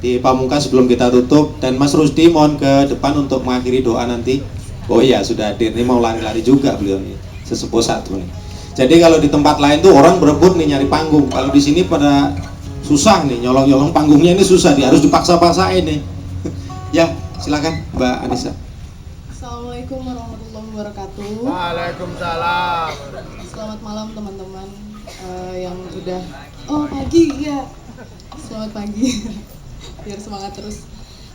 Di pamungkas sebelum kita tutup, dan Mas Rusdi mohon ke depan untuk mengakhiri doa nanti. Oh iya, sudah hadir. Ini mau lari-lari juga beliau nih. Sesepuh satu nih. Jadi kalau di tempat lain tuh orang berebut nih nyari panggung. Kalau di sini pada susah nih, nyolong-nyolong panggungnya ini susah, dia harus dipaksa-paksain nih. Ya, silakan Mbak Anissa. Assalamualaikum warahmatullahi wabarakatuh. Waalaikumsalam. Selamat malam teman-teman yang udah pagi ya. Selamat pagi. Biar semangat terus.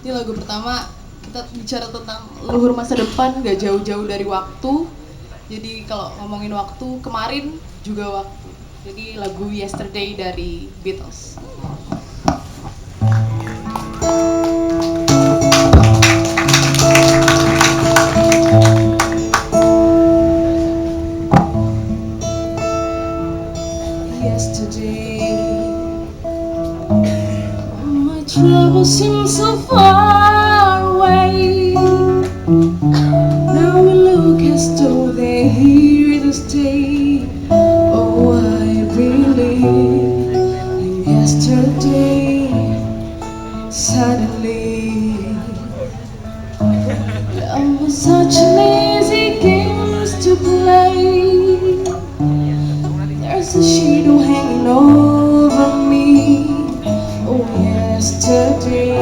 Ini lagu pertama kita bicara tentang luhur masa depan, gak jauh-jauh dari waktu. Jadi kalau ngomongin waktu, kemarin juga waktu. Jadi lagu Yesterday dari Beatles. though they're here to stay. Oh, I believe in yesterday. Suddenly, love was such an easy game to play. There's a shadow hanging over me. Oh, yesterday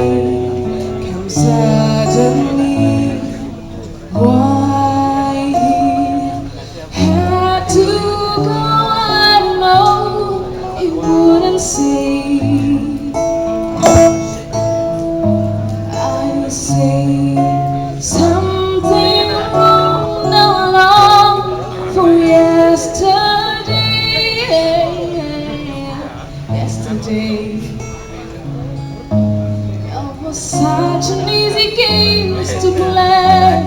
comes suddenly. Why he had to go, I don't know. He wouldn't say. I say something wrong now long for yesterday. Yesterday, it was such an easy game to play.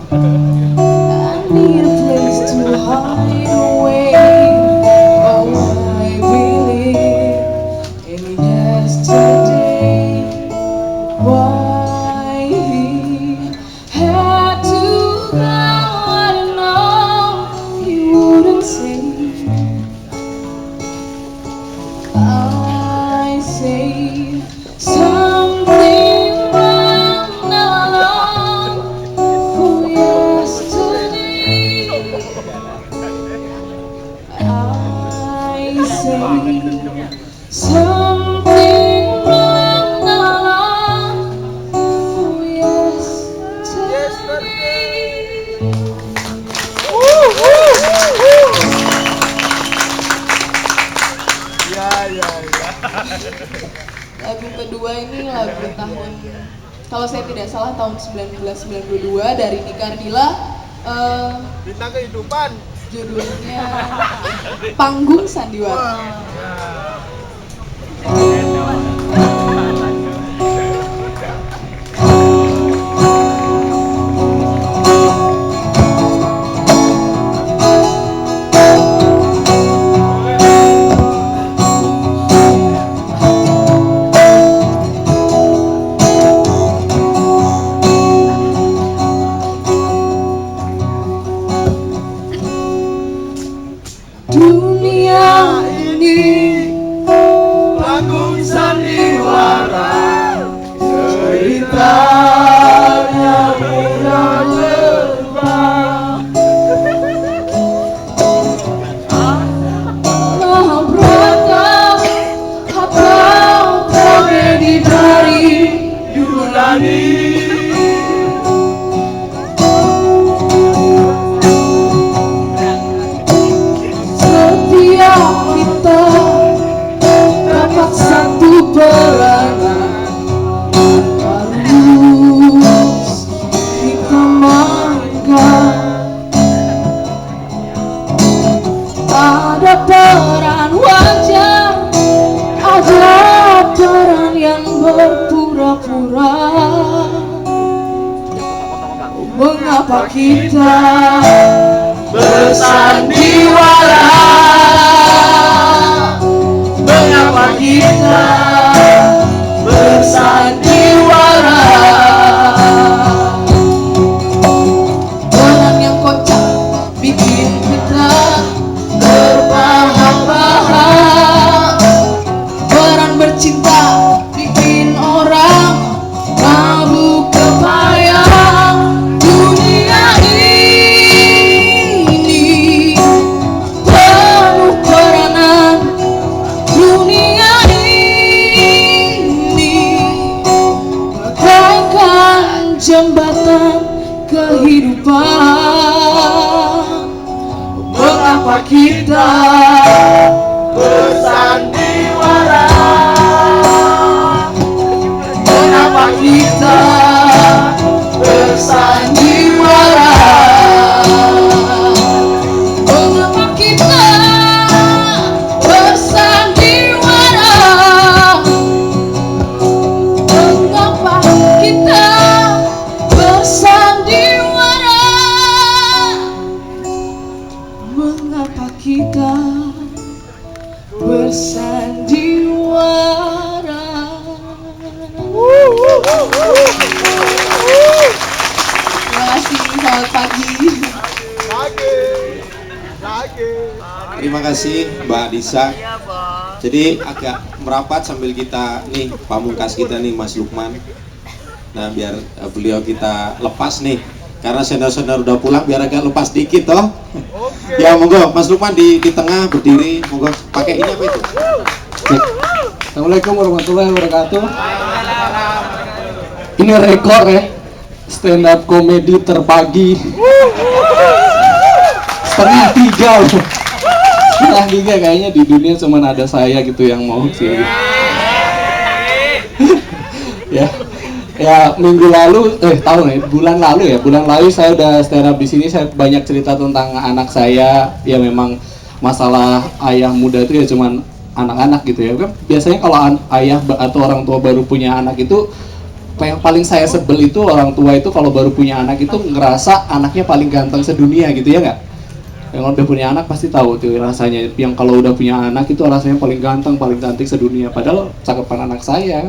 I need a place to hide away. Oh, I believe in yesterday. Why he had to go, I don't know. He wouldn't say. I say something wrong now for yesterday. I say something wrong now for yesterday. Lagu kedua ini lagu tahun, kalau saya tidak salah tahun 1992 dari Nika Ardila. Bintang kehidupan. Judulnya Panggung Sandiwara. Dunia ini Panggung sandiwara, ceritanya mudah berubah. Mahabharata atau tragedi dari Yunani. Setiap kita dapat satu peranan, harus kita mainkan. Ada peran wajar, ada peran yang berpura-pura. Mengapa kita bersandiwara? Mengapa kita bersandiwara? Orang yang kocak bikin kita terbahak-bahak. Orang bercinta bikin orang mabuk kebayang. Dunia ini penuh peranan. Dunia ini bagaikan jembatan kehidupan. Mengapa kita bersandiwara? Mengapa kita bersandiwara? Mengapa kita bersandiwara? Mengapa kita bersandiwara? Mengapa kita bersandiwara? Terima kasih, selamat pagi. Terima kasih Mbak Adisa. Jadi agak merapat sambil kita nih pamungkas kita nih Mas Lukman. Nah biar beliau kita lepas nih, karena senior-senior udah pulang biar agak lepas dikit toh. Ya monggo Mas Lukman di tengah berdiri, monggo pakai ini apa itu? Assalamualaikum warahmatullahi wabarakatuh. Ini rekor ya, stand up komedi terpagi. Setengah 3 loh. Setengah 3 kayaknya di dunia cuma ada saya gitu yang mau sih. Ya minggu lalu, bulan lalu saya udah stand up di sini. Saya banyak cerita tentang anak saya. Ya memang masalah ayah muda itu ya cuman anak-anak gitu ya kan. Biasanya kalau ayah atau orang tua baru punya anak itu, yang paling saya sebel itu orang tua itu kalau baru punya anak itu ngerasa anaknya paling ganteng sedunia gitu ya nggak? Yang udah punya anak pasti tahu tuh rasanya. Yang kalau udah punya anak itu rasanya paling ganteng, paling cantik sedunia. Padahal cakepan anak saya